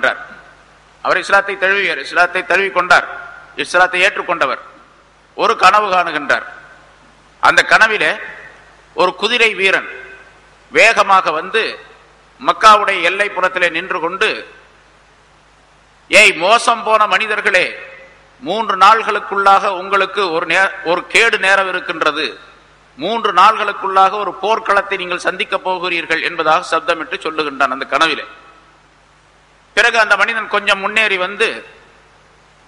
வருகின்றார். அவர் இஸ்லாத்தை தழுவி கொண்டார், இஸ்லாத்தை ஏற்றுக்கொண்டவர். ஒரு கனவு காணுகின்றார். அந்த கனவிலே ஒரு குதிரை வீரன் வேகமாக வந்து மக்காவுடைய எல்லை புறத்திலே நின்று கொண்டு, ஏய் மோசம் போன மனிதர்களே, 3 நாள்களுக்குள்ளாக உங்களுக்கு ஒரு கேடு நேரம் இருக்கின்றது, 3 நாள்களுக்குள்ளாக ஒரு போர்க்களத்தை நீங்கள் சந்திக்க போகிறீர்கள் என்பதாக சப்தமிட்டு சொல்லுகின்றான் அந்த கனவிலே. பிறகு அந்த மனிதன் கொஞ்சம் முன்னேறி வந்து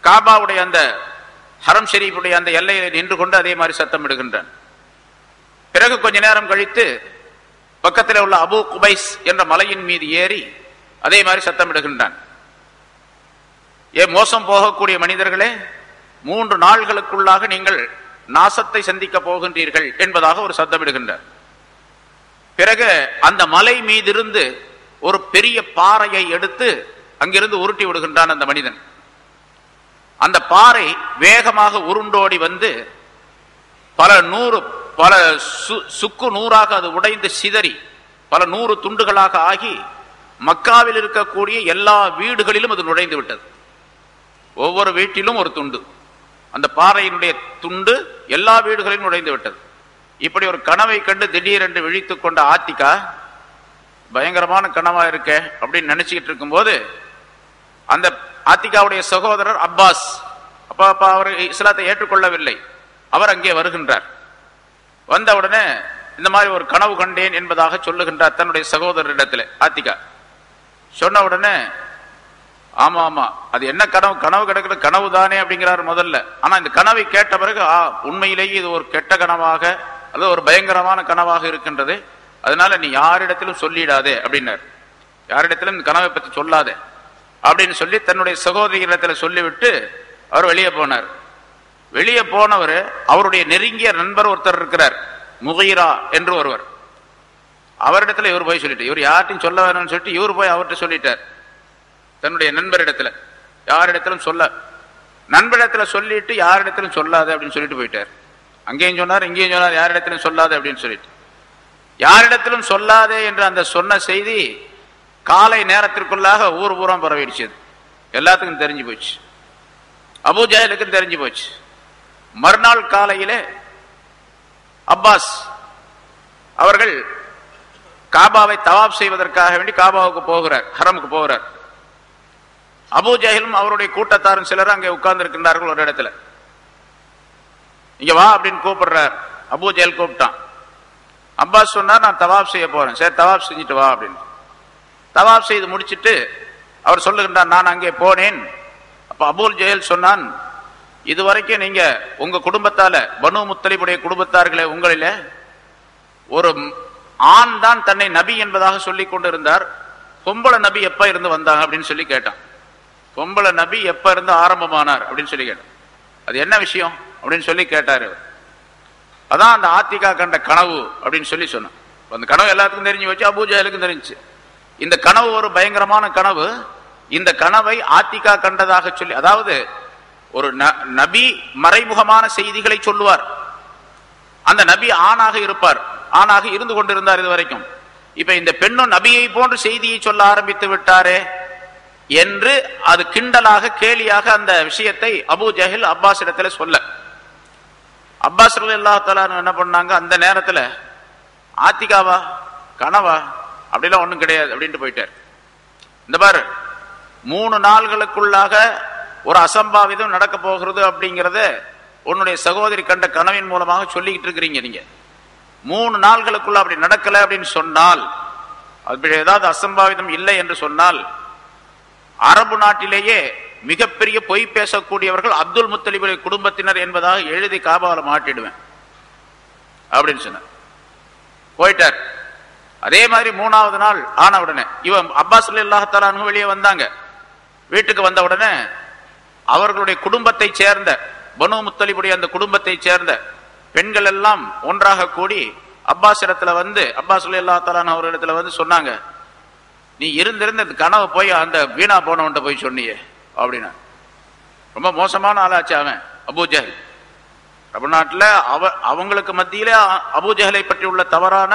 காபாவுடைய அந்த ஹரம் ஷெரீஃபுடைய அந்த எல்லையில நின்று கொண்டு அதே மாதிரி சத்தமிடுகின்றான். பிறகு கொஞ்ச நேரம் கழித்து பக்கத்தில் உள்ள அபு குபைஸ் என்ற மலையின் மீது ஏறி அதே மாதிரி சத்தமிடுகின்றான். மோசம் போகக்கூடிய மனிதர்களே, 3 நாள்களுக்குள்ளாக நீங்கள் நாசத்தை சந்திக்க போகின்றீர்கள் என்பதாக ஒரு சத்தமிடுகின்றார். பிறகு அந்த மலை மீதிருந்து ஒரு பெரிய பாறையை எடுத்து அங்கிருந்து உருட்டி விடுகின்றான் அந்த மனிதன். அந்த பாறை வேகமாக உருண்டோடி வந்து பல சுக்கு நூறாக அது உடைந்து சிதறி பல 100 துண்டுகளாக ஆகி மக்காவில் இருக்கக்கூடிய எல்லா வீடுகளிலும் அது நுழைந்து விட்டது. ஒவ்வொரு வீட்டிலும் ஒரு துண்டு, அந்த பாறையினுடைய துண்டு எல்லா வீடுகளிலும் நுழைந்து விட்டது. இப்படி ஒரு கனவை கண்டு திடீரென்று விழித்து கொண்ட ஆத்திகா, பயங்கரமான கனவா இருக்க அப்படின்னு நினைச்சுக்கிட்டு இருக்கும்போது அந்த ஆத்திகாவுடைய சகோதரர் அப்பாஸ், அப்பா அவர் இஸ்லாத்தை ஏற்றுக்கொள்ளவில்லை, அவர் அங்கே வருகின்றார். வந்தவுடனே இந்த மாதிரி ஒரு கனவு கண்டேன் என்பதாக சொல்லுகின்றார் தன்னுடைய சகோதரரிடத்தில். ஆத்திகா சொன்ன உடனே, ஆமா ஆமா அது என்ன கனவு, கனவு கிடக்கிற கனவு தானே அப்படிங்கிறார் முதல்ல. ஆனா இந்த கனவை கேட்ட பிறகு உண்மையிலேயே இது ஒரு கெட்ட கனவாக அல்லது ஒரு பயங்கரமான கனவாக இருக்கின்றது, அதனால நீ யாரிடத்திலும் சொல்லிடாதே அப்படின்னார். யாரிடத்திலும் இந்த கனவை பற்றி சொல்லாதே அப்படின்னு சொல்லி தன்னுடைய சகோதரியிடத்தில் சொல்லிவிட்டு அவர் வெளியே போனார். வெளியே போனவர் அவருடைய நெருங்கிய நண்பர் ஒருத்தர் இருக்கிறார், முகீரா என்று ஒருவர். அவரிடத்துல இவர் போய் சொல்லிட்டு, இவர் யார்ட்டையும் சொல்ல வேணும்னு சொல்லிட்டு இவர் போய் அவர்கிட்ட சொல்லிட்டார் தன்னுடைய நண்பரிடத்துல. யாரிடத்திலும் சொல்ல, நண்பரிடத்துல சொல்லிட்டு யாரிடத்திலும் சொல்லாது அப்படின்னு சொல்லிட்டு போயிட்டார். அங்கேயும் சொன்னார் இங்கேயும் சொன்னார், யாரிடத்திலும் சொல்லாது அப்படின்னு சொல்லிட்டு. யாரிடத்திலும் சொல்லாதே என்று அந்த சொன்ன செய்தி காலை நேரத்திற்குள்ளாக ஊர் பூரா பரவிடுச்சு. எல்லாத்துக்கும் தெரிஞ்சு போச்சு, அபூ ஜஹலுக்கும் தெரிஞ்சு போச்சு. மறுநாள் காலையிலே அப்பாஸ் அவர்கள் காபாவை தவாப் செய்வதற்காக வேண்டி காபாவுக்கு போகிறார், ஹரமுக்கு போகிறார். அபூ ஜஹலும் அவருடைய கூட்டத்தாரும் சிலர் அங்கே உட்கார்ந்து இருக்கின்றார்கள் ஒரு இடத்துல. இங்க வா அப்படின்னு கூப்பிடுறார். அபூ ஜஹல் கூப்பிட்டான். அப்பாஸ் சொன்னார், நான் தவாப் செய்ய போறேன். சரி தவாப் செஞ்சுட்டு வா அப்படின்னு. தவாப் செய்து முடிச்சுட்டு அவர் சொல்லுகின்றார், நான் அங்கே போனேன். அப்ப அபூ ஜஹல் சொன்னான், இதுவரைக்கும் நீங்க உங்க குடும்பத்தால, பனு முத்தலிபுடைய குடும்பத்தார்களே, உங்களில ஒரு ஆண் தான் தன்னை நபி என்பதாக சொல்லிக் கொண்டிருந்தார். பொம்பளை நபி எப்ப இருந்து வந்தாங்க அப்படின்னு சொல்லி கேட்டான். பொம்பளை நபி எப்ப இருந்து ஆரம்பமானார் அப்படின்னு சொல்லி கேட்டான். அது என்ன விஷயம் அப்படின்னு சொல்லி கேட்டாரு. அதான் அந்த ஆத்திகா கண்ட கனவு அப்படின்னு சொல்லி சொன்னான். அந்த கனவு எல்லாத்துக்கும் தெரிஞ்சு வச்சு, அபூ ஜஹலுக்கும் தெரிஞ்சு. இந்த கனவு ஒரு பயங்கரமான கனவு. இந்த கனவை ஆத்திகா கண்டதாக சொல்லி, அதாவது ஒரு நபி மறைமுகமான செய்திகளை சொல்லுவார். அந்த நபி ஆணாக இருப்பார், ஆணாக இருந்து கொண்டிருந்தார் இது வரைக்கும். இப்ப இந்த பெண்ணும் நபியை போன்று செய்தியை சொல்ல ஆரம்பித்து விட்டாரே என்று அது கிண்டலாக கேலியாக அந்த விஷயத்தை அபூ ஜஹல் அப்பாஸ் இடத்துல சொல்ல, அப்பாஸ் ரலியல்லாஹு தஆலா என்ன பண்ணாங்க, அந்த நேரத்துல ஆத்திகாவா கனவா அப்படிலாம் ஒண்ணும் கிடையாது அப்படின்ட்டு போயிட்டார். இந்த பாரு, 3 நாள்களுக்குள்ளாக ஒரு அசம்பாவிதம் நடக்க போகிறது அப்படிங்கிறத உன்னுடைய சகோதரி கண்ட கனவின் மூலமாக சொல்லிக்கிட்டு இருக்கிறீங்க. நீங்க 3 நாள்களுக்குள்ள அப்படி நடக்கல அப்படின்னு சொன்னால், அப்படி ஏதாவது அசம்பாவிதம் இல்லை என்று சொன்னால், அரபு நாட்டிலேயே மிகப்பெரிய பொய் பேசக்கூடியவர்கள் அப்துல் முத்தலிபுடைய குடும்பத்தினர் என்பதாக எழுதி காபாவில் மாட்டிடுவேன் அப்படின்னு சொன்னார். போயிட்டார். அதே மாதிரி 3வது நாள் ஆன உடனே இவன் அப்பாஸ் ரலியல்லாஹு தஆலா அன்ஹு வெளியே வந்தாங்க. வீட்டுக்கு வந்த உடனே அவர்களுடைய குடும்பத்தை சேர்ந்த, பனு முத்தலிபுடைய அந்த குடும்பத்தை சேர்ந்த பெண்கள் எல்லாம் ஒன்றாக கூடி அப்பாஸ் இடத்துல வந்து, அப்பாஸ் ரலியல்லாஹு தஆலா அன்ஹு அவரிடத்துல வந்து சொன்னாங்க, நீ இருந்திருந்த கனவை போய் அந்த வீணா போனவன்ட்ட போய் சொன்னியே அப்படின்னா. ரொம்ப மோசமான ஆளாச்சு அவன் அபூ ஜஹல். தமிழ்நாட்டில் அவங்களுக்கு மத்தியில அபூ ஜஹலை பற்றி உள்ள தவறான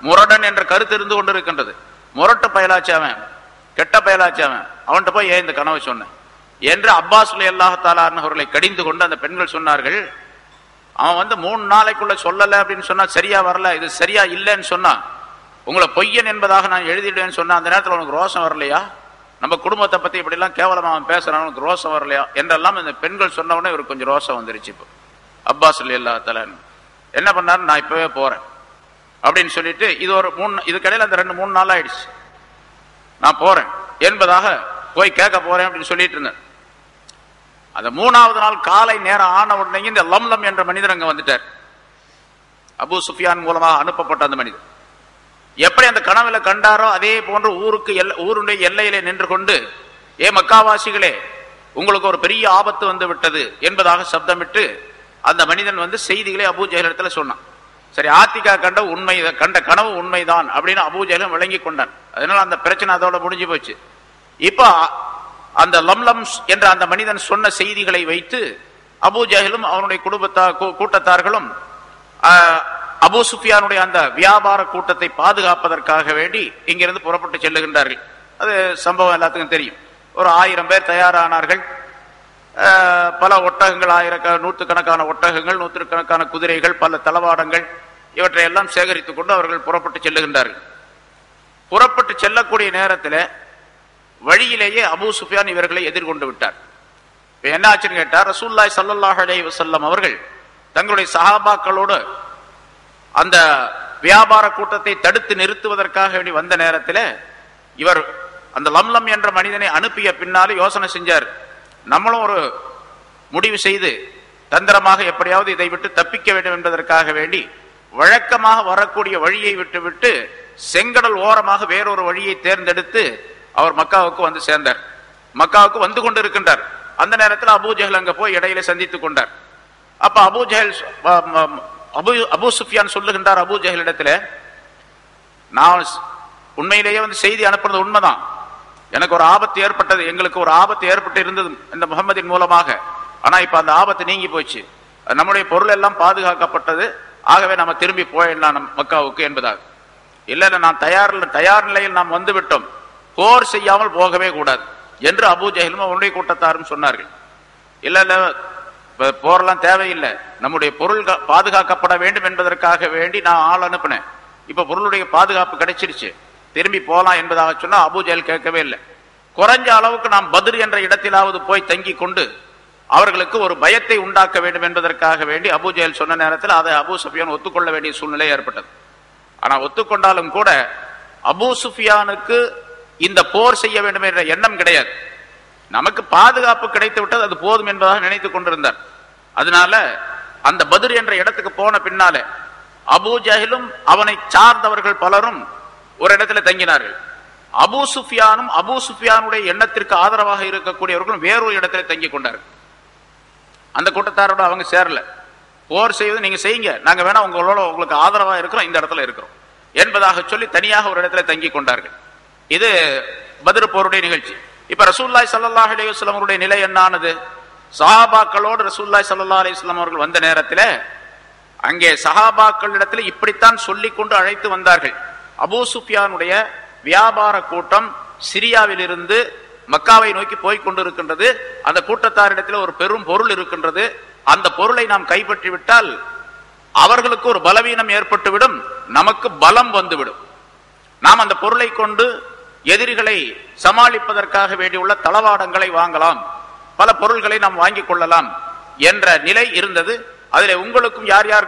முரடன் என்ற கருத்து இருந்து கொண்டிருக்கின்றது. முரட்டு பயலாச்சு அவன். கெட்ட பயலாச்சு அவன்கிட்ட போய் ஏன் இந்த கனவை சொன்னேன் என்று அப்பாஸ் ரலியல்லாஹு தஆலா அவர்களை கடிந்து கொண்டு அந்த பெண்கள் சொன்னார்கள். அவன் 3 நாளைக்குள்ள சொல்லல அப்படின்னு சொன்னா சரியா வரல, இது சரியா இல்லைன்னு சொன்னா உங்களை பொய்யன் என்பதாக நான் எழுதிடுவேன்னு சொன்னா அந்த நேரத்தில் உனக்கு ரோஷம் வரலையா? நம்ம குடும்பத்தை பத்தி இப்படி எல்லாம் கேவலமா அவன் பேசுறான், உனக்கு ரோஷம் வரலையா என்றெல்லாம் இந்த பெண்கள் சொன்ன உடனே இவருக்கு கொஞ்சம் ரோஷம் வந்துருச்சு. இப்போ அப்பாஸ் ரலியல்லாஹு தஆலா என்ன பண்ணாரு, நான் இப்பவே போறேன் அப்படின்னு சொல்லிட்டு இது ஒரு 3 இதுக்கடையில் அந்த 2-3 நாள் ஆயிடுச்சு. நான் போறேன் என்பதாக போய் கேட்க போறேன் அப்படின்னு சொல்லிட்டு இருந்தேன். அந்த 3வது நாள் காலை நேரம் ஆன உடனே இந்த லம்லம் என்ற மனிதர் அங்க வந்துட்டார். அபூ சுஃபியான் மூலமாக அனுப்பப்பட்ட அந்த மனிதர் எப்படி அந்த கனவுல கண்டாரோ அதே போன்று ஊருடைய எல்லையிலே நின்று கொண்டு, ஏ மக்காவாசிகளே, உங்களுக்கு ஒரு பெரிய ஆபத்து வந்து விட்டது என்பதாக சப்தமிட்டு அந்த மனிதன் செய்திகளை அபூ ஜஹல் இடத்துல சொன்னான். சரி, ஆத்திகா கண்ட கனவு உண்மைதான் அப்படின்னு அபூ ஜஹலும் விளங்கி கொண்டான். அதனால அந்த பிரச்சனை அதோட முடிஞ்சு போச்சு. இப்ப அந்த லம்லம் என்ற அந்த மனிதன் சொன்ன செய்திகளை வைத்து அபூ ஜஹலும் அவனுடைய கூட்டத்தார்களும் அபூ சுஃபியானுடைய அந்த வியாபார கூட்டத்தை பாதுகாப்பதற்காக வேண்டி இங்கிருந்து புறப்பட்டு செல்லுகின்றார்கள். அது சம்பவம் எல்லாத்துக்கும் தெரியும். ஒரு 1000 பேர் தயாரானார்கள். பல ஒட்டகங்கள், நூற்றுக்கணக்கான ஒட்டகங்கள், நூற்றுக்கணக்கான குதிரைகள், பல தளவாடங்கள், இவற்றை எல்லாம் சேகரித்துக் கொண்டு அவர்கள் புறப்பட்டு செல்லுகின்றார்கள். புறப்பட்டு செல்லக்கூடிய நேரத்தில் வழியிலேயே அபூ சுஃபியான் இவர்களை எதிர்கொண்டு விட்டார். என்ன ஆச்சுன்னு கேட்டார், ரசூலுல்லாஹி ஸல்லல்லாஹு அலைஹி வஸல்லம் அவர்கள் தங்களுடைய சஹாபாக்களோடு அந்த வியாபார கூட்டத்தை தடுத்து நிறுத்துவதற்காக வேண்டி வந்த நேரத்தில் இவர் அந்த லம்லம் என்ற மனிதனை அனுப்பிய பின்னாலே யோசனை செஞ்சார், நம்மளும் ஒரு முடிவு செய்து தந்திரமாக எப்படியாவது இதை விட்டு தப்பிக்க வேண்டும் என்பதற்காக வேண்டி வழக்கமாக வரக்கூடிய வழியை விட்டு செங்கடல் ஓரமாக வேறொரு வழியை தேர்ந்தெடுத்து அவர் மக்காவுக்கு வந்து சேர்ந்தார். மக்காவுக்கு வந்து கொண்டிருக்கின்றார். அந்த நேரத்தில் அபூ ஜஹல் அங்க போய் இடையில சந்தித்துக் கொண்டார். அப்ப அபூ சுஃபியான் சொல்லுகின்றார் அபூ ஜஹல் இடத்துல, நான் உண்மையிலேயே செய்தி அனுப்புறது உண்மைதான், எனக்கு ஒரு ஆபத்து ஏற்பட்டது, எங்களுக்கு ஒரு ஆபத்து ஏற்பட்டு இருந்தது இந்த முகமதின் மூலமாக. ஆனா இப்ப அந்த ஆபத்து நீங்கி போச்சு, நம்முடைய பொருள் எல்லாம் பாதுகாக்கப்பட்டது, ஆகவே நம்ம திரும்பி போயிடலாம் மக்காவுக்கு என்பதாக. இல்ல நான் தயார் நிலையில் நாம் வந்து விட்டோம், போர் செய்யாமல் போகவே கூடாது என்று அபூ ஜஹலும் அவனுடைய கூட்டத்தாரும் சொன்னார்கள். இல்ல போரெல்லாம் தேவையில்லை, நம்முடைய பொருள் பாதுகாக்கப்பட வேண்டும் என்பதற்காக வேண்டி நான் ஆள் அனுப்பினேன், இப்ப பொருளுடைய பாதுகாப்பு கிடைச்சிருச்சு, திரும்பி போலாம் என்பதாக சொன்னா அபூ ஜஹல் கேட்கவே இல்லை. குறைஞ்ச அளவுக்கு நாம் பத்ர் என்ற இடத்திலாவது போய் தங்கி கொண்டு அவர்களுக்கு ஒரு பயத்தை உண்டாக்க வேண்டும் என்பதற்காக வேண்டி அபூ ஜஹல் சொன்ன நேரத்தில் அதை அபூ சுஃபியான் ஒத்துக்கொள்ள வேண்டிய சூழ்நிலை ஏற்பட்டது. ஆனா ஒத்துக்கொண்டாலும் கூட அபூ சுஃபியானுக்கு இந்த போர் செய்ய வேண்டும் என்ற எண்ணம் கிடையாது. நமக்கு பாதுகாப்பு கிடைத்து விட்டது, அது போதும் என்பதாக நினைத்துக் கொண்டிருந்தார். அதனால அந்த பத்ர் என்ற இடத்துக்கு போன பின்னால அபூ ஜஹலும் அவனை சார்ந்தவர்கள் பலரும் ஒரு இடத்துல தங்கினார்கள். அபூ சுஃபியானும் அபூ சுஃபியானுடைய எண்ணத்திற்கு ஆதரவாக இருக்கக்கூடியவர்களும் வேறொரு இடத்துல தங்கி கொண்டார்கள். அந்த கூட்டத்தாரோட அவங்க சேரல. போர் செய்வது நீங்க செய்யுங்க, நாங்க வேணா உங்களுக்கு ஆதரவா இருக்கிறோம், இந்த இடத்துல இருக்கிறோம் என்பதாக சொல்லி தனியாக ஒரு இடத்துல தங்கி கொண்டார்கள். இது பத்ர் போருடைய நிகழ்ச்சி. இப்ப ரசூலுல்லாஹி ஸல்லல்லாஹு அலைஹி வஸல்லம் அவருடைய நிலை என்னானது? சஹாபாக்களோடு ரசூலுல்லாஹி ஸல்லல்லாஹு அலைஹி வஸல்லம் அவர்கள் வந்த நேரத்தில் அங்கே சஹாபாக்களிடத்தில் இப்படித்தான் சொல்லிக் கொண்டு அழைத்து வந்தார்கள். அபூ சுஃபியானுடைய வியாபார கூட்டம் சிரியாவில் இருந்து மக்காவை நோக்கி போய் கொண்டிருக்கின்றது. அந்த கூட்டத்தாரிடத்தில் ஒரு பெரும் பொருள் இருக்கின்றது. அந்த பொருளை நாம் கைப்பற்றி விட்டால் அவர்களுக்கு ஒரு பலவீனம் ஏற்பட்டுவிடும், நமக்கு பலம் வந்துவிடும். நாம் அந்த பொருளை கொண்டு எதிரிகளை சமாளிப்பதற்காக வேண்டியுள்ள தளவாடங்களை வாங்கலாம், பல பொருள்களை நாம் வாங்கிக் கொள்ளலாம் என்ற நிலை இருந்தது. அதில் உங்களுக்கும் யார் யார்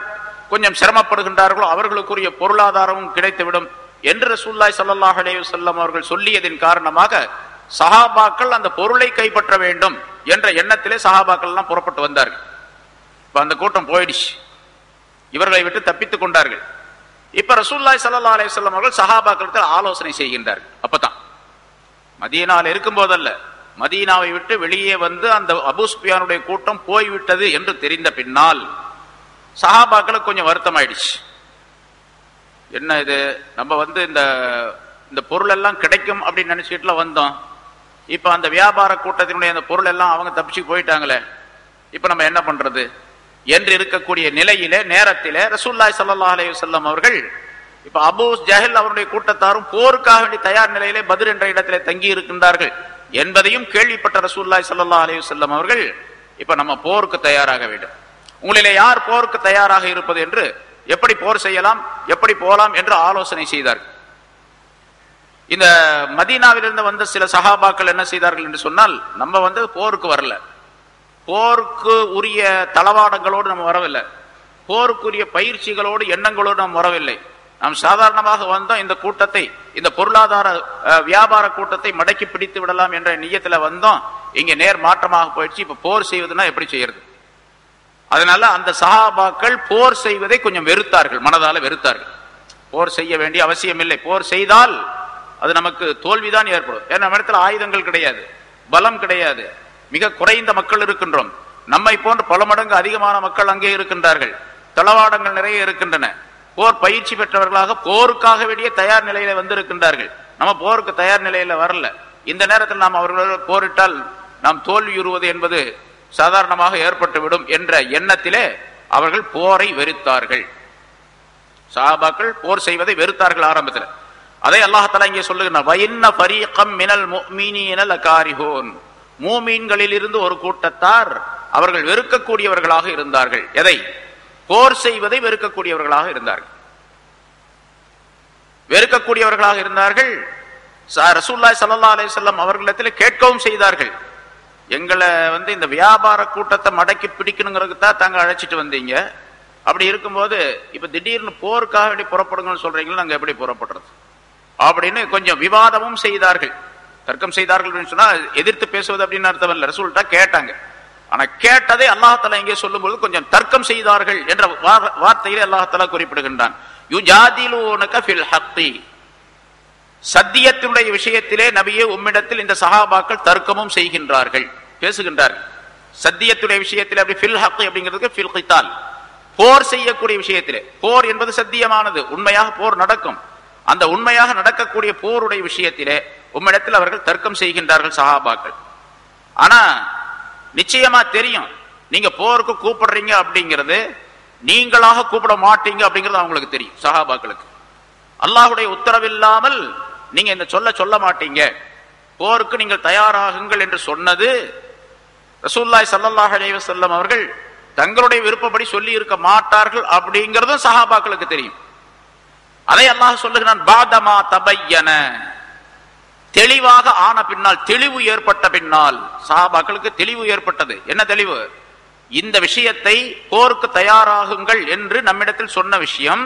கொஞ்சம் சிரமப்படுகின்றார்களோ அவர்களுக்குரிய பொருளாதாரமும் கிடைத்துவிடும் என்று ரசூலுல்லாஹி ஸல்லல்லாஹு அலைஹி வஸல்லம் அவர்கள் சொல்லியதின் காரணமாக சஹாபாக்கள் அந்த பொருளை கைப்பற்ற வேண்டும் என்ற எண்ணத்திலே சஹாபாக்கள் எல்லாம் புறப்பட்டு வந்தார்கள். இப்ப அந்த கூட்டம் போயிடுச்சு, இவர்களை விட்டு தப்பித்துக் கொண்டார்கள். இப்ப ரசூலுல்லாஹி ஸல்லல்லாஹு அலைஹி வஸல்லம் அவர்கள் சஹாபாக்களிடத்தில் ஆலோசனை செய்கின்றார்கள். அப்பதான் மதீனாவில் இருக்கும் போதல்ல, மதீனாவை விட்டு வெளியே வந்து அந்த அபூ சுஃபியானுடைய கூட்டம் போய்விட்டது என்று தெரிந்த பின்னால் சஹாபாக்களுக்கு கொஞ்சம் வருத்தம் ஆயிடுச்சு. என்ன இது, நம்ம இந்த பொருள் எல்லாம் கிடைக்கும் அப்படின்னு நினைச்சிட்டுல வந்தோம், இப்ப அந்த வியாபார கூட்டத்தினுடைய அந்த பொருள் எல்லாம் அவங்க தப்பிச்சு போயிட்டாங்களே, இப்ப நம்ம என்ன பண்றது என்று இருக்கக்கூடிய நிலையிலே நேரத்திலே ரசூலுல்லாஹி ஸல்லல்லாஹு அலைஹி வஸல்லம் அவர்கள் இப்ப அபூ ஜஹல் அவருடைய கூட்டத்தாரும் போருக்காக வேண்டி தயார் நிலையிலே பத்ர் என்ற இடத்திலே தங்கி இருக்கின்றார்கள் என்பதையும் கேள்விப்பட்ட ரசூலுல்லாஹி ஸல்லல்லாஹு அலைஹி வஸல்லம் அவர்கள் இப்ப நம்ம போருக்கு தயாராக வேண்டும், உங்களிலே யார் போருக்கு தயாராக இருப்பது என்று, எப்படி போர் செய்யலாம், எப்படி போலாம் என்று ஆலோசனை செய்தார்கள். இந்த மதீனாவிலிருந்து வந்த சில சஹாபாக்கள் என்ன செய்தார்கள் என்று சொன்னால், நம்ம போருக்கு வரல, போருக்கு உரிய தளவாடங்களோடு நம்ம வரவில்லை, போருக்குரிய பயிற்சிகளோடு எண்ணங்களோடு நாம் வரவில்லை, நாம் சாதாரணமாக வந்தோம், இந்த கூட்டத்தை, இந்த பொருளாதார வியாபார கூட்டத்தை மடக்கி பிடித்து விடலாம் என்ற நியத்துல வந்தோம், இங்க நேர் மாற்றமாக போயிடுச்சு, இப்ப போர் செய்வதுன்னா எப்படி செய்யறது? அதனால அந்த சஹாபாக்கள் போர் செய்வதை கொஞ்சம் வெறுத்தார்கள், மனதால வெறுத்தார்கள். போர் செய்ய வேண்டிய அவசியம் இல்லை, போர் செய்தால் அது நமக்கு தோல்விதான் ஏற்படும். ஏன்னா நம்ம இடத்துல ஆயுதங்கள் கிடையாது, பலம் கிடையாது, மிக குறைந்த மக்கள் இருக்கின்றோம், நம்மை போன்று பல மடங்கு அதிகமான மக்கள் அங்கே இருக்கின்றார்கள், தளவாடங்கள் நிறைய இருக்கின்றன, போர் பயிற்சி பெற்றவர்களாக போருக்காக வேண்டிய தயார் நிலையில வந்திருக்கின்றார்கள். நம்ம போருக்கு தயார் நிலையில வரல. இந்த நேரத்தில் நாம் அவர்களோடு போரிட்டால் நாம் தோல்வியுறுவது என்பது சாதாரணமாக ஏற்பட்டுவிடும் என்ற எண்ணத்திலே அவர்கள் போரை வெறுத்தார்கள். சஹாபாக்கள் போர் செய்வதை வெறுத்தார்கள் ஆரம்பத்தில். அதை அல்லாஹ் தஆலா இங்கே சொல்லுகிறார், வஇன்ன ஃபரீகம் மினல் முஃமினீன லகாரிஹூன், மூமீன்களில் இருந்து ஒரு கூட்டத்தார் அவர்கள் வெறுக்கக்கூடியவர்களாக இருந்தார்கள். எதை? போர் செய்வதை வெறுக்கக்கூடியவர்களாக இருந்தார்கள். வெறுக்கக்கூடியவர்களாக இருந்தார்கள். ரசூலுல்லாஹி ஸல்லல்லாஹு அலைஹி வஸல்லம் அவர்களிடத்தில் கேட்கவும் செய்தார்கள், எங்களை இந்த வியாபார கூட்டத்தை மடக்கி பிடிக்கணுங்கிறதுக்கு தான் தாங்க அழைச்சிட்டு வந்தீங்க, அப்படி இருக்கும்போது இப்ப திடீர்னு போருக்காக வேண்டி புறப்படுங்கன்னு சொல்றீங்களா, நாங்க எப்படி புறப்படுறது அப்படின்னு கொஞ்சம் விவாதமும் செய்தார்கள், தர்க்கம் செய்தார்கள் அப்படின்னு சொன்னா எதிர்த்து பேசுவது அப்படின்னு அர்த்தம் இல்லை, ரசூல்ட்டா கேட்டாங்க. ஆனா கேட்டதை அல்லாஹ் தஆலா இங்கே சொல்லும்போது கொஞ்சம் தர்க்கம் செய்தார்கள் என்ற வார்த்தையிலே அல்லாஹ் தஆலா குறிப்பிடுகின்றான். யுஜாதிலூனக ஃபில் ஹக்கி, சத்தியத்தினுடைய விஷயத்திலே நபியே உம்மிடத்தில் இந்த சஹாபாக்கள் தர்க்கமும் செய்கின்றார்கள், பேசுகின்றார்கள். சத்தியத்துடைய விஷயத்திலே அப்படி ஃபில் ஹக்கி அப்படிங்கிறதுக்கு ஃபில் கித்தால், போர் செய்யக்கூடிய விஷயத்திலே, போர் என்பது சத்தியமானது, உண்மையாக போர் நடக்கும், அந்த உண்மையாக நடக்கக்கூடிய போருடைய விஷயத்திலே உம்மிடத்தில் அவர்கள் தர்க்கம் செய்கின்றார்கள் சஹாபாக்கள். ஆனா நிச்சயமா தெரியும், நீங்க போருக்கு கூப்பிடுறீங்க அப்படிங்கிறது நீங்களாக கூப்பிட மாட்டீங்க அப்படிங்கிறது அவங்களுக்கு தெரியும் சஹாபாக்களுக்கு. அல்லாஹ்வுடைய உத்தரவில்லாமல் நீங்க இந்த சொல்ல மாட்டீங்க, போருக்கு நீங்கள் தயாராகுங்கள் என்று சொன்னது ரசூலுல்லாஹி ஸல்லல்லாஹு அலைஹி வஸல்லம் அவர்கள் தங்களுடைய விருப்பப்படி சொல்லி இருக்க மாட்டார்கள் அப்படிங்கிறதும் சஹாபாக்களுக்கு தெரியும். அதை அல்லாஹ் சொல்லுகிறான், பாதமா தபையன, தெளிவாக ஆன பின்னால், தெளிவு ஏற்பட்ட பின்னால், சஹாபாக்களுக்கு தெளிவு ஏற்பட்டது. என்ன தெளிவு? இந்த விஷயத்தை போருக்கு தயாராகுங்கள் என்று நம்மிடத்தில் சொன்ன விஷயம்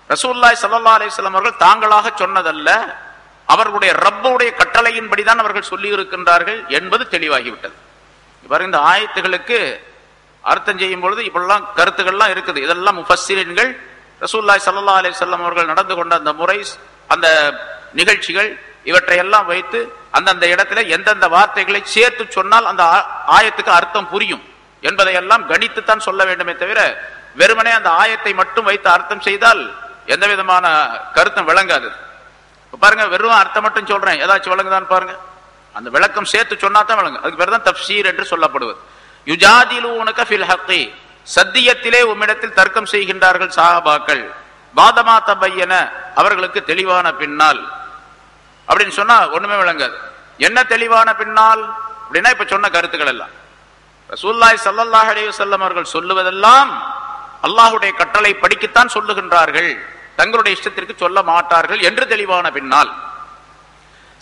ரசூலுல்லாஹி ஸல்லல்லாஹு அலைஹி வஸல்லம் அவர்கள் தாங்களாக சொன்னதல்ல, அவர்களுடைய ரப்புடைய கட்டளையின்படிதான் அவர்கள் சொல்லி இருக்கின்றார்கள் என்பது தெளிவாகிவிட்டது. பாருங்க, இந்த ஆயத்துகளுக்கு அர்த்தம் செய்யும் பொழுது இப்பெல்லாம் கருத்துக்கள்லாம் இருக்குது. இதெல்லாம் முஃபஸ்ஸிரீன்கள் ரசூலுல்லாஹி ஸல்லல்லாஹு அலைஹி வஸல்லம் அவர்கள் நடந்து கொண்ட அந்த முறை, அந்த நிகழ்ச்சிகள், இவற்றையெல்லாம் வைத்து அந்தந்த இடத்துல எந்தெந்த வார்த்தைகளை சேர்த்து சொன்னால் அந்த ஆயத்துக்கு அர்த்தம் புரியும் என்பதையெல்லாம் கணித்துத்தான் சொல்ல வேண்டுமே தவிர வெறுமனே அந்த ஆயத்தை மட்டும் வைத்து அர்த்தம் செய்தால் எந்த விதமான கருத்தும் விளங்காது. பாருங்க, வெறும் அர்த்தம் மட்டும் சொல்றேன், ஏதாச்சும் விளங்குதான் பாருங்க, அந்த விளக்கம் சேர்த்து சொன்னா தான் விளங்கு. அதுக்கு பேர் தான் தஃப்சீர் என்று சொல்லப்படுவது. யுஜாதிலூனக ஃபில் ஹக்கி, சத்தியத்திலே உம்மிடத்தில் தர்க்கம் செய்கின்றார்கள் சஹாபாக்கள், பாதமா தபையன, அவர்களுக்கு தெளிவான பின்னால் அப்படின்னு சொன்னா ஒண்ணுமே விளங்காது. என்ன தெளிவான பின்னால் அப்படின்னா இப்ப சொன்ன கருத்துக்கள் எல்லாம் ரசூலுல்லாஹி ஸல்லல்லாஹு அலைஹி வஸல்லம் அவர்கள் சொல்லுவதெல்லாம் அல்லாஹ்வுடைய கட்டளை படிக்கத்தான் சொல்லுகின்றார்கள், தங்களுடைய இஷ்டத்திற்கு சொல்ல மாட்டார்கள் என்று தெளிவான பின்னால்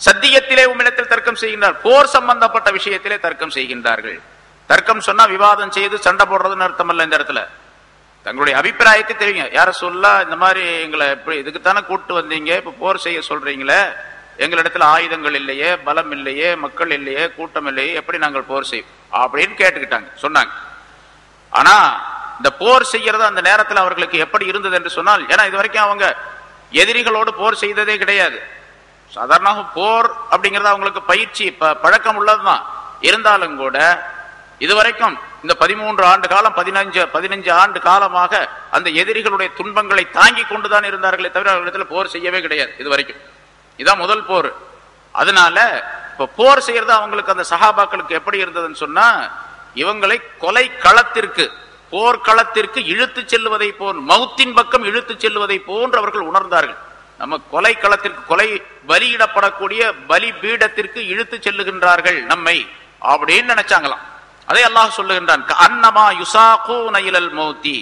சத்தியத்திலே உம்மிடத்தில் தர்க்கம் செய்கின்றார், போர் சம்பந்தப்பட்ட விஷயத்திலே தர்க்கம் செய்கின்றார்கள். தர்க்கம் சொன்னா விவாதம் செய்து சண்டை போடுறதுன்னு அர்த்தம் அல்ல. இந்த இடத்துல தங்களுடைய அபிப்பிராயத்தை தெரியுங்க, யார சொல்ல இந்த மாதிரி எங்களை எப்படி இதுக்குத்தானே கூட்டு வந்தீங்க, இப்ப போர் செய்ய சொல்றீங்களே, எங்களிடத்துல ஆயுதங்கள் இல்லையே, பலம் இல்லையே, மக்கள் இல்லையே, கூட்டம் இல்லையே, எப்படி நாங்கள் போர் செய்வோம் அப்படின்னு கேட்டுக்கிட்டாங்க, சொன்னாங்க. ஆனா இந்த போர் செய்யறது அந்த நேரத்தில் அவர்களுக்கு எப்படி இருந்தது என்று சொன்னால், ஏன்னா இது வரைக்கும் அவங்க எதிரிகளோடு போர் செய்ததே கிடையாது. சாதாரணமாக போர் அப்படிங்கிறது அவங்களுக்கு பயிற்சி பழக்கம் உள்ளதுதான். இருந்தாலும் கூட இதுவரைக்கும் இந்த 13 ஆண்டு காலம் 15 ஆண்டு காலமாக அந்த எதிரிகளுடைய துன்பங்களை தாங்கி கொண்டுதான் இருந்தார்களே தவிர அவர்களிடத்துல போர் செய்யவே கிடையாது இது வரைக்கும். இதான் முதல் போர். அதனால இப்ப போர் செய்யறது அவங்களுக்கு அந்த சஹாபாக்களுக்கு எப்படி இருந்ததுன்னு சொன்னா, இவங்களை கொலை களத்திற்கு போர்க்களத்திற்கு இழுத்து செல்வதை போல், மௌத்தின் பக்கம் இழுத்து செல்வதை போன்று அவர்கள் உணர்ந்தார்கள். நம்ம கொலை களத்திற்கு, கொலை பலியிடப்படக்கூடிய பலி பீடத்திற்கு இழுத்து செல்லுகின்றார்கள் நம்மை அப்படின்னு நினைச்சாங்களாம். அதை அல்லாஹ் சொல்லுகின்றான், அன்னமா யுசாகூன இலல் மௌத்தி,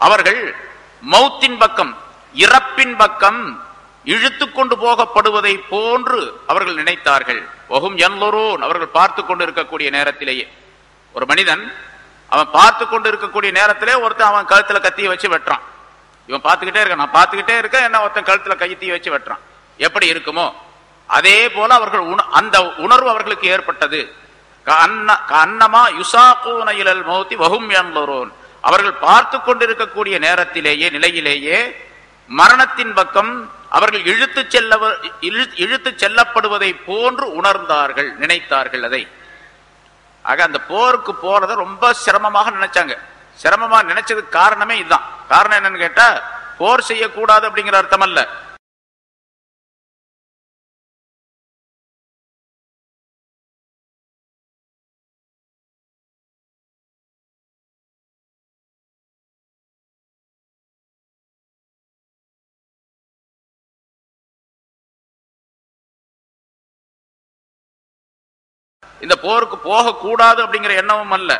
அவர்கள் மௌத்தின் பக்கம், இறப்பின் பக்கம் இழுத்து கொண்டு போகப்படுவதை போன்று அவர்கள் நினைத்தார்கள். வஹும் யன்லுரூன், அவர்கள் பார்த்து கொண்டு இருக்கக்கூடிய நேரத்திலேயே, ஒரு மனிதன் அவன் பார்த்து கொண்டு இருக்கக்கூடிய நேரத்திலே ஒருத்தன் அவன் கழுத்துல கத்தியை வச்சு வெட்டுறான். இவன் பார்த்துக்கிட்டே இருக்கான், நான் பார்த்துக்கிட்டே இருக்கேன், என்ன ஒருத்தன் கழுத்துல கைத்தியை வச்சு வெட்டுறான். எப்படி இருக்குமோ அதே போல அவர்கள் அந்த உணர்வு அவர்களுக்கு ஏற்பட்டது. அன்னமா யுசாகூன இலல் மௌத்தி வஹும் யன்லுரூன், அவர்கள் பார்த்து கொண்டிருக்கக்கூடிய நேரத்திலேயே, நிலையிலேயே மரணத்தின் பக்கம் அவர்கள் இழுத்து செல்லப்படுவதை போன்று உணர்ந்தார்கள், நினைத்தார்கள் அதை. ஆக அந்த போருக்கு போறதை ரொம்ப சிரமமாக நினைச்சாங்க. சிரமமா நினைச்சதுக்கு காரணமே இதுதான். காரணம் என்னன்னு கேட்டா, போர் செய்யக்கூடாது அப்படிங்கிற அர்த்தம் அல்ல. இந்த போருக்கு போகக்கூடாது அப்படிங்கிற எண்ணமும் அல்ல.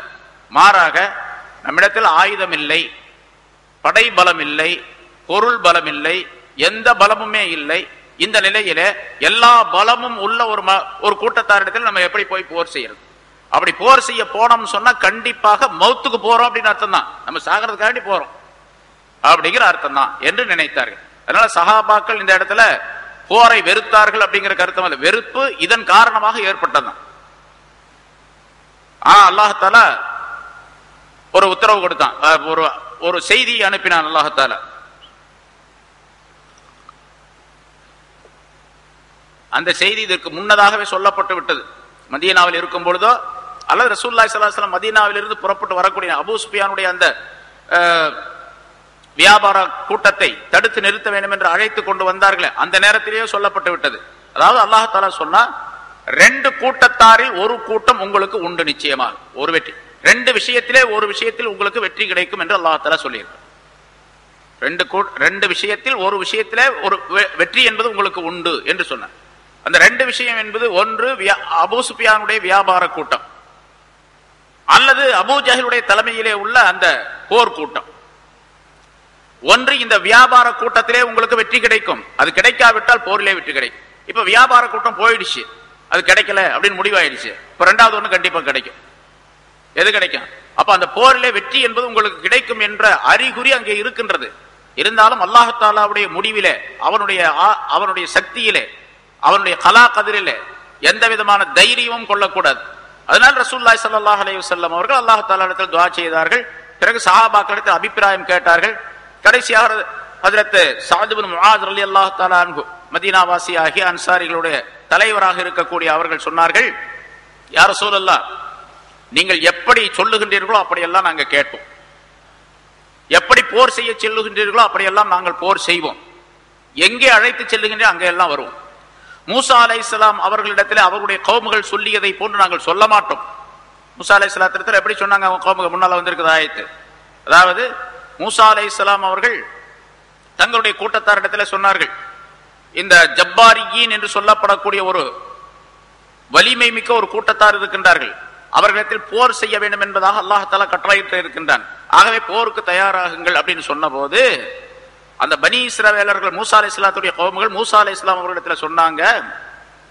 மாறாக நம்மிடத்தில் ஆயுதம் இல்லை, படை பலம் இல்லை, பொருள் பலம் இல்லை, எந்த பலமுமே இல்லை. இந்த நிலையில எல்லா பலமும் உள்ள ஒரு கூட்டத்தாரிடத்தில் நம்ம எப்படி போய் போர் செய்யறது? அப்படி போர் செய்ய போனோம் சொன்னா கண்டிப்பாக மௌத்துக்கு போறோம் அப்படின்னு அர்த்தம் தான், நம்ம சாகிறதுக்காண்டி போறோம் அப்படிங்கிற அர்த்தம் தான் என்று நினைத்தார்கள். அதனால சஹாபாக்கள் இந்த இடத்துல போரை வெறுத்தார்கள் அப்படிங்கிற கருத்தம் அல்ல, வெறுப்பு இதன் காரணமாக ஏற்பட்டதுதான். அல்லாஹால ஒரு உத்தரவு கொடுத்தான், ஒரு செய்தி அனுப்பினான் அல்லாஹால. அந்த செய்தி இதற்கு முன்னதாகவே சொல்லப்பட்டு விட்டது. மதீனாவில் இருக்கும் பொழுதோ அல்லது ரசூலுல்லாஹி ஸல்லல்லாஹு அலைஹி வஸல்லம் மதீனாவில் இருந்து புறப்பட்டு வரக்கூடிய அபூ சுஃபியானுடைய அந்த வியாபார கூட்டத்தை தடுத்து நிறுத்த வேண்டும் என்று அழைத்து கொண்டு வந்தார்களே, அந்த நேரத்திலேயே சொல்லப்பட்டு விட்டது. அதாவது அல்லாஹால சொன்னா, 2 கூட்டத்தாரில் ஒரு கூட்டம் உங்களுக்கு உண்டு, நிச்சயமாக ஒரு வெற்றி. 2 விஷயத்திலே ஒரு விஷயத்தில் உங்களுக்கு வெற்றி கிடைக்கும் என்று அல்லாஹால சொல்லியிருக்கிறார். 2 விஷயத்தில் ஒரு விஷயத்திலே ஒரு வெற்றி என்பது உங்களுக்கு உண்டு என்று சொன்னார். அந்த 2 விஷயம் என்பது, ஒன்று அபூ சுஃபியானுடைய வியாபார கூட்டம், அல்லது அபூ ஜஹலுடைய தலைமையிலே உள்ள அந்த போர் கூட்டம். ஒன்று இந்த வியாபார கூட்டத்திலே உங்களுக்கு வெற்றி கிடைக்கும், அது கிடைக்காவிட்டால் போரிலே வெற்றி கிடைக்கும். இப்ப வியாபார கூட்டம் போயிடுச்சு, அது கிடைக்கல அப்படின்னு முடிவாயிடுச்சு. இப்ப 2வது ஒண்ணு கண்டிப்பா கிடைக்கும். எது கிடைக்கும்? அப்ப அந்த போரிலே வெற்றி என்பது உங்களுக்கு கிடைக்கும் என்ற அறிகுறி அங்கே இருக்கின்றது. இருந்தாலும் அல்லாஹ் தஆலாவுடைய முடிவிலே, அவனுடைய சக்தியிலே, அவனுடைய கலா கதிரிலே எந்த விதமான தைரியமும் கொள்ளக்கூடாது. அதனால் ரசூலுல்லாஹி ஸல்லல்லாஹு அலைஹி வஸல்லம் அவர்கள் அல்லாஹ் தஆலாவிடத்தில் துஆ செய்தார்கள். பிறகு சஹாபாக்களிடத்தில் அபிப்பிராயம் கேட்டார்கள். கடைசியாக ஹஜ்ரத் ஸஅத் இப்னு முஆத் ரலியல்லாஹு தஆலா அன்ஹு, மதீனாவாசி ஆகிய அன்சாரிகளுடைய தலைவராக இருக்கக்கூடிய அவர்கள் சொன்னார்கள், யா ரசூலல்லாஹ், நீங்கள் எப்படி சொல்லுகின்றீர்களோ அப்படியெல்லாம் நாங்கள் கேட்போம், எப்படி போர் செய்ய செல்லுகின்றீர்களோ அப்படியெல்லாம் நாங்கள் போர் செய்வோம், எங்கே அழைத்து செல்லுகின்றே அங்கே எல்லாம் வருவோம். மூசா அலைஹிஸ்ஸலாம் அவர்களிடத்தில் அவருடைய கௌமுகள் சொல்லியதை போன்று நாங்கள் சொல்ல மாட்டோம். மூசா அலைஹிஸ்ஸலாத்திடத்தில் எப்படி சொன்னாங்க? அவங்க கௌமுகள் முன்னால வந்திருக்குது ஆயத்து. அதாவது மூசா அலைஹிஸ்ஸலாம் அவர்கள் தங்களுடைய கூட்டத்தாரிடத்தில் சொன்னார்கள், இந்த ஜப்பாரியின் என்று சொல்லப்படக்கூடிய ஒரு வலிமை மிக்க ஒரு கூட்டத்தார் இருக்கின்றார்கள், அவர்களிடத்தில் போர் செய்ய வேண்டும் என்பதாக அல்லாஹ் தஆலா கட்டளையிட்டு இருக்கின்றான். ஆகவே போருக்கு தயாராகுங்கள் அப்படின்னு சொன்ன போது, அந்த பனி இஸ்ரவேலர்கள் மூசா அலைஹிஸ்ஸலாத்துடைய கௌமுகள் மூசா அலைஹிஸ்ஸலாம் அவர்களிடத்துல சொன்னாங்க,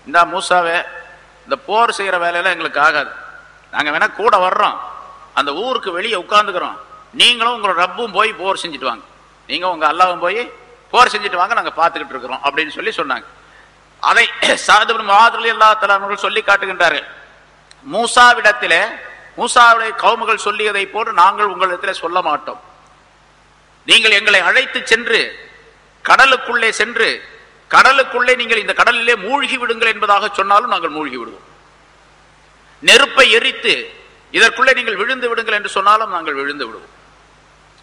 இந்த மூசாவே, இந்த போர் செய்யற வேலையெல்லாம் எங்களுக்கு ஆகாது, நாங்க வேணா கூட வர்றோம், அந்த ஊருக்கு வெளியே உட்கார்ந்துக்கிறோம், நீங்களும் உங்களோட ரப்பும் போய் போர் செஞ்சுட்டு வாங்க, நீங்க உங்க அல்லாஹ்வும் போய் போர் செஞ்சுட்டு வாங்க, நாங்க பார்த்துக்கிட்டு இருக்கிறோம் அப்படின்னு சொல்லி சொன்னாங்க. அதை ஸஅத் இப்னு முஆத் ரலியல்லாஹு தஆலா அவர்கள் சொல்லி காட்டுகின்றார்கள். மூசாவிடத்திலே மூசாவுடைய கௌமுகள் சொல்லியதை போன்று நாங்கள் உங்களிடத்திலே சொல்ல மாட்டோம், நீங்கள் எங்களை அழைத்து சென்று கடலுக்குள்ளே சென்று கடலுக்குள்ளே நீங்கள் இந்த கடலிலே மூழ்கி விடுங்கள் என்பதாக சொன்னாலும் நாங்கள் மூழ்கி விடுவோம், நெருப்பை எரித்து இதற்குள்ளே நீங்கள் விழுந்து விடுங்கள் என்று சொன்னாலும் நாங்கள் விழுந்து விடுவோம்.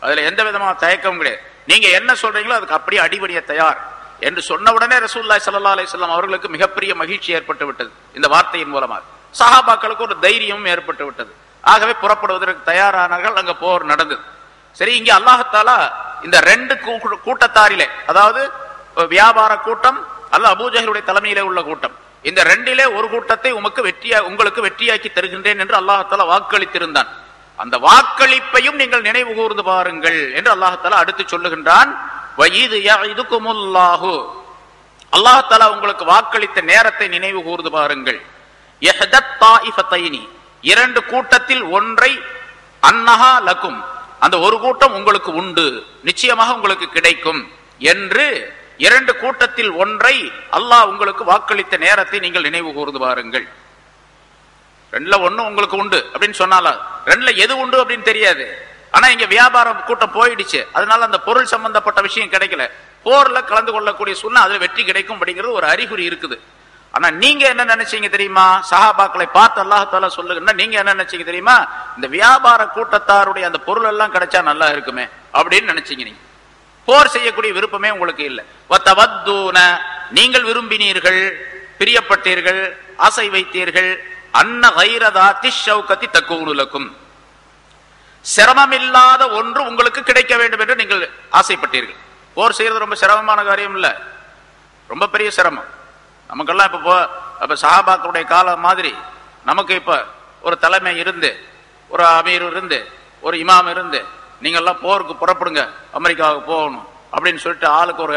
அதுல எந்த விதமான தயக்கமும் கிடையாது. நீங்க என்ன சொல்றீங்களோ அதுக்கு அப்படியே அடிபடிய தயார் என்று சொன்னவுடனே ரசூலுல்லாஹி ஸல்லல்லாஹு அலைஹி வஸல்லம் அவர்களுக்கு மிகப்பெரிய மகிழ்ச்சி ஏற்பட்டு விட்டது. இந்த வார்த்தையின் மூலமாக சஹாபாக்களுக்கு ஒரு தைரியமும் ஏற்பட்டு விட்டது. ஆகவே புறப்படுவதற்கு தயாரானார்கள். அங்க போர் நடந்தது. சரி, இங்கே அல்லாஹ்தாலா இந்த ரெண்டு கூட்டத்தாரிலே, அதாவது வியாபார கூட்டம் அல்ல அபூஜஹலுடைய தலைமையிலே உள்ள கூட்டம், இந்த ரெண்டிலே ஒரு கூட்டத்தை உங்களுக்கு வெற்றியாக்கி தருகின்றேன் என்று அல்லாஹ்தாலா வாக்களித்திருந்தான். அந்த வாக்களிப்பையும் நீங்கள் நினைவு கூர்ந்து பாருங்கள் என்று அல்லாஹ்தாலா அடுத்து சொல்லுகின்றான். அல்லாஹ்தாலா உங்களுக்கு வாக்களித்த நேரத்தை நினைவு கூர்ந்து பாருங்கள். இரண்டு கூட்டத்தில் ஒன்றை அன்னஹா லக்கும், அந்த ஒரு கூட்டம் உங்களுக்கு உண்டு, நிச்சயமாக உங்களுக்கு கிடைக்கும் என்று இரண்டு கூட்டத்தில் ஒன்றை அல்லாஹ் உங்களுக்கு வாக்களித்த நேரத்தை நீங்கள் நினைவு கூர்ந்து பாருங்கள். ரெண்டுல ஒண்ணு உங்களுக்கு உண்டு அப்படின்னு சொன்னாலும் ரெண்டுல எது உண்டு அப்படின்னு தெரியாது. ஆனா இங்க வியாபார கூட்டம் போயிடுச்சு, அதனால அந்த பொருள் சம்பந்தப்பட்ட விஷயம் கிடைக்கல. போர்ல கலந்து கொள்ளக்கூடிய சூழ்நிலை, அதுல வெற்றி கிடைக்கும் அப்படிங்கிறது ஒரு அறிகுறி இருக்குது. ஆனா நீங்க என்ன நினைச்சீங்க தெரியுமா? சஹாபாக்களை பார்த்து அல்லாஹ்தாலா சொல்லுங்கன்னா நீங்க என்ன நினைச்சீங்க தெரியுமா? இந்த வியாபார கூட்டத்தாருடைய அந்த பொருள் எல்லாம் கிடைச்சா நல்லா இருக்குமே அப்படின்னு நினைச்சீங்க. நீங்க போர் செய்யக்கூடிய விருப்பமே உங்களுக்கு இல்லை. நீங்கள் விரும்பினீர்கள், பிரியப்பட்டீர்கள், ஆசை வைத்தீர்கள். அன்ன கைரதாத்தி ஷௌகத்தி தக்கூனு லக்கும், சிரமம் இல்லாத ஒன்று உங்களுக்கு கிடைக்க வேண்டும் என்று நீங்கள் ஆசைப்பட்டீர்கள். போர் செய்யறது ரொம்ப சிரமமான காரியம் இல்ல, ரொம்ப பெரிய சிரமம். நமக்கெல்லாம் இப்ப சஹாபாக்களுடைய காலம் மாதிரி நமக்கு இப்ப ஒரு தலைமை இருந்து, ஒரு அமீர் இருந்து, ஒரு இமாம் இருந்து, நீங்கெல்லாம் போருக்கு புறப்படுங்க, அமெரிக்காவுக்கு போகணும் அப்படின்னு சொல்லிட்டு ஆளுக்கு ஒரு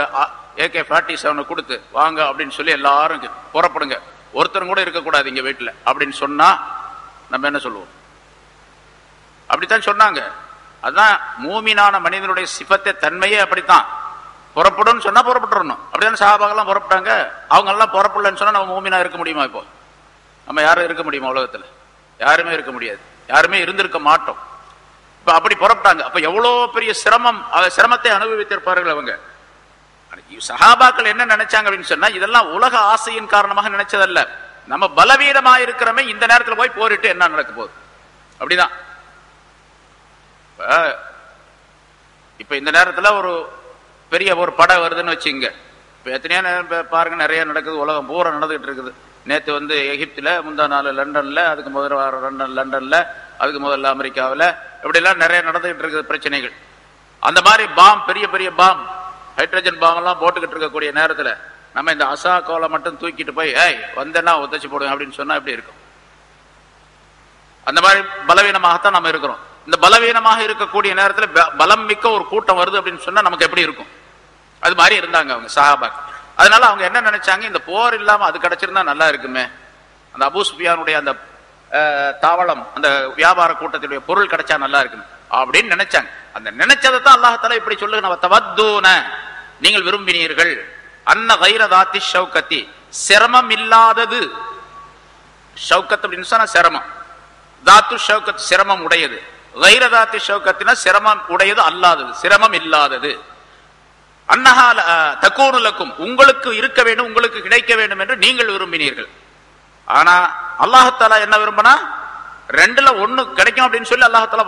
AK-47 கொடுத்து வாங்க அப்படின்னு சொல்லி எல்லாரும் புறப்படுங்க, ஒருத்தரும் கூட இருக்கக்கூடாது இங்க வீட்டுல அப்படின்னு சொன்னா நம்ம என்ன சொல்லுவோம்? அப்படித்தான் சொன்னாங்க. அதுதான் மூமினான மனிதனுடைய சிபத்தை தன்மையே அப்படித்தான். புறப்படும் சொன்னா புறப்பட்டுறணும். அப்படிதான் சஹாபாக்கெல்லாம் புறப்பட்டாங்க. அவங்க எல்லாம் புறப்படலன்னு சொன்னா நம்ம மூமினா இருக்க முடியுமா? இப்போ நம்ம யாரும் இருக்க முடியுமா? உலகத்துல யாருமே இருக்க முடியாது, யாருமே இருந்திருக்க மாட்டோம். இப்ப அப்படி புறப்பட்டாங்க. அப்ப எவ்வளவு பெரிய சிரமத்தை அனுபவித்திருப்பார்கள் அவங்க. சஹாபாக்கள் என்ன நினைச்சாங்க அப்படின்னு சொன்னா, இதெல்லாம் உலக ஆசையின் காரணமாக நினைச்சதல்ல. நம்ம பலவீனமா இருக்கிறமே இந்த நேரத்தில் போய் போரிட்டு என்ன நடக்க போகுது? அப்படிதான். இப்ப இந்த நேரத்துல ஒரு பெரிய ஒரு படை வருதுன்னு வச்சுங்க. இப்ப எத்தனையோ பாருங்க, நிறைய நடக்குது, உலகம் பூரா நடந்துகிட்டு இருக்குது. நேற்று எகிப்துல, முந்தா நாள் லண்டன்ல, அதுக்கு முதல் வாரம் லண்டன்ல, அதுக்கு முதல்ல அமெரிக்காவில், இப்படி எல்லாம் நிறைய நடந்துகிட்டு இருக்குது பிரச்சனைகள். அந்த மாதிரி பாம், பெரிய பெரிய பாம், ஹைட்ரஜன் பாம் எல்லாம் போட்டுக்கிட்டு இருக்கக்கூடிய நேரத்துல நம்ம இந்த அசா கோலை மட்டும் தூக்கிட்டு போய் வந்தேன்னா ஒத்தச்சு போடுவேன் அப்படின்னு சொன்னா எப்படி இருக்கும்? அந்த மாதிரி பலவீனமாகத்தான் நம்ம இருக்கிறோம். இந்த பலவீனமாக இருக்கக்கூடிய நேரத்துல பலம் மிக்க ஒரு கூட்டம் வருது அப்படின்னு சொன்னா நமக்கு எப்படி இருக்கும்? அது மாதிரி இருந்தாங்க அவங்க சஹாபாக். அதனால அவங்க என்ன நினைச்சாங்க, இந்த போர் இல்லாம அது கிடைச்சிருந்தா நல்லா இருக்குமே, அந்த அபூ சுஃபியானுடைய அந்த தாவளம், அந்த வியாபார கூட்டத்துடைய பொருள் கிடைச்சா நல்லா இருக்குமே அப்படின்னு நினைச்சாங்க. அந்த நினைச்சதை தான் அல்லாஹ்தாலா இப்படி சொல்லுங்க, நீங்கள் விரும்பினீர்கள். அன்ன கைரதாத்தி ஷௌகத்தி, சிரமம் இல்லாதது. ஷௌகத் அப்படின்னு சொன்னா சிரமம், தாத்து ஷௌகத் சிரமம் உடையது, கைரதாத்தி ஷௌகத்தினா சிரமம் உடையது அல்லாதது, சிரமம் இல்லாதது. அன்னஹா தக்கூனு லக்கும், உங்களுக்கு இருக்க வேண்டும், உங்களுக்கு கிடைக்க வேண்டும் என்று நீங்கள் விரும்பினீர்கள். ஆனா அல்லாஹ்தாலா என்ன விரும்பினா, ரெண்டுல ஒண்ணு கிடைக்கும் அப்படின்னு சொல்லி அல்லாஹ்தாலா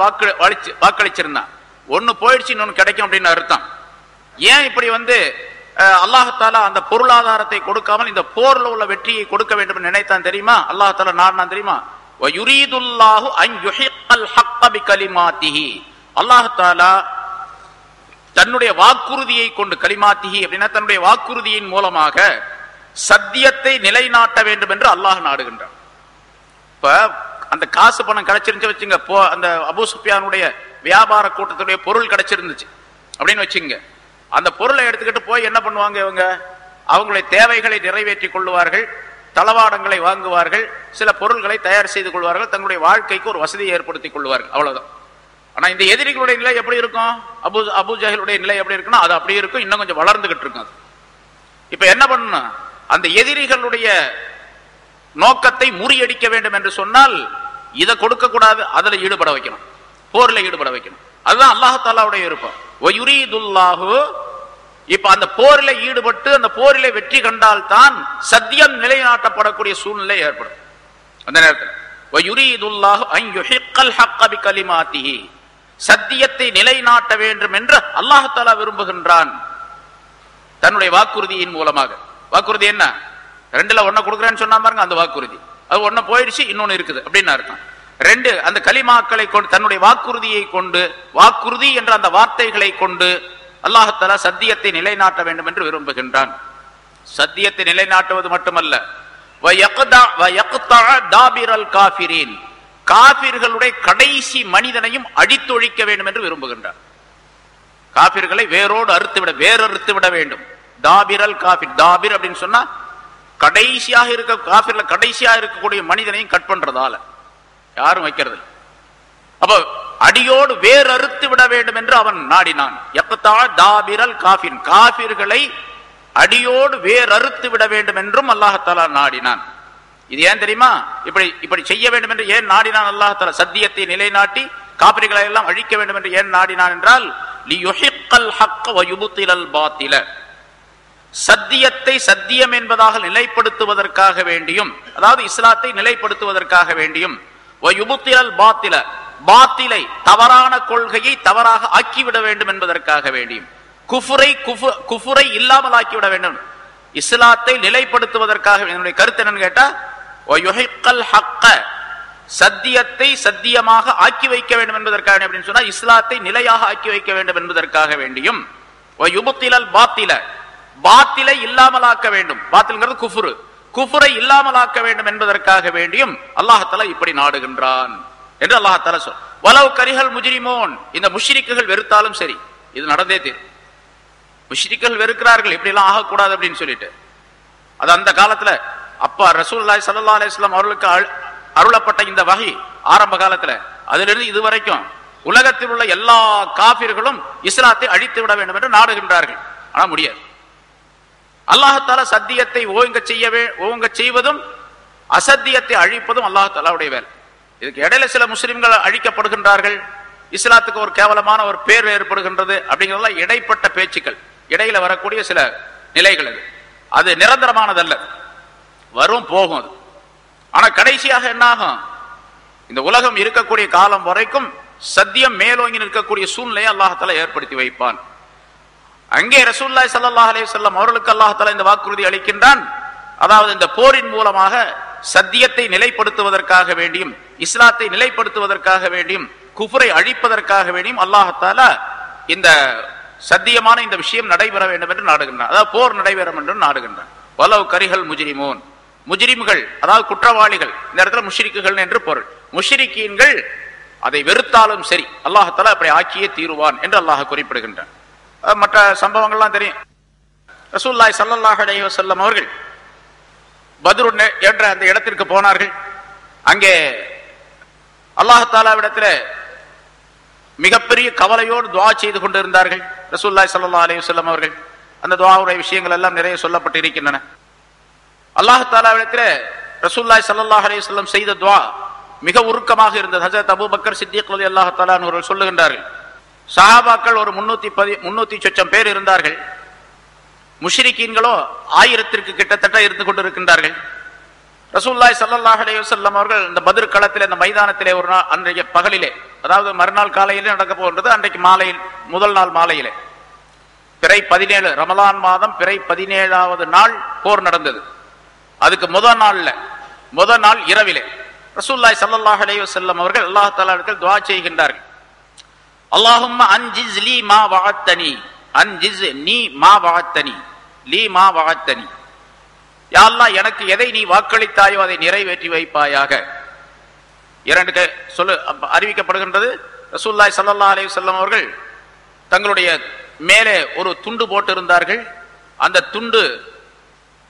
வாக்களிச்சிருந்தான். ஒண்ணு போயிடுச்சு, இன்னொன்னு கிடைக்கும் அப்படின்னு அர்த்தம். ஏன் இப்படி அல்லாஹ்தாலா அந்த பொருளாதாரத்தை கொடுக்காமல் இந்த போர்ல உள்ள வெற்றியை கொடுக்க வேண்டும் நினைத்தான் தெரியுமா? அல்லாஹ்தாலா நாடினான் தெரியுமா? வயுரீதுல்லாஹு அன் யுஹிக்கல் ஹக்க பிகலிமாத்திஹி, அல்லாஹ்தாலா தன்னுடைய வாக்குறுதியை கொண்டு, கலிமாத்திஹி அப்படின்னா தன்னுடைய வாக்குறுதியின் மூலமாக சத்தியத்தை நிலைநாட்ட வேண்டும் என்று அல்லாஹ் நாடுகின்றான். இப்ப அந்த காசு பணம் கிடைச்சிருந்துச்சு வச்சுங்க, அந்த அபூ சுஃபியானுடைய வியாபார கூட்டத்துடைய பொருள் கிடைச்சிருந்துச்சு அப்படின்னு வச்சுங்க. அந்த பொருளை எடுத்துக்கிட்டு போய் என்ன பண்ணுவாங்க இவங்க? அவங்களுடைய தேவைகளை நிறைவேற்றிக் கொள்வார்கள், தளவாடங்களை வாங்குவார்கள், சில பொருள்களை தயார் செய்து கொள்வார்கள், தங்களுடைய வாழ்க்கைக்கு ஒரு வசதியை ஏற்படுத்திக் கொள்வார்கள், அவ்வளவுதான். ஆனா இந்த எதிரிகளுடைய நிலை எப்படி இருக்கும்? அபூ ஜஹலுடைய நிலை எப்படி இருக்குன்னா அது அப்படியே இருக்கும், இன்னும் கொஞ்சம் வளர்ந்துகிட்டு இருக்கும். இப்ப என்ன பண்ணணும்? அந்த எதிரிகளுடைய நோக்கத்தை முறியடிக்க வேண்டும் என்று சொன்னால் இதை கொடுக்க கூடாது, அதில் ஈடுபட வைக்கணும், போரில் ஈடுபட வைக்கணும். அதுதான் அல்லாஹ்தாலாவுடைய விருப்பம். இப்ப அந்த போரில் ஈடுபட்டு அந்த போரிலே வெற்றி கண்டால் தான் சத்தியம் நிலைநாட்டப்படக்கூடிய சூழ்நிலை ஏற்படும். அந்த நேரத்தில் சத்தியத்தை நிலைநாட்ட வேண்டும் என்று அல்லாஹ்தாலா விரும்புகின்றான் தன்னுடைய வாக்குறுதியின் மூலமாக. வாக்குறுதி என்ன? ரெண்டுல ஒன்ன கொடுக்குறேன்னு சொன்னா பாருங்க, அந்த வாக்குறுதி. அது ஒன்ன போயிடுச்சு, இன்னொன்னு இருக்குது அப்படின்னு அர்த்தம். ரெண்டு, அந்த கலிமாக்களை கொண்டு, தன்னுடைய வாக்குறுதியை கொண்டு, வாக்குறுதி என்ற அந்த வார்த்தைகளை கொண்டு அல்லாஹ் தஆலா சத்தியத்தை நிலைநாட்ட வேண்டும் என்று விரும்புகின்றான். சத்தியத்தை நிலைநாட்டுவது மட்டுமல்ல, காபிர்களுடைய கடைசி மனிதனையும் அடித்தொழிக்க வேண்டும் என்று விரும்புகின்றான். காபிர்களை வேரோடு வேறறுத்து விட வேண்டும். தாபிரல் காபிர், தாபிர் அப்படின்னு சொன்னா கடைசியாக இருக்க காபிர்ல கடைசியாக இருக்கக்கூடிய மனிதனையும் கட் பண்றதால யாரும் வைக்கிறது. அப்போ அடியோடு வேறறுத்து விட வேண்டும் என்று அவன் நாடினான். தாபிரல் காபிர், காபிர்களை அடியோடு வேறறுத்து விட வேண்டும் என்றும் அல்லாஹ் தஆலா நாடினான். இது ஏன் தெரியுமா? இப்படி செய்ய வேண்டும் என்று ஏன் நாடினான் அல்லாஹ் தஆலா? சத்தியத்தை நிலைநாட்டி காபிர்களை எல்லாம் அழிக்க வேண்டும் என்று ஏன் நாடினான் என்றால், லியுஹிக்கல் ஹக்க வ யுப்திலல் பாத்தில, சத்தியத்தை சத்தியம் என்பதாக நிலைப்படுத்துவதற்காக வேண்டியும், அதாவது இஸ்லாத்தை நிலைப்படுத்துவதற்காக வேண்டியும், வ யுப்திலல் பாத்தில, பாத்திலை தவறான கொள்கையை தவறாக ஆக்கிவிட வேண்டும் என்பதற்காக வேண்டியும், குஃபுரை இல்லாமல் ஆக்கிவிட வேண்டும், இஸ்லாத்தை நிலைப்படுத்துவதற்காக. என்னுடைய கருத்து என்னன்னு கேட்டா, சத்தியத்தை சத்தியமாக ஆக்கி வைக்க வேண்டும் என்பதற்காக அப்படின்னு சொன்னா, இஸ்லாத்தை நிலையாக ஆக்கி வைக்க வேண்டும் என்பதற்காக வேண்டியும், பாத்திலை இல்லாமலாக்க வேண்டும், பாத்தில்ங்கிறது குஃபுரை இல்லாமலாக்க வேண்டும் என்பதற்காக வேண்டியும் அல்லாஹ் தஆலா இப்படி நாடுகின்றான் என்று அல்லாஹ் தஆலா சொல். வலவ் கரிஹல் முஜ்ரிமூன், இந்த முஷ்ரிக்குகள் வெறுத்தாலும் சரி, இது நடந்தே தீரும். முஷ்ரிக்குகள் வெறுக்கிறார்கள், இப்படி எல்லாம் ஆகக்கூடாது அப்படின்னு சொல்லிட்டு. அது அந்த காலத்துல அப்பா ரசூலுல்லாஹி ஸல்லல்லாஹு அலைஹி வஸல்லம் அவர்களுக்கு அருளப்பட்ட இந்த வஹி ஆரம்ப காலத்துல, அதிலிருந்து இதுவரைக்கும் உலகத்தில் உள்ள எல்லா காபிர்களும் இஸ்லாத்தை அழித்து விட வேண்டும் என்று நாடுகின்றார்கள். ஆனா முடியாது. அல்லாஹ் தஆலா சத்தியத்தை ஓங்க செய்வதும் அசத்தியத்தை அழிப்பதும் அல்லாஹ் தஆலாவுடைய வேலை. இதுக்கு இடையில சில முஸ்லிம்கள் அழிக்கப்படுகின்றார்கள், இஸ்லாத்துக்கு ஒரு கேவலமான ஒரு பேர் ஏற்படுகின்றது அப்படிங்கிறதெல்லாம் இடைப்பட்ட பேச்சுக்கள், இடையில வரக்கூடிய சில நிலைகள். அது நிரந்தரமானதல்ல, வரும் போகும். அது ஆனா கடைசியாக என்ன ஆகும்? இந்த உலகம் இருக்கக்கூடிய காலம் வரைக்கும் சத்தியம் மேலோங்கி நிற்கக்கூடிய சூழ்நிலையை அல்லாஹ் தஆலா ஏற்படுத்தி வைப்பான். அங்கே ரசூலுல்லாஹி ஸல்லல்லாஹு அலைஹி வஸல்லம் அவர்களுக்கு அல்லாஹ் தஆலா இந்த வாக்குறுதி அளிக்கின்றான். அதாவது இந்த போரின் மூலமாக சத்தியத்தை நிலைப்படுத்துவதற்காக வேண்டியும், இஸ்லாத்தை நிலைப்படுத்துவதற்காக வேண்டியும், குஃபரை அழிப்பதற்காக வேண்டியும் அல்லாஹ் தஆலா இந்த சத்தியமான இந்த விஷயம் நடைபெற வேண்டும் என்று நாடுகின்றான். அதாவது போர் நடைபெறும் என்று நாடுகின்றான். வலவ் கரிஹல் முஜ்ரிமூன், முஜ்ரிம்கள் அதாவது குற்றவாளிகள், இந்த இடத்துல முஷ்ரிக்குகள் என்று பொருள். முஷ்ரிக்கீன்கள் அதை வெறுத்தாலும் சரி அல்லாஹ் தஆலா அப்படி ஆக்கியே தீருவான் என்று அல்லாஹ் குறிப்பிடுகின்றான். மற்ற சம்பவங்கள்லாம் தெரியும். ரசூலுல்லாஹி ஸல்லல்லாஹு அலைஹி வஸல்லம் அவர்கள் பத்ர் என்ற அந்த இடத்திற்கு போனார்கள். அங்கே அல்லாஹ் தஆலாவிடத்தில் மிகப்பெரிய கவலையோடு துஆ செய்து கொண்டிருந்தார்கள் ரசூலுல்லாஹி ஸல்லல்லாஹு அலைஹி வஸல்லம் அவர்கள். அந்த துஆவுடைய விஷயங்கள் எல்லாம் நிறைய சொல்லப்பட்டு இருக்கின்றன. அல்லாஹ் தஆலாவிடத்தில் ரசூலுல்லாஹி ஸல்லல்லாஹு அலைஹி வஸல்லம் செய்த துஆ மிக உருக்கமாக இருந்தது. ஹஜ்ரத் அபூபக்கர் சித்திக் ரலியல்லாஹு தஆலா அவர்கள் சொல்லுகின்றார்கள், சஹாபாக்கள் ஒரு 300 சொச்சம் பேர் இருந்தார்கள், முஷ்ரிக்கீன்களோ 1000க்கு கிட்டத்தட்ட இருந்து கொண்டிருக்கின்றார்கள். ரசூலுல்லாஹி ஸல்லல்லாஹு அலைஹி வஸல்லம் அவர்கள் இந்த பத்ர் களத்திலே, இந்த மைதானத்திலே ஒரு நாள் அன்றைய பகலிலே, அதாவது மறுநாள் காலையிலே நடக்க போகின்றது, அன்றைக்கு மாலையில், முதல் நாள் மாலையிலே, பிறை 17 ரமலான் மாதம் பிறை 17வது நாள் போர் நடந்தது. அதுக்கு முதல் நாள் இரவிலே ரசூலுல்லாஹி ஸல்லல்லாஹு அலைஹி வஸல்லம் அவர்கள் அல்லாஹ் தஆலாவிடத்தில் துஆ செய்கின்றார்கள். அல்லாஹும்ம அன்ஜிஸ் லீ மா வஅத்தனி, அன்ஜிஸ்னி மா வஅத்தனி, லீ மா வஅத்தனி, யா அல்லாஹ் எனக்கு எதை நீ வாக்களித்தாயோ அதை நிறைவேற்றி வைப்பாயாக. இரண்டு சொல்லு அறிவிக்கப்படுகின்றது. ரசூலுல்லாஹி ஸல்லல்லாஹு அலைஹி வஸல்லம் அவர்கள் தங்களுடைய மேலே ஒரு துண்டு போட்டு இருந்தார்கள். அந்த துண்டு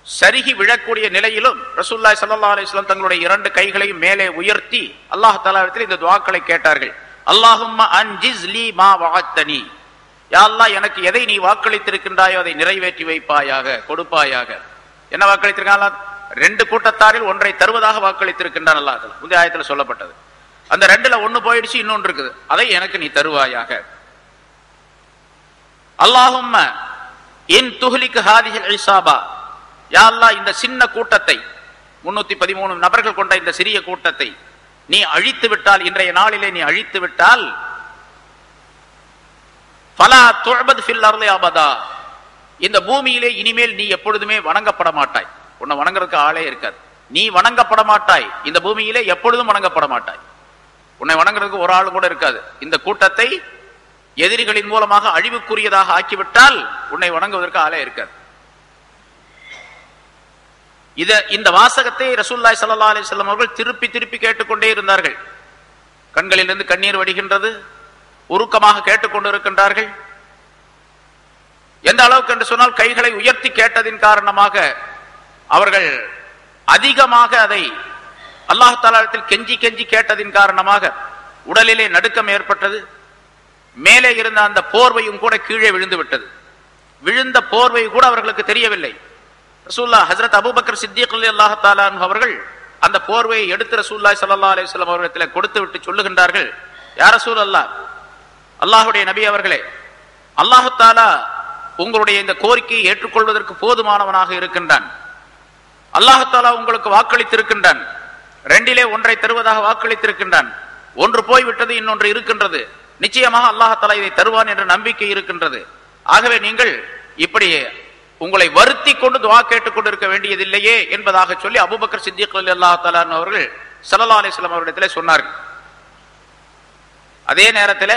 சருகி விழக்கூடிய நிலையிலும் ரசூலுல்லாஹி ஸல்லல்லாஹு அலைஹி வஸல்லம் தங்களுடைய இரண்டு கைகளையும் மேலே உயர்த்தி அல்லாஹ் தஆலாவிடத்தில் இந்த துஆக்களை கேட்டார்கள். அல்லாஹும்ம அன்ஜிஸ் லீ மா வஅத்தனி, யா அல்லாஹ் எனக்கு எதை நீ வாக்களித்திருக்கின்றாயோ அதை நிறைவேற்றி வைப்பாயாக, கொடுப்பாயாக. என்ன வாக்களித்திருக்காங்க? 2 கூட்டத்தாரில் ஒன்றை தருவதாக வாக்களித்திருக்கின்றான் அல்லாஹ் தஆலா. முந்தைய ஆயத்தில் சொல்லப்பட்டது. அந்த 2ல ஒன்னு போயிடுச்சு, இன்னொன்று இருக்குது, அதை எனக்கு நீ தருவாயாக. அல்லாஹும்ம இன் துஹ்லிக் ஹாதிஹில் இஸாபா, யா அல்லாஹ் இந்த சின்ன கூட்டத்தை, 313 நபர்கள் கொண்ட இந்த சிறிய கூட்டத்தை நீ அழித்து விட்டால், இன்றைய நாளிலே நீ அழித்து விட்டால், ஃபலா துஅபத் ஃபில் அர்தி அபதா, இந்த பூமியிலே இனிமேல் நீ எப்பொழுதுமே வணங்கப்பட மாட்டாய். உன்னை வணங்குறதுக்கு ஆளே இருக்காது. நீ வணங்கப்பட மாட்டாய், இந்த பூமியிலே எப்பொழுதும் வணங்கப்பட மாட்டாய். உன்னை வணங்குறதுக்கு ஒரு ஆளும் கூட இருக்காது. இந்த கூட்டத்தை எதிரிகளின் மூலமாக அழிவுக்குரியதாக ஆக்கிவிட்டால் உன்னை வணங்குவதற்கு ஆளே இருக்காது. இந்த வாசகத்தை ரசூலுல்லாஹி ஸல்லல்லாஹு அலைஹி வஸல்லம் அவர்கள் திருப்பி திருப்பி கேட்டுக்கொண்டே இருந்தார்கள். கண்களிலிருந்து கண்ணீர் வடிகின்றது, உருக்கமாக கேட்டுக்கொண்டு இருக்கின்றார்கள். எந்த அளவுக்கு என்று சொன்னால் கைகளை உயர்த்தி கேட்டதின் காரணமாக அவர்கள் அதிகமாக அதை அல்லாஹ் தஆலாவிடத்தில் கெஞ்சி கெஞ்சி கேட்டதின் காரணமாக உடலிலே நடுக்கம் ஏற்பட்டது. மேலே இருந்த அந்த போர்வையும் கூட கீழே விழுந்து விட்டது. விழுந்த போர்வை கூட அவர்களுக்கு தெரியவில்லை. ரசூலுல்லாஹ் ஹஜ்ரத் அபூபக்கர் சித்திக் ரலியல்லாஹு தஆலா அன்ஹு அவர்கள் அந்த போர்வையை எடுத்து ரசூலுல்லாஹி ஸல்லல்லாஹு அலைஹி வஸல்லம் அவர்களிடத்தில் கொடுத்து விட்டு சொல்லுகின்றார்கள், யா ரசூலல்லாஹ், அல்லாஹ்வுடைய நபி அவர்களே, அல்லாஹ் தஆலா உங்களுடைய இந்த கோரிக்கையை ஏற்றுக்கொள்வதற்கு போதுமானவனாக இருக்கின்றான். அல்லாஹ் தஆலா உங்களுக்கு வாக்களித்திருக்கின்றான். ரெண்டிலே ஒன்றை தருவதாக வாக்களித்திருக்கின்றான். ஒன்று போய்விட்டது, இன்னொன்று இருக்கின்றது. நிச்சயமாக அல்லாஹ் தஆலா இதை தருவான் என்ற நம்பிக்கை இருக்கின்றது. ஆகவே நீங்கள் இப்படி உங்களை வருத்தி கொண்டு துஆ கேட்டுக் கொண்டிருக்க வேண்டியதில்லையே என்பதாக சொல்லி அபூபக்கர் சித்திக் ரலியல்லாஹு தஆலா அவர்கள் ஸல்லல்லாஹு அலைஹி வஸல்லம் அவர்களிடத்திலே சொன்னார்கள். அதே நேரத்தில்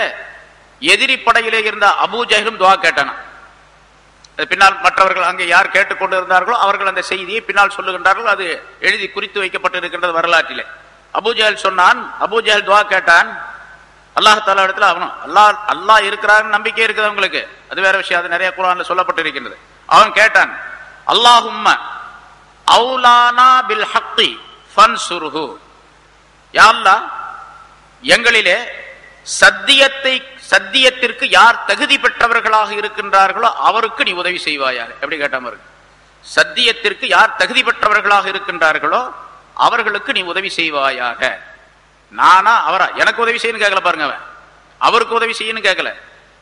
எதிரி படையிலே இருந்த அபூ ஜஹலும் துஆ கேட்டானா. பின்னால் மற்றவர்கள் அங்கே யார் கேட்டுக்கொண்டு இருந்தார்களோ அவர்கள் அந்த செய்தியை பின்னால் சொல்லுகின்றார்கள். அது எழுதி குறித்து வைக்கப்பட்டு இருக்கின்றது வரலாற்றிலே. அபூ ஜஹல் சொன்னான், அபூ ஜஹல் துஆ கேட்டான், அல்லாஹ் தஆலா இடத்துல அவனும் அல்லாஹ் இருக்கிறான்னு நம்பிக்கை இருக்குது அவங்களுக்கு, அது வேற விஷயம், அது நிறைய குர்ஆன்ல சொல்லப்பட்டு இருக்கின்றது. அவன் கேட்டான், அல்லாஹும்ம அவுலானா பில் ஹக்கி ஃபன்சுர்ஹு, யா அல்லாஹ், எங்களிலே சத்தியத்திற்கு யார் தகுதி பெற்றவர்களாக இருக்கின்றார்களோ அவருக்கு நீ உதவி செய்வாயாக. எப்படி கேட்டாம இருக்கு, சத்தியத்திற்கு யார் தகுதி பெற்றவர்களாக இருக்கின்றார்களோ அவர்களுக்கு நீ உதவி செய்வாயாக. நானா அவரா, எனக்கு உதவி செய்யணும் கேட்கல பாருங்க, அவன் அவருக்கு உதவி செய்யணும் கேட்கல,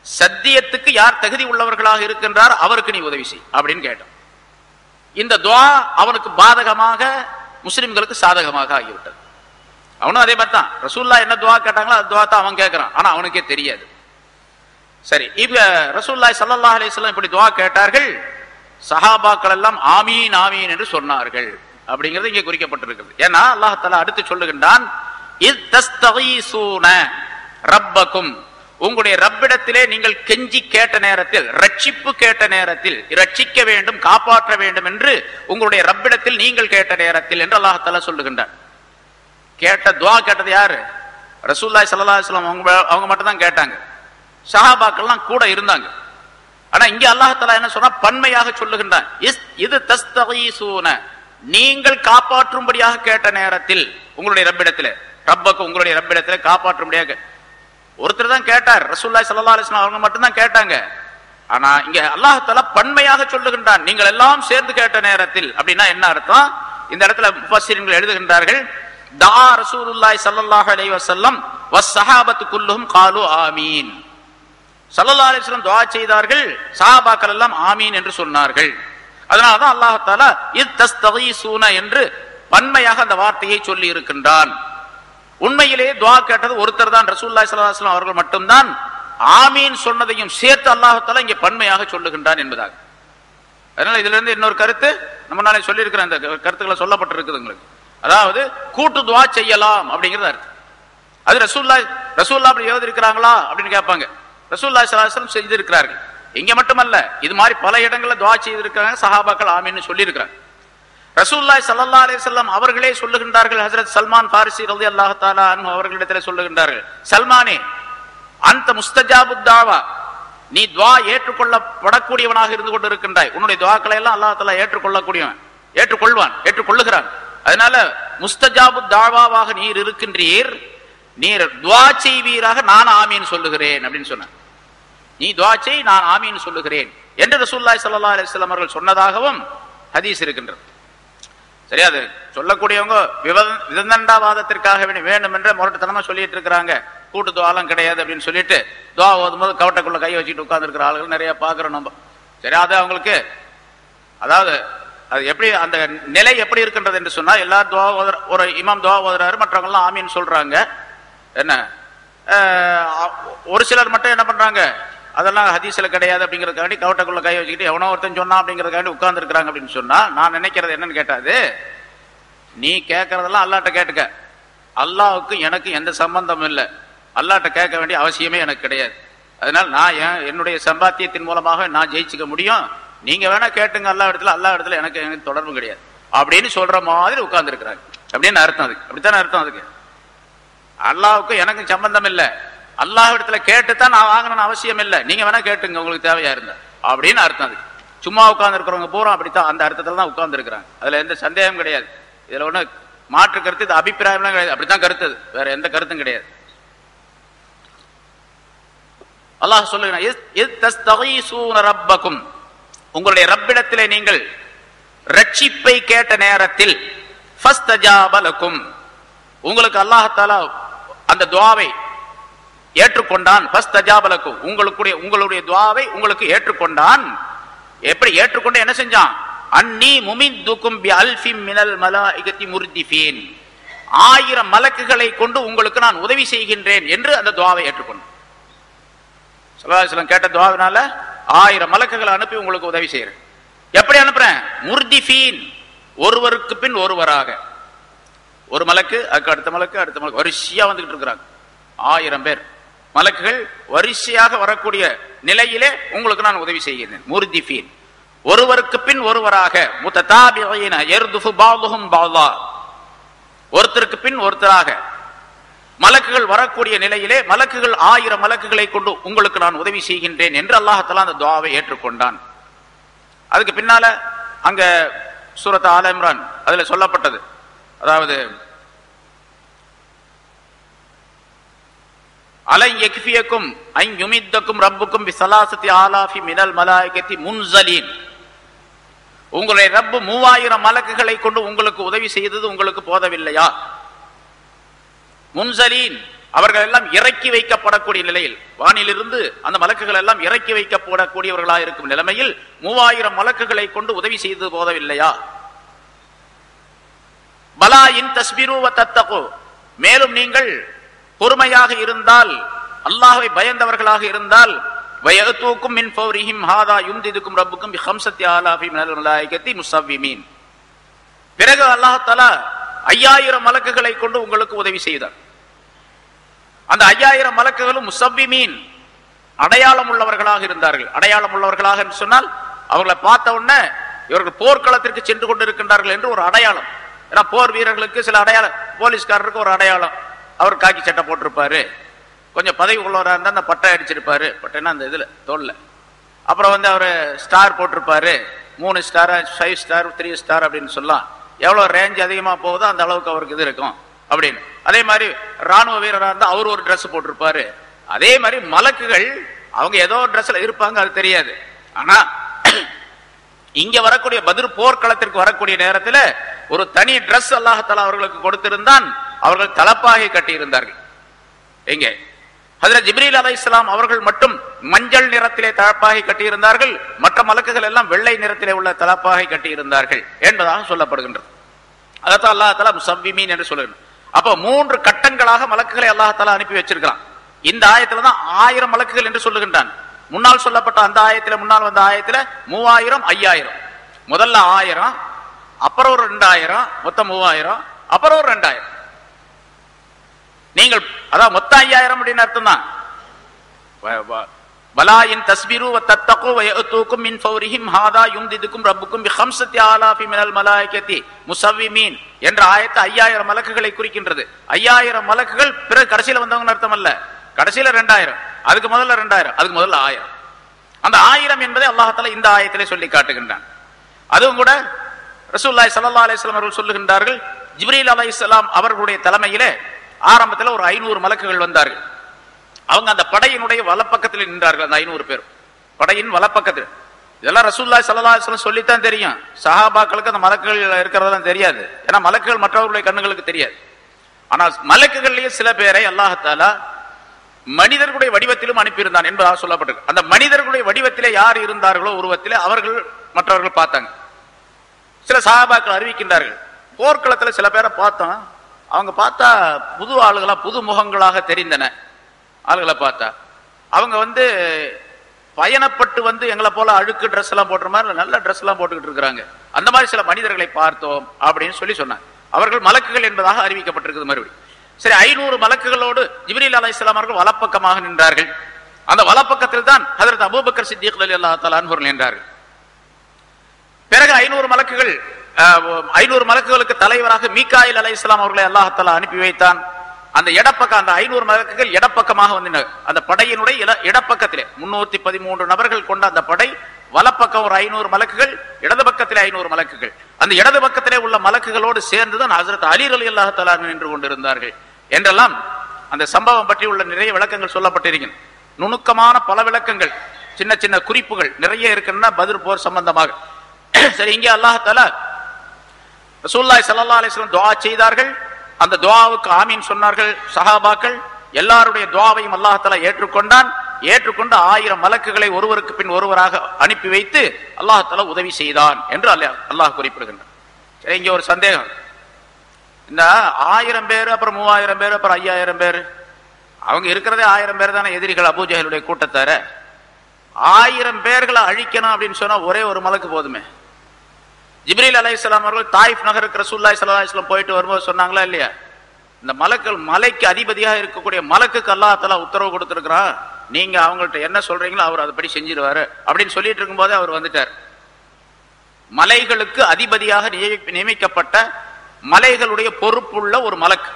சத்தியத்துக்கு யார் தகுதி உள்ளவர்களாக இருக்கின்றார் அவருக்கு நீ உதவி செய் அப்படின்னு கேட்டான். இந்த துஆ அவனுக்கு பாதகமாக முஸ்லிம்களுக்கு சாதகமாக ஆகிவிட்டது. அவனும் அதே மாதிரி தான், ரசூலுல்லாஹ் என்ன துஆ கேட்டாங்களோ அது துஆ தான் அவன் கேட்கிறான், ஆனா அவனுக்கே தெரியாது. சரி, இப்ப ரசூலுல்லாஹி ஸல்லல்லாஹு அலைஹி வஸல்லம் இப்படி துஆ கேட்டார்கள். சஹாபாக்கள் எல்லாம் ஆமீன் ஆமீன் என்று சொன்னார்கள். அப்படிங்கிறது இங்கே குறிக்கப்பட்டிருக்கிறது. ஏன்னா அல்லாஹ் தஆலா அடுத்து சொல்லுகின்றான், இத் தஸ்தகீஸூன ரப்பக்கும், உங்களுடைய ரப்பிடத்திலே நீங்கள் கெஞ்சி கேட்ட நேரத்தில், ரட்சிப்பு கேட்ட நேரத்தில், ரட்சிக்க வேண்டும் காப்பாற்ற வேண்டும் என்று உங்களுடைய ரப்பிடத்தில் நீங்கள் கேட்ட நேரத்தில் என்று அல்லாஹ் தஆலா சொல்லுகின்றான். கேட்ட துஆ கேட்டது யாரு? ரசூலுல்லாஹி ஸல்லல்லாஹு அலைஹி வஸல்லம் அவங்க மட்டும் தான் கேட்டாங்க. சஹாபாக்கள்லாம் கூட இருந்தாங்க. ஆனா இங்க அல்லாஹ் தஆலா என்ன சொன்னா, பன்மையாக சொல்லுகின்றான், இது தஸ்தகீஸூன, நீங்கள் காப்பாற்றும்படியாக கேட்ட நேரத்தில் உங்களுடைய ரப்பிடத்திலே, ரப்பக்கு உங்களுடைய ரப்பிடத்திலே காப்பாற்றும்படியாக ஒருத்தர் தான் கேட்டார், ரசூலுல்லாஹி ஸல்லல்லாஹு அலைஹி வஸல்லம் அவங்க மட்டும் தான் கேட்டாங்க. ஆனா இங்க அல்லாஹ் தஆலா பன்மையாக சொல்லுகின்றான், நீங்கள் எல்லாம் சேர்ந்து கேட்ட நேரத்தில். அப்படின்னா என்ன அர்த்தம்? இந்த இடத்துல முஃபஸ்ஸிரீன்கள் எழுதுகின்றார்கள், தஆ ரசூலுல்லாஹி ஸல்லல்லாஹு அலைஹி வஸல்லம் வஸ்ஸஹாபத்து குல்லுஹும் காலு ஆமீன். ஸல்லல்லாஹு அலைஹி வஸல்லம் துஆ செய்தார்கள், சஹாபாக்கள் எல்லாம் ஆமீன் என்று சொன்னார்கள். அதனாலதான் அல்லாஹ் தஆலா இத் தஸ்தகீஸூன என்று பன்மையாக அந்த வார்த்தையை சொல்லி இருக்கின்றான். உண்மையிலே துஆ கேட்டது ஒருத்தர் தான், ரசூலுல்லாஹி ஸல்லல்லாஹு அலைஹி வஸல்லம் அவர்கள் மட்டும்தான். ஆமீன் சொன்னதையும் சேர்த்து அல்லாஹ் தஆலா இங்கே பன்மையாக சொல்லுகின்றான் என்பதாக. அதனால இதுல இருந்து இன்னொரு கருத்து நம்ம நாளை சொல்லி இருக்கிற அந்த கருத்துக்களை சொல்லப்பட்டிருக்குது உங்களுக்கு. அதாவது கூட்டு துஆ செய்யலாம் அப்படிங்கிறது அர்த்தம். அது ரசூலுல்லாஹ் அப்படி எழுதியிருக்கிறாங்களா அப்படின்னு கேட்பாங்க. ரசூலுல்லாஹி ஸல்லல்லாஹு அலைஹி வஸல்லம் செய்திருக்கிறார்கள். இங்க மட்டுமல்ல, இது மாதிரி பல இடங்கள்ல துஆ செய்திருக்காங்க, சஹாபாக்கள் ஆமீன்னு சொல்லி இருக்கிறாங்க. ரசூலுல்லாஹி ஸல்லல்லாஹு அலைஹி வஸல்லம் அவர்களே சொல்லுகின்றார்கள், ஹஜ்ரத் சல்மான் ஃபாரிசி ரலியல்லாஹு தஆலா அன்ஹு அவர்களிடத்தில் சொல்லுகின்றார்கள், சல்மானே அந்த முஸ்தஜாபுத் தாவா, நீ துஆ ஏற்றுக்கொள்ளப்படக்கூடியவனாக இருந்து கொண்டிருக்கின்றாய். உன்னுடைய துஆக்களை எல்லாம் அல்லாஹ் தஆலா ஏற்றுக்கொள்ளுகிறான். அதனால முஸ்தஜாபுத் தாவாவாக நீர் இருக்கின்றீர், நீர் துஆ செய்வீராக, நான் ஆமீன் சொல்லுகிறேன் அப்படின்னு சொன்னார். நீ துஆ செய், நான் ஆமீன் சொல்லுகிறேன் என்று ரசூலுல்லாஹி ஸல்லல்லாஹு அலைஹி வஸல்லம் அவர்கள் சொன்னதாகவும் ஹதீஸ் இருக்கின்றது. சரி, அது சொல்லக்கூடியவங்க விதண்டாவாதத்திற்காக வேண்டும் என்ற முரட்டுத்தனமா சொல்லிட்டு இருக்கிறாங்க. கூட்டு துஆலாம் கிடையாது அப்படின்னு சொல்லிட்டு துஆ ஓதும்போது கவட்டக்குள்ள கை வச்சுட்டு உட்கார்ந்து இருக்கிற ஆளுகள் நிறைய பாக்குறோம் நம்ம. சரி, அது அவங்களுக்கு, அதாவது அது எப்படி அந்த நிலை எப்படி இருக்கின்றது என்று சொன்னா, எல்லாரும் துஆ ஒரு இமாம் துஆ ஓதுறாரு, மற்றவங்க எல்லாம் ஆமீன் சொல்றாங்க. என்ன ஒரு சிலர் மட்டும் என்ன பண்றாங்க, அதெல்லாம் ஹதீஸ்ல கிடையாது அப்படிங்கறதுக்காண்டி கவட்டக்குள்ள கை வச்சுக்கிட்டு எவனோ ஒருத்தன் சொன்னா அப்படிங்கறதுக்காண்டி உட்கார்ந்து இருக்கிறாங்க அப்படின்னு சொன்னா, நான் நினைக்கிறது என்னன்னு கேட்டாது, நீ கேட்கறதெல்லாம் அல்லாஹ்ட்ட கேட்டுக்க, அல்லாஹ்வுக்கு எனக்கு எந்த சம்பந்தமும் இல்லை, அல்லாஹ்ட்ட கேட்க வேண்டிய அவசியமே எனக்கு கிடையாது. அதனால நான் என்னுடைய சம்பாத்தியத்தின் மூலமாக நான் ஜெயிச்சுக்க முடியும், நீங்க வேணா கேட்டுங்க அல்லாஹ் இடத்துல எனக்கு தொடர்பு கிடையாது அப்படின்னு சொல்ற மாதிரி உட்கார்ந்து இருக்கிறாங்க அப்படின்னு அர்த்தம். அதுக்கு அப்படித்தானே அர்த்தம். அதுக்கு அல்லாஹ்வுக்கு எனக்கு சம்பந்தம் இல்லை, அல்லாஹ் இடத்துல கேட்டுத்தான் நான் வாங்கணும்னு அவசியம் இல்லை, நீங்க வேணா கேட்டுங்க உங்களுக்கு தேவையா இருந்தா அப்படின்னு அர்த்தம். அதுக்கு சும்மா உட்கார்ந்து இருக்கிறவங்க பூரா அப்படித்தான் அந்த அர்த்தத்துல தான் உட்கார்ந்து இருக்கிறாங்க. அதுல எந்த சந்தேகம் கிடையாது. இதுல ஒண்ணு மாற்று கருத்து, இது அபிப்பிராயம் கிடையாது, அப்படித்தான் கருத்து, வேற எந்த கருத்தும் கிடையாது. அல்லாஹ் சொல்லுகிறான், உங்களுடைய ரப்பிடத்திலே நீங்கள் ரட்சிப்பை கேட்ட நேரத்தில் உங்களுக்கு அல்லாஹ் தஆலா அந்த துஆவை ஏற்றுக்கொண்டான். உங்களுடைய துஆவை உங்களுக்கு ஏற்றுக்கொண்டான். எப்படி ஏற்றுக்கொண்டு என்ன செஞ்சான்? அன்னி முமித்துக்கும் பி அல்ஃபின் மினல் மலாயிகத்தி முர்திஃபீன், 1000 மலக்குகளை கொண்டு உங்களுக்கு நான் உதவி செய்கின்றேன் என்று அந்த துஆவை ஏற்றுக்கொண்டான். ஸல்லல்லாஹு அலைஹி வஸல்லம் கேட்ட துஆவினால 1000 மலக்குகளை அனுப்பி உங்களுக்கு உதவி செய்யறேன். எப்படி அனுப்புறேன்? முர்திஃபீன், ஒருவருக்கு பின் ஒருவராக. ஒரு மலக்கு அடுத்த மலக்கு அடுத்த மலக்கு வரிசையா வந்துகிட்டு இருக்கிறாங்க. 1000 பேர் மலக்குகள் வரிசையாக வரக்கூடிய நிலையிலே உங்களுக்கு நான் உதவி செய்கிறேன். முர்திஃபீன், ஒருவருக்கு பின் ஒருவராக. முத்ததாபிஈன யர்துஃபு பஅதுஹும் பஅதா, ஒருத்தருக்கு பின் ஒருத்தராக மலக்குகள் வரக்கூடிய நிலையிலே மலக்குகள் 1000 மலக்குகளை கொண்டு உங்களுக்கு நான் உதவி செய்கின்றேன் என்று அல்லாஹ் தஆலா அந்த துஆவை ஏற்றுக்கொண்டான். அதுக்கு பின்னால அங்க சூரத் ஆல இம்ரான் அதுல சொல்லப்பட்டது, அதாவது அலை யக்ஃபியக்கும் ஐ யுமித்தக்கும் ரப்புக்கும் பிஸலாசத்தி ஆலாஃபி மினல் மலாயிகத்தி முன்ஸலீன், உங்களுடைய ரப்பு 3000 மலக்குகளை கொண்டு உங்களுக்கு உதவி செய்தது உங்களுக்கு போதவில்லையா? முன்ஸலீன், அவர்கள் எல்லாம் இறக்கி வைக்கப்படக்கூடிய நிலையில், வானிலிருந்து அந்த மலக்குகள் எல்லாம் இறக்கி வைக்கப்படக்கூடியவர்களாக இருக்கும் நிலைமையில் 3000 மலக்குகளை கொண்டு உதவி செய்தது போதவில்லையா? பலா இன் தஸ்பிரு வ தத்தகு, மேலும் நீங்கள் பொறுமையாக இருந்தால், அல்லாஹ்வை பயந்தவர்களாக இருந்தால், வயஅதூக்கும் மின் ஃபௌரிஹிம் ஹாதா யும்திதுக்கும் ரப்புக்கும் பி 5000 மினல் மலாயிகத்தி முஸவ்விமீன், பிறகு அல்லாஹ் தஆலா 5000 மலக்குகளை கொண்டு உங்களுக்கு உதவி செய்தார். அந்த 5000 மலக்குகளும் முஸவ்விமீன், அடையாளம் உள்ளவர்களாக இருந்தார்கள். அடையாளம் உள்ளவர்களாக என்று சொன்னால் அவர்களை பார்த்த உடனே இவர்கள் போர்க்களத்திற்கு சென்று கொண்டிருக்கின்றார்கள் என்று ஒரு அடையாளம். ஏன்னா போர் வீரர்களுக்கு சில அடையாளம், போலீஸ்காரருக்கு ஒரு அடையாளம், அவர் காக்கி சட்டை போட்டிருப்பாரு, கொஞ்சம் பதவி உள்ளவராக இருந்தால் அந்த பட்டை அடிச்சிருப்பாரு, பட்டைன்னா அந்த இதுல தோல்ல, அப்புறம் அவர் ஸ்டார் போட்டிருப்பாரு, 3 ஸ்டார் 5 ஸ்டார் 3 ஸ்டார் அப்படின்னு சொல்லலாம். எவ்வளவு ரேஞ்ச் அதிகமா போகுதோ அந்த அளவுக்கு அவருக்கு இது இருக்கும் அப்படின்னு. அதே மாதிரி ராணுவ வீரராக இருந்தால் அவர் ஒரு ட்ரெஸ் போட்டிருப்பாரு. அதே மாதிரி மலக்குகள் அவங்க ஏதோ ட்ரெஸ்ல இருப்பாங்க, அது தெரியாது. ஆனா இங்க வரக்கூடிய பத்ர் போர்க்களத்திற்கு வரக்கூடிய நேரத்தில் ஒரு தனி ட்ரெஸ் அல்லாஹ் தஆலா அவர்களுக்கு கொடுத்திருந்தான். அவர்கள் தலப்பாகை கட்டி இருந்தார்கள். எங்கே? ஹஜ்ரத் ஜிப்ரீல் அலைஹிஸ்ஸலாம் அவர்கள் மட்டும் மஞ்சள் நிறத்திலே தலப்பாகை கட்டியிருந்தார்கள், மற்ற மலக்குகள் எல்லாம் வெள்ளை நிறத்திலே உள்ள தலப்பாகை கட்டியிருந்தார்கள் என்பதாக சொல்லப்படுகின்றது. அதைத்தான் அல்லாஹ் தஆலா முஸவ்விமீன் என்று சொல்லுகிறார். அப்போ 3 கட்டங்களாக மலக்குகளை அல்லாஹ் தஆலா அனுப்பி வச்சிருக்கிறான். இந்த ஆயத்துல தான் 1000 மலக்குகள் என்று சொல்லுகின்றான். முன்னால் சொல்லப்பட்ட அந்த ஆயத்துல, முன்னால் வந்த ஆயத்துல 3000 5000, முதல்ல 1000, அப்புறம் ஒரு 2000, மொத்தம் 3000, அப்புறம் ஒரு 2000. நீங்கள் அதான் மொத்தம் 5000 அப்படின்னு அர்த்தம் தான். பலாயின் தஸ்பிரு வ தத்தகு வ யஅதூக்கும் மின் ஃபௌரிஹிம் ஹாதா யும்திதுக்கும் ரப்புக்கும் பி 5000 மினல் மலாயிகத்தி முஸவ்விமீன் என்ற ஆயத்து 5000 மலக்குகளை குறிக்கின்றது. 5000 மலக்குகள் பிறகு கடைசியில வந்தவங்க அர்த்தம் அல்ல. கடைசியில 2000, அதுக்கு முதல்ல 2000, அதுக்கு முதல்ல 1000. அந்த 1000 என்பதை அல்லாஹ் தஆலா இந்த ஆயத்திலே சொல்லி காட்டுகின்றான். அதுவும் கூட ரசூலுல்லாஹி ஸல்லல்லாஹு அலைஹி வஸல்லம் அவர்கள் சொல்லுகின்றார்கள், ஜிப்ரீல் அலைஹிஸ்ஸலாம் அவர்களுடைய தலைமையிலே ஆரம்பத்தில் ஒரு 500 மலக்குகள் வந்தார்கள். அவங்க அந்த படையினுடைய வலப்பக்கத்தில் நின்றார்கள். அந்த 500 பேர் படையின் வலப்பக்கத்தில். இதெல்லாம் ரசூலுல்லாஹி ஸல்லல்லாஹு அலைஹி வஸல்லம் சொல்லித்தான் தெரியும். சஹாபாக்களுக்கு அந்த மலக்குகள் இருக்கிறதெல்லாம் தெரியாது. ஏன்னா மலக்குகள் மற்றவர்களுடைய கண்ணுகளுக்கு தெரியாது. ஆனால் மலக்குகள்லயே சில பேரை அல்லாஹ் தஆலா மனிதர்களுடைய வடிவத்திலும் அனுப்பியிருந்தான் என்பதாக சொல்லப்பட்டிருக்கு. அந்த மனிதர்களுடைய வடிவத்திலே யார் இருந்தார்களோ உருவத்திலே அவர்கள் மற்றவர்கள் பார்த்தாங்க. சில சஹாபாக்கள் அறிவிக்கின்றார்கள், போர்க்களத்தில் சில பேரை பார்த்தோம், அவங்க பார்த்தா புது ஆளுகளா, புது முகங்களாக தெரிந்தன. ஆளுகளை பார்த்தா அவங்க பயணப்பட்டு எங்களை போல அழுக்கு ட்ரெஸ் எல்லாம் போட்டுற மாதிரி நல்ல ட்ரெஸ் எல்லாம் போட்டுக்கிட்டு இருக்கிறாங்க. அந்த மாதிரி சில மனிதர்களை பார்த்தோம் அப்படின்னு சொல்லி சொன்னாங்க. அவர்கள் மலக்குகள் என்பதாக அறிவிக்கப்பட்டிருக்கிறது. மறுபடி சரி, 500 மலக்குகளோடு ஜிப்ரீல் அலைஹிஸ்ஸலாம் அவர்கள் வலப்பக்கமாக நின்றார்கள். அந்த வலப்பக்கத்தில் தான் ஹஜ்ரத் அபூபக்கர் சித்திக் ரலியல்லாஹு தஆலா அன்ஹு நின்றார்கள். பிறகு 500 மலக்குகளுக்கு தலைவராக மீகாயில் அலைஹிஸ்ஸலாம் அவர்களை அல்லாஹ் தஆலா அனுப்பி வைத்தான். அந்த இடப்பக்கம், அந்த 500 மலக்குகள் இடப்பக்கமாக வந்தன. அந்த படையினுடைய இடப்பக்கத்திலே 313 நபர்கள் கொண்ட அந்த படை வலப்பக்கம் ஒரு 500 மலக்குகள், இடது பக்கத்திலே 500 மலக்குகள். அந்த இடது பக்கத்திலே உள்ள மலக்குகளோடு சேர்ந்துதான் ஹஜ்ரத் அலி ரலியல்லாஹு தஆலா நின்று கொண்டிருந்தார்கள் என்றெல்லாம் அந்த சம்பவம் பற்றி உள்ள நிறைய விளக்கங்கள் சொல்லப்பட்டிருக்கின்றன. நுணுக்கமான பல விளக்கங்கள், சின்ன சின்ன குறிப்புகள் நிறைய இருக்கின்றன பத்ர் போர் சம்பந்தமாக. சரி, இங்கே அல்லாஹ் தஆலா ரசூலுல்லாஹி ஸல்லல்லாஹு அலைஹி வஸல்லம் துஆ செய்தார்கள். அந்த துஆவுக்கு ஆமீன் சொன்னார்கள் சஹாபாக்கள். எல்லாருடைய துஆவையும் அல்லாஹ் தஆலா ஏற்றுக்கொண்டான். ஏற்றுக்கொண்டு 1000 மலக்குகளை ஒருவருக்கு பின் ஒருவராக அனுப்பி வைத்து அல்லாஹ் தஆலா உதவி செய்தான் என்று அல்லாஹ் குறிப்பிடுகின்றான். சரி, இங்கே ஒரு சந்தேகம். இந்த 1000 பேர், அப்புறம் 3000 பேர், அப்புறம் 5000 பேர், அவங்க இருக்கிறதே 1000 பேர் தானே எதிரிகள், அபூஜஹலுடைய கூட்டத்தார. 1000 பேர்களை அழிக்கணும் அப்படின்னு சொன்னா ஒரே ஒரு மலக்கு போதுமே. ஜிப்ரீல் அலைஹிஸ்ஸலாம் அவர்கள் தாயிஃப் நகருக்கு ரசூலுல்லாஹி ஸல்லல்லாஹு அலைஹி வஸல்லம் போயிட்டு வரும்போது சொன்னாங்களா இல்லையா, இந்த மலக்கள், மலைக்கு அதிபதியாக இருக்கக்கூடிய மலக்குக்கு அல்லாஹ் தஆலா உத்தரவு கொடுத்திருக்கிறான், நீங்க அவங்கள்ட்ட என்ன சொல்றீங்களோ அவர் அதுபடி செஞ்சிருவாரு அப்படின்னு சொல்லிட்டு இருக்கும் போதே அவர் வந்துட்டார். மலைகளுக்கு அதிபதியாக நியமிக்கப்பட்ட மலைகளுடைய பொறுப்புள்ள ஒரு மலக்கு,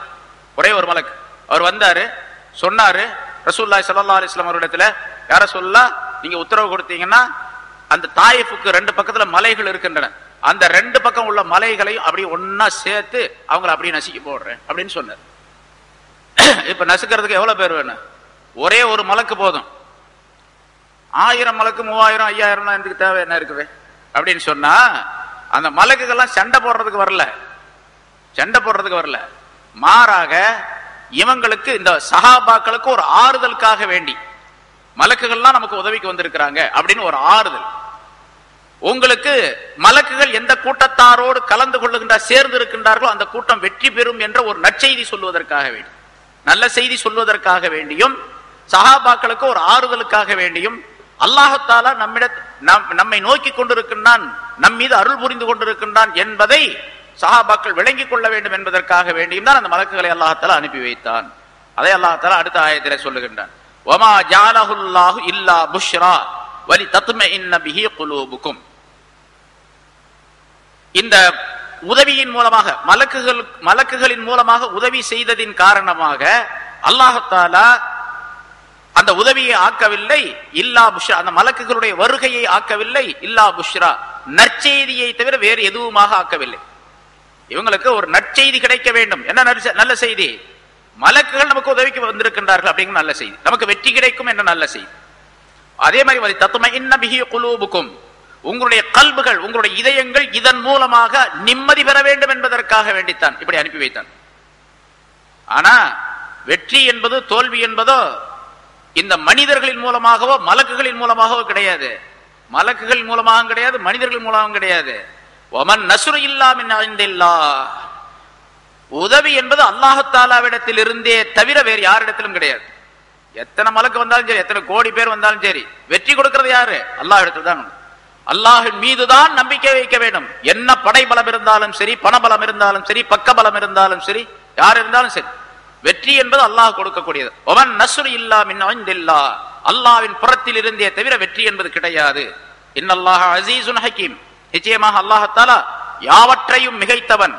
ஒரே ஒரு மலக்கு. அவர் வந்தாரு, சொன்னாரு ரசூலுல்லாஹி ஸல்லல்லாஹு அலைஹி வஸல்லம் அவரிடத்துல, யார சொல்லலாம், நீங்க உத்தரவு கொடுத்தீங்கன்னா அந்த தாயிஃபுக்கு 2 பக்கத்துல மலைகள் இருக்கின்றன, அந்த 2 பக்கம் உள்ள மலைகளையும் அப்படி ஒன்னா சேர்த்து அவங்களை அப்படியே நசுக்கி போடுறேன் அப்படின்னு சொன்னார். இப்ப நசுக்கிறதுக்கு எவ்வளவு பேர் வேணும்? ஒரே ஒரு மலக்கு போதும். 1000 மலக்கு, 3000, 5000 எனக்கு தேவை என்ன இருக்குது அப்படின்னு சொன்னா, அந்த மலக்குகள்லாம் சண்டை போடுறதுக்கு வரல, மாறாக இவங்களுக்கு, இந்த சஹாபாக்களுக்கு ஒரு ஆறுதலுக்காக வேண்டி, மலக்குகள்லாம் நமக்கு உதவிக்கு வந்திருக்கிறாங்க அப்படின்னு ஒரு ஆறுதல். உங்களுக்கு மலக்குகள் எந்த கூட்டத்தாரோடு கலந்து கொள்ளுகின்ற சேர்ந்து இருக்கின்றார்களோ அந்த கூட்டம் வெற்றி பெறும் என்ற ஒரு நற்செய்தி சொல்வதற்காக வேண்டி, நல்ல செய்தி சொல்வதற்காக வேண்டியும், சஹாபாக்களுக்கு ஒரு ஆறுதலுக்காக வேண்டியும், அல்லாஹ் தஆலா நம்மை நோக்கி கொண்டிருக்கின்றான், நம் மீது அருள் புரிந்து கொண்டிருக்கின்றான் என்பதை சஹாபாக்கள் விளங்கிக் கொள்ள வேண்டும் என்பதற்காக வேண்டியும் தான் அந்த மலக்குகளை அல்லாஹ் தஆலா அனுப்பி வைத்தான். அதை அல்லாஹ் தஆலா அடுத்த ஆயத்திலே சொல்லுகின்றான், வமா ஜஅலஹுல்லாஹு இல்லா புஷ்ரா வலிதத்மஇன்ன பிஹி குலூபுக்கும். இந்த உதவியின் மூலமாக, மலக்குகளின் மூலமாக உதவி செய்ததின் காரணமாக அல்லாஹ் தஆலா அந்த உதவியை ஆக்கவில்லை, இல்லா புஷ்ரா, அந்த மலக்குகளுடைய வருகையை ஆக்கவில்லை, இல்லா புஷ்ரா, நற்செய்தியை தவிர வேறு எதுவுமாக ஆக்கவில்லை. இவங்களுக்கு ஒரு நற்செய்தி கிடைக்க வேண்டும். என்ன நல்ல செய்தி? மலக்குகள் நமக்கு உதவிக்கு வந்திருக்கின்றார்கள் அப்படிங்கிற நல்ல செய்தி, நமக்கு வெற்றி கிடைக்கும் என்ற நல்ல செய்தி. அதே மாதிரி வலிதத்மஇன்ன பிஹி குலூபுக்கும், உங்களுடைய கல்புகள், உங்களுடைய இதயங்கள் இதன் மூலமாக நிம்மதி பெற வேண்டும் என்பதற்காக வேண்டித்தான் இப்படி அனுப்பி வைத்தான். ஆனா வெற்றி என்பது, தோல்வி என்பதோ இந்த மனிதர்களின் மூலமாகவோ மலக்குகளின் மூலமாகவோ கிடையாது. மலக்குகளின் மூலமாக கிடையாது, மனிதர்களின் மூலமாக கிடையாது. வமன் நஸ்ரு இல்லா மின் இன்தில்லாஹ், உதவி என்பது அல்லாஹ் தஆலாவிடத்தில் இருந்தே தவிர வேறு யாரிடத்திலும் கிடையாது. எத்தனை மலக்கு வந்தாலும் சரி, எத்தனை கோடி பேர் வந்தாலும் சரி, வெற்றி கொடுக்கிறது யாரு? அல்லாஹ் இடத்துல தான். அல்லாஹின் மீதுதான் நம்பிக்கை வைக்க வேண்டும். என்ன படை பலம் இருந்தாலும் சரி, பணபலம் இருந்தாலும் சரி, பக்க பலம் இருந்தாலும் சரி, யார் இருந்தாலும் சரி, வெற்றி என்பது அல்லாஹ் கொடுக்கக்கூடியது. வமன் நஸ்ரு இல்லா மின் இன்தில்லாஹ், அல்லாஹ்வின் புறத்தில் இருந்தே தவிர வெற்றி என்பது கிடையாது. இன்னல்லாஹ அஸீஸுன் ஹகீம், நிச்சயமாக அல்லாஹ் தஆலா யாவற்றையும் மிகைத்தவன்,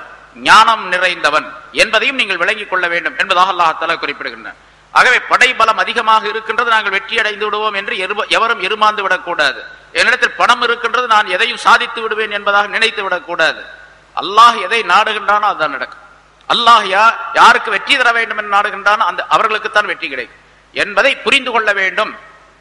ஞானம் நிறைந்தவன் என்பதையும் நீங்கள் விளங்கிக் கொள்ள வேண்டும் என்பதாக அல்லாஹ் தஆலா குறிப்பிடுகின்றான். ஆகவே படை பலம் அதிகமாக இருக்கின்றது, நாங்கள் வெற்றி அடைந்து விடுவோம் என்று எவரும் எருமாந்து விடக்கூடாது. என்னிடத்தில் பணம் இருக்கின்றது, நான் எதையும் சாதித்து விடுவேன் என்பதாக நினைத்து விடக்கூடாது. அல்லாஹ் எதை நாடுகின்றானோ அதுதான் நடக்கும். அல்லாஹ் யாருக்கு வெற்றி தர வேண்டும் என்று நாடுகின்றானோ அவர்களுக்குத்தான் வெற்றி கிடைக்கும் என்பதை புரிந்து கொள்ள வேண்டும்.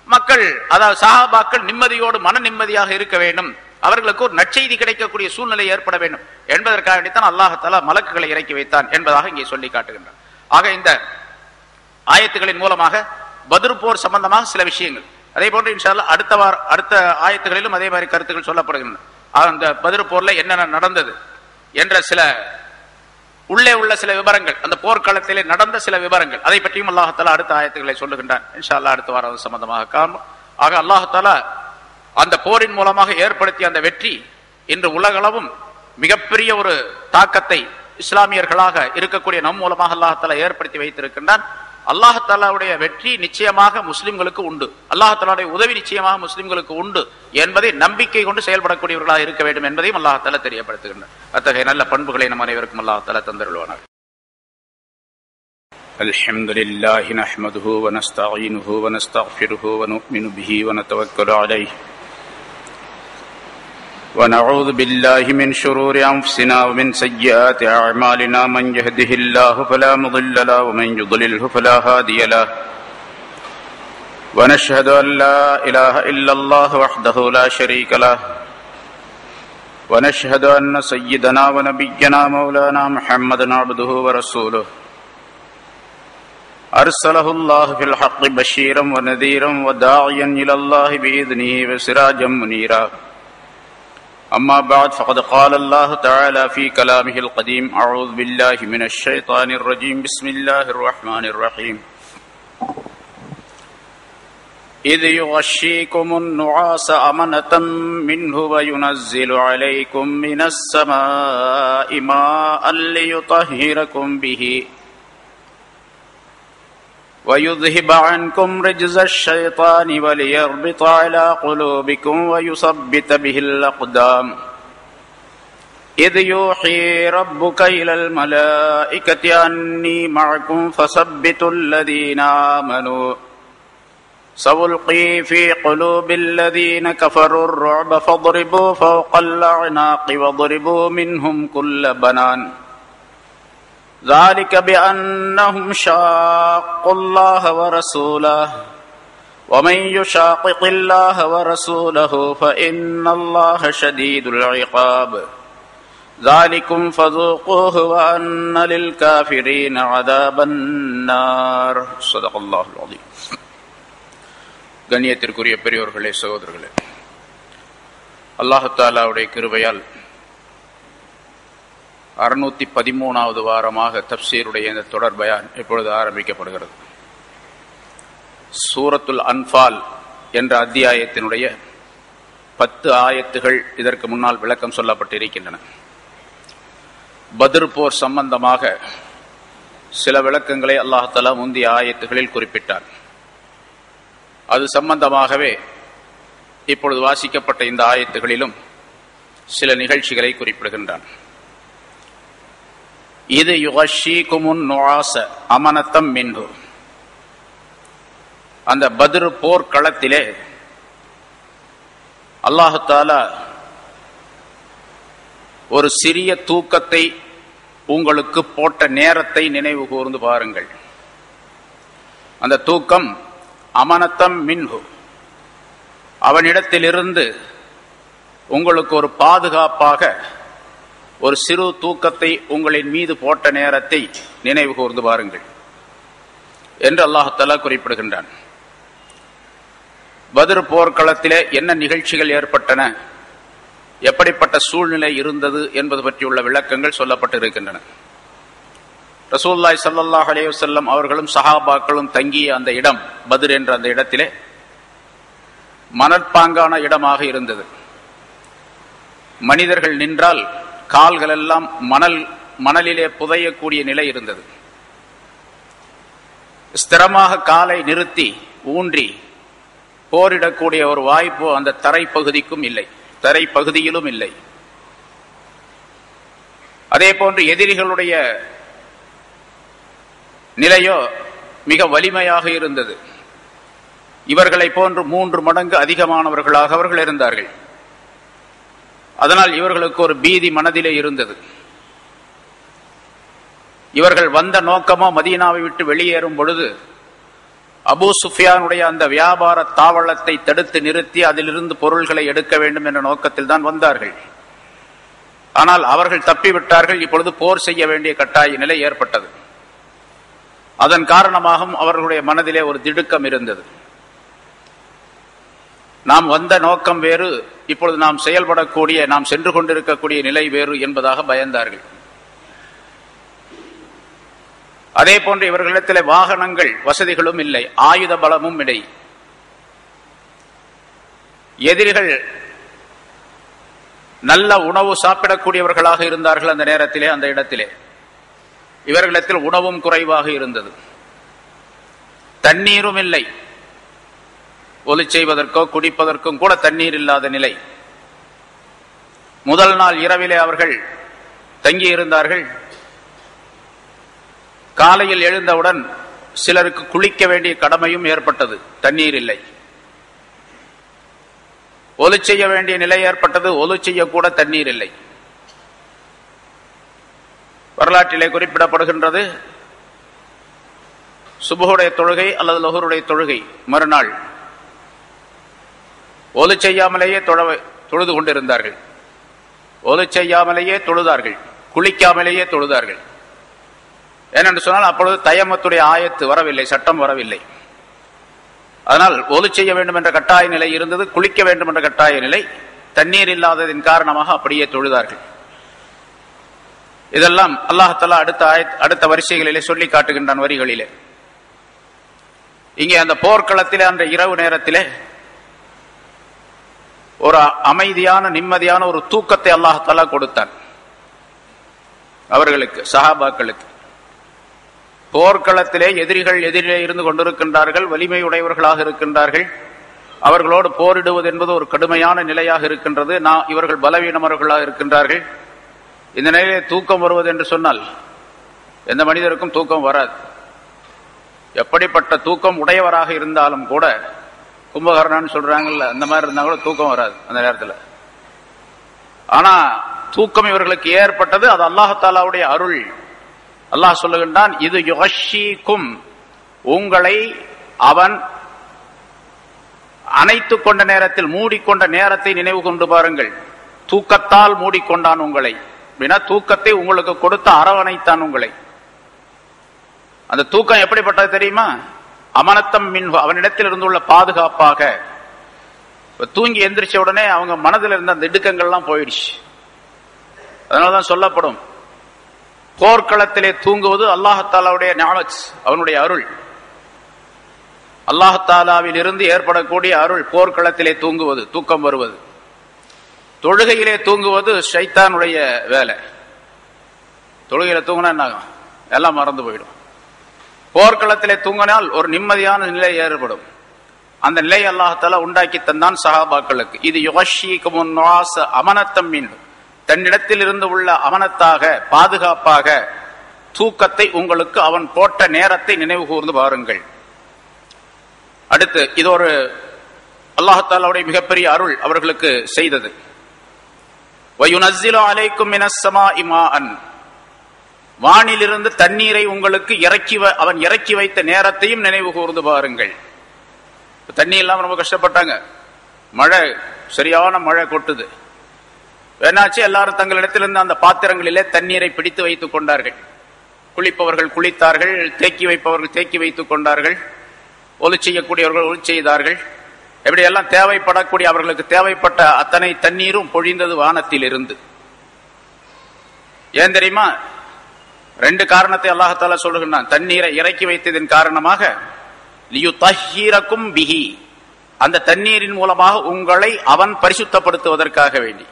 மக்கள், அதாவது சஹாபாக்கள் நிம்மதியோடு மன நிம்மதியாக இருக்க வேண்டும், அவர்களுக்கு ஒரு நற்செய்தி கிடைக்கக்கூடிய சூழ்நிலை ஏற்பட வேண்டும் என்பதற்காக வேண்டித்தான் அல்லாஹ் தஆலா மலக்குகளை இறக்கி வைத்தான் என்பதாக இங்கே சொல்லி காட்டுகின்றான். ஆக இந்த ஆயத்துகளின் மூலமாக பத்ர் போர் சம்பந்தமாக சில விஷயங்கள், அதே போன்று இன்ஷா அல்லாஹ் அடுத்த ஆயத்துகளிலும் அதே மாதிரி கருத்துக்கள் சொல்லப்படுகின்றன. அந்த பத்ர் போர்ல என்னென்ன நடந்தது என்ற சில உள்ளே உள்ள சில விவரங்கள், அந்த போர்க்களத்திலே நடந்த சில விவரங்கள், அதை பற்றியும் அல்லாஹ் தஆலா அடுத்த ஆயத்துக்களை சொல்லுகின்றான். இன்ஷா அல்லாஹ் அடுத்த வாரம் சம்பந்தமாக காணும். ஆக அல்லாஹ் தஆலா அந்த போரின் மூலமாக ஏற்படுத்திய அந்த வெற்றி இன்று உலகளவும் மிகப்பெரிய ஒரு தாக்கத்தை இஸ்லாமியர்களாக இருக்கக்கூடிய நம் மூலமாக அல்லாஹாலா ஏற்படுத்தி வைத்திருக்கின்றான். அல்லாஹாலாவுடைய வெற்றி நிச்சயமாக முஸ்லிம்களுக்கு உண்டு, அல்லாஹாலாவுடைய உதவி நிச்சயமாக முஸ்லிம்களுக்கு உண்டு என்பதை நம்பிக்கை கொண்டு செயல்படக்கூடியவர்களாக இருக்க வேண்டும் என்பதையும் அல்லாஹாலா தெரியப்படுத்துகின்றார். அத்தகைய நல்ல பண்புகளை நம் அனைவருக்கும் அல்லாஹாலா தந்தருள்வானார். அல்ஹம்துலில்லாஹி நஹ்மதுஹு வ நஸ்தஈனுஹு வ நஸ்தக்ஃபிருஹு வ நு'மினு பிஹி வ நதவக்கலு அலைஹி ونعوذ بالله من شرور أنفسنا ومن سيئات أعمالنا من يهده الله فلا مضل له ومن يضلله فلا هادي له ونشهد أن لا إله إلا الله وحده لا شريك له ونشهد أن سيدنا ونبينا مولانا محمدا عبده ورسوله أرسله الله في الحق بشيرا ونذيرا وداعيا إلى الله بإذنه وسراجا منيرا. أما بعد فقد قال الله تعالى في كلامه القديم أعوذ بالله من الشيطان الرجيم بسم الله الرحمن الرحيم إذ يغشيكم النعاس أمنة منه وينزل عليكم من السماء ماء ليطهركم به ويذهب عنكم رجز الشيطان وليربط على قلوبكم ويثبت به الأقدام إذ يوحي ربك إلى الملائكة أني معكم فثبتوا الذين آمنوا سألقي في قلوب الذين كفروا الرعب فاضربوا فوق الأعناق واضربوا منهم كل بنان ذلك بأنهم شاقوا الله ورسوله ومن يشاقق الله ورسوله فإن الله شديد العقاب ذلكم فذوقوه وأن للكافرين عذاب النار صدق الله العظيم. கண்ணியத்திற்குரிய பெரியோர்களே, சகோதரர்களே, அல்லாஹ் தஆலாவுடைய கிருபையால் 613வது வாரமாக தப்சீருடைய இந்த தொடர் பயான் இப்பொழுது ஆரம்பிக்கப்படுகிறது. சூரத்துல் அன்ஃபால் என்ற அத்தியாயத்தினுடைய 10 ஆயத்துகள் இதற்கு முன்னால் விளக்கம் சொல்லப்பட்டிருக்கின்றன. பத்ர் போர் சம்பந்தமாக சில விளக்கங்களை அல்லாஹ் தஆலா முந்தைய ஆயத்துகளில் குறிப்பிட்டார். அது சம்பந்தமாகவே இப்பொழுது வாசிக்கப்பட்ட இந்த ஆயத்துகளிலும் சில நிகழ்ச்சிகளை குறிப்பிடுகின்றான். இது யுகஷீகுமுன் நுஆஸ அமனத்தம் மின்ஹு. அந்த பத்ர் போர்க்களத்திலே அல்லாஹ் தஆலா ஒரு சிறிய தூக்கத்தை உங்களுக்கு போட்ட நேரத்தை நினைவு கூர்ந்து பாருங்கள். அந்த தூக்கம் அமனத்தம் மின்ஹு, அவனிடத்திலிருந்து உங்களுக்கு ஒரு பாதுகாப்பாக ஒரு சிறு தூக்கத்தை உங்களின் மீது போட்ட நேரத்தை நினைவு கூர்ந்து பாருங்கள் என்று அல்லாஹ் தஆலா குறிப்பிடுகின்றான். பத்ர் போர்க்களத்திலே என்ன நிகழ்ச்சிகள் ஏற்பட்டன, எப்படிப்பட்ட சூழ்நிலை இருந்தது என்பது பற்றியுள்ள விளக்கங்கள் சொல்லப்பட்டிருக்கின்றன. ரசூலுல்லாஹி ஸல்லல்லாஹு அலைஹி வஸல்லம் அவர்களும் சஹாபாக்களும் தங்கிய அந்த இடம், பத்ர் என்ற அந்த இடத்திலே மணற்பாங்கான இடமாக இருந்தது. மனிதர்கள் நின்றால் கால்கள் எல்லாம் மணலிலே புதையக்கூடிய நிலை இருந்தது. ஸ்திரமாக காலை நிறுத்தி ஊன்றி போரிடக்கூடிய ஒரு வாய்ப்பு அந்த தரைப்பகுதிக்கும் இல்லை, தரைப்பகுதியிலும் இல்லை. அதே போன்று எதிரிகளுடைய நிலையோ மிக வலிமையாக இருந்தது. இவர்களை போன்று 3 மடங்கு அதிகமானவர்களாக அவர்கள் இருந்தார்கள். அதனால் இவர்களுக்கு ஒரு பீதி மனதிலே இருந்தது. இவர்கள் வந்த நோக்கமோ மதீனாவை விட்டு வெளியேறும் பொழுது அபூ சுஃபியானுடைய அந்த வியாபார தாவளத்தை தடுத்து நிறுத்தி அதிலிருந்து பொருள்களை எடுக்க வேண்டும் என்ற நோக்கத்தில் தான் வந்தார்கள். ஆனால் அவர்கள் தப்பிவிட்டார்கள். இப்பொழுது போர் செய்ய வேண்டிய கட்டாய நிலை ஏற்பட்டது. அதன் காரணமாகவும் அவர்களுடைய மனதிலே ஒரு திடுக்கம் இருந்தது. நாம் வந்த நோக்கம் வேறு, இப்பொழுது நாம் செயல்படக்கூடிய, நாம் சென்று கொண்டிருக்கக்கூடிய நிலை வேறு என்பதாக பயந்தார்கள். அதே போன்று இவர்களிடத்தில் வாகனங்கள் வசதிகளும் இல்லை, ஆயுத பலமும் இல்லை. எதிரிகள் நல்ல உணவு சாப்பிடக்கூடியவர்களாக இருந்தார்கள் அந்த நேரத்திலே, அந்த இடத்திலே. இவர்களிடத்தில் உணவும் குறைவாக இருந்தது, தண்ணீரும் இல்லை, ஒலி செய்வதற்கோ குடிப்பதற்கும் கூட தண்ணீர் இல்லாத நிலை. முதல் நாள் இரவிலே அவர்கள் தங்கியிருந்தார்கள். காலையில் எழுந்தவுடன் சிலருக்கு குளிக்க வேண்டிய கடமையும் ஏற்பட்டது, தண்ணீர் இல்லை. ஒலி செய்ய வேண்டிய நிலை ஏற்பட்டது, ஒலி செய்யக்கூட தண்ணீர் இல்லை. வரலாற்றிலே குறிப்பிடப்படுகின்றது, சுபஹுடைய தொழுகை அல்லது லொஹருடைய தொழுகை மறுநாள் ஒலி செய்யாமலேயே தொழுது கொண்டிருந்தார்கள். ஒலி செய்யாமலேயே தொழுதார்கள், குளிக்காமலேயே தொழுதார்கள். ஏனென்று சொன்னால் அப்பொழுது தயமத்துடைய ஆயத்து வரவில்லை, சட்டம் வரவில்லை. அதனால் ஒலி செய்ய வேண்டும் என்ற கட்டாய நிலை இருந்தது, குளிக்க வேண்டும் என்ற கட்டாய நிலை. தண்ணீர் இல்லாததின் காரணமாக அப்படியே தொழுதார்கள். இதெல்லாம் அல்லாஹ் தஆலா அடுத்த வரிசைகளிலே சொல்லி காட்டுகின்றான் வரிகளிலே. இங்கே அந்த போர்க்களத்திலே அந்த இரவு நேரத்திலே ஒரு அமைதியான நிம்மதியான ஒரு தூக்கத்தை அல்லாஹ் தஆலா கொடுத்தான் அவர்களுக்கு, சஹாபாக்களுக்கு. போர்க்களத்திலே எதிரிகள் எதிரிலே இருந்து கொண்டிருக்கின்றார்கள், வலிமையுடையவர்களாக இருக்கின்றார்கள். அவர்களோடு போரிடுவது என்பது ஒரு கடுமையான நிலையாக இருக்கின்றது. இவர்கள் பலவீனமர்களாக இருக்கின்றார்கள். இந்த நிலையிலே தூக்கம் வருவது என்று சொன்னால் எந்த மனிதருக்கும் தூக்கம் வராது. எப்படிப்பட்ட தூக்கம் உடையவராக இருந்தாலும் கூட, கும்பகர்ணன் சொல்றாங்கல்ல, அந்த மாதிரி இருந்தா கூட தூக்கம் வராது அந்த நேரத்தில். ஆனா தூக்கம் இவர்களுக்கு ஏற்பட்டது, அது அல்லாஹ் தஆலாவுடைய அருள். அல்லாஹ் சொல்லுகின்றான், இது யுகஷீக்கும், உங்களை அவன் அணைத்துக் கொண்ட நேரத்தில், மூடிக்கொண்ட நேரத்தை நினைவு கொண்டு பாருங்கள். தூக்கத்தால் மூடிக்கொண்டான் உங்களை அப்படின்னா, தூக்கத்தை உங்களுக்கு கொடுத்த அரவணைத்தான் உங்களை. அந்த தூக்கம் எப்படிப்பட்டது தெரியுமா? அமனத்தம் மின்ஹு, அவனிடத்தில் இருந்துள்ள பாதுகாப்பாக. தூங்கி எந்திரிச்ச உடனே அவங்க மனதில் இருந்த அந்த இடுக்கங்கள்லாம் போயிடுச்சு. அதனாலதான் சொல்லப்படும், போர்க்களத்திலே தூங்குவது அல்லாஹ் தஆலாவுடைய நிஅமத், அவனுடைய அருள். அல்லாஹ் தஆலாவில் இருந்து ஏற்படக்கூடிய அருள் போர்க்களத்திலே தூங்குவது, தூக்கம் வருவது. தொழுகையிலே தூங்குவது ஷைத்தானுடைய வேலை. தொழுகையில தூங்கினா என்ன ஆகும்? எல்லாம் மறந்து போயிடும். போர்க்களத்திலே தூங்கினால் ஒரு நிம்மதியான நிலை ஏற்படும். அந்த நிலை அல்லாஹ் தஆலா உண்டாக்கி தந்தான் சஹாபாக்களுக்கு. இது யுகஷீக்கும் நுஆஸ அமனத்தம் மின்ஹு, தன்னிடத்தில் இருந்து உள்ள அமனத்தாக, பாதுகாப்பாக தூக்கத்தை உங்களுக்கு அவன் போட்ட நேரத்தை நினைவு கூர்ந்து பாருங்கள். அடுத்து இது ஒரு அல்லாஹ் தஆலாவுடைய மிகப்பெரிய அருள் அவர்களுக்கு செய்தது. வயுனஸ்ஸிலு அலைக்கும் மினஸ் ஸமாஇ மாஅன், வானிலிருந்து தண்ணீரை உங்களுக்கு அவன் இறக்கி வைத்த நேரத்தையும் நினைவு கூர்ந்து பாருங்கள். தண்ணி இல்லாம ரொம்ப கஷ்டப்பட்டாங்க. மழை, சரியான மழை கொட்டுது. என்னாச்சு, எல்லாரும் தங்களிடத்திலிருந்து அந்த பாத்திரங்களிலே தண்ணீரை பிடித்து வைத்துக் கொண்டார்கள். குளிப்பவர்கள் குளித்தார்கள், தேக்கி வைப்பவர்கள் தேக்கி வைத்துக் கொண்டார்கள், ஒலி செய்யக்கூடியவர்கள் ஒலி செய்தார்கள். எப்படி எல்லாம் தேவைப்படக்கூடிய அவர்களுக்கு தேவைப்பட்ட அத்தனை தண்ணீரும் பொழிந்தது வானத்தில் இருந்து. ஏன் தெரியுமா? ரெண்டு காரணத்தை அல்லாஹ் தஆலா சொல்லுகிறான். தண்ணீரை இறக்கி வைத்ததின் காரணமாக லியுதஹ்ஹிரகும் பிஹி, அந்த தண்ணீரின் மூலமாக உங்களை அவன் பரிசுத்தப்படுத்துவதற்காக வேண்டி.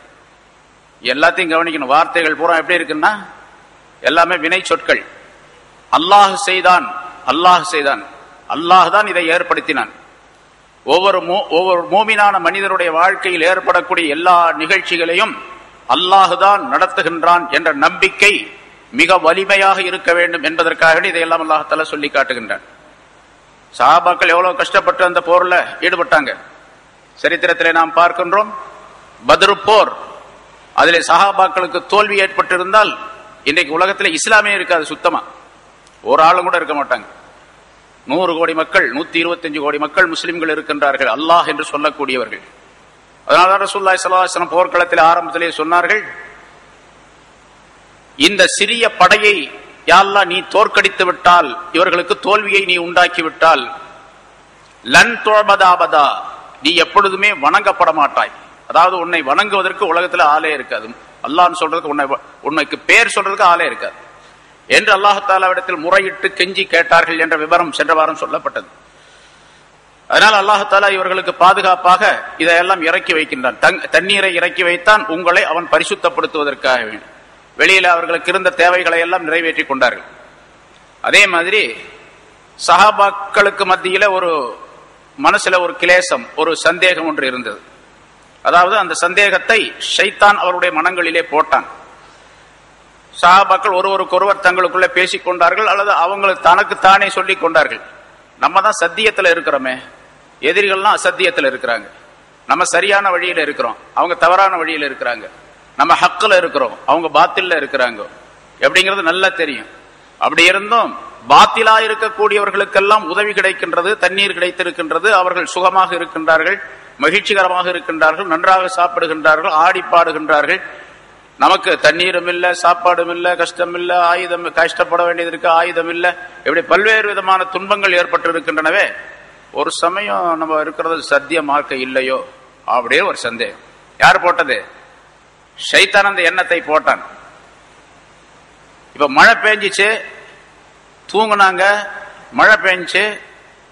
எல்லாத்தையும் கவனிக்கணும். வார்த்தைகள் பூரா எப்படி இருக்குன்னா எல்லாமே வினை சொற்கள். அல்லாஹ் செய்தான், அல்லாஹ் செய்தான், அல்லாஹ் தான் இதை ஏற்படுத்தினான். ஒவ்வொரு மூமினான மனிதனுடைய வாழ்க்கையில் ஏற்படக்கூடிய எல்லா நிகழ்ச்சிகளையும் அல்லாஹ் தான் நடத்துகின்றான் என்ற நம்பிக்கை மிக வலிமையாக இருக்க வேண்டும் என்பதற்காக இதையெல்லாம் அல்லாஹ் தஆலா சொல்லி காட்டுகின்றான். சஹாபாக்கள் எவ்வளவு கஷ்டப்பட்டு அந்த போர்ல ஈடுபட்டாங்க. சரித்திரத்திலே நாம் பார்க்கின்றோம். பத்ரு போர், அதிலே சஹாபாக்களுக்கு தோல்வி ஏற்பட்டிருந்தால் இன்றைக்கு உலகத்தில் இஸ்லாமே இருக்காது. சுத்தமா ஒரு ஆளும் கூட இருக்க மாட்டாங்க. 100 கோடி மக்கள், 125 கோடி மக்கள் முஸ்லிம்கள் இருக்கின்றார்கள், அல்லாஹ் என்று சொல்லக்கூடியவர்கள். அதனால ரசூலுல்லாஹி ஸல்லல்லாஹு அலைஹி வஸல்லம் போர்க்களத்தில் ஆரம்பத்திலே சொன்னார்கள், இந்த சிறிய படையை யா அல்லாஹ் நீ தோற்கடித்து விட்டால், இவர்களுக்கு தோல்வியை நீ உண்டாக்கி விட்டால், லன் துஅபதா, நீ எப்பொழுதுமே வணங்கப்பட மாட்டாய். அதாவது உன்னை வணங்குவதற்கு உலகத்தில் ஆளே இருக்காது. அல்லாஹ்னு சொல்றதுக்கு உன்னைக்கு பேர் சொல்றதுக்கு ஆளே இருக்காது என்று அல்லாஹ் தஆலாவிடத்தில் முறையிட்டு கெஞ்சி கேட்டார்கள் என்ற விவரம் சென்ற வாரம் சொல்லப்பட்டது. அதனால் அல்லாஹ் தஆலா இவர்களுக்கு பாதுகாப்பாக இதையெல்லாம் இறக்கி வைக்கின்றான். தண்ணீரை இறக்கி வைத்தான் உங்களை அவன் பரிசுத்தப்படுத்துவதற்காக. வெளியில அவர்களுக்கு இருந்த தேவைகளை எல்லாம் நிறைவேற்றி கொண்டார்கள். அதே மாதிரி சஹாபாக்களுக்கு மத்தியில ஒரு மனசுல ஒரு கிளேசம், ஒரு சந்தேகம் ஒன்று இருந்தது. அதாவது அந்த சந்தேகத்தை ஷைத்தான் அவருடைய மனங்களிலே போட்டான். சஹாபாக்கள் ஒருவருக்கொருவர் தங்களுக்குள்ளே பேசிக் கொண்டார்கள், அல்லது அவங்களுக்கு தனக்குத்தானே சொல்லிக் கொண்டார்கள். நம்ம தான் சத்தியத்தில் இருக்கிறோமே, எதிரிகள்லாம் அசத்தியத்தில் இருக்கிறாங்க. நம்ம சரியான வழியில இருக்கிறோம், அவங்க தவறான வழியில இருக்கிறாங்க. நம்ம ஹக்குல இருக்கிறோம், அவங்க பாத்தில்ல இருக்கிறாங்க. எப்படிங்கிறது நல்லா தெரியும். அப்படி இருந்தும் பாத்திலா இருக்கக்கூடியவர்களுக்கெல்லாம் உதவி கிடைக்கின்றது, தண்ணீர் கிடைத்திருக்கின்றது, அவர்கள் சுகமாக இருக்கின்றார்கள், மகிழ்ச்சிகரமாக இருக்கின்றார்கள், நன்றாக சாப்பிடுகின்றார்கள், ஆடி பாடுகின்றார்கள். நமக்கு தண்ணீரும் இல்லை, சாப்பாடும் இல்லை, கஷ்டம் இல்லை, ஆயுதம் கஷ்டப்பட வேண்டியது இருக்கு, ஆயுதம் இல்லை, இப்படி பல்வேறு விதமான துன்பங்கள் ஏற்பட்டு இருக்கின்றனவே. ஒரு சமயம் நம்ம இருக்கிறது சத்திய மார்க்க இல்லையோ அப்படியே ஒரு சந்தேகம். யார் போட்டது? ஷைத்தான் அந்த எண்ணத்தை போட்டான். இப்ப மழை பெஞ்சிச்சு, தூங்குனாங்க, மழை பெஞ்சு,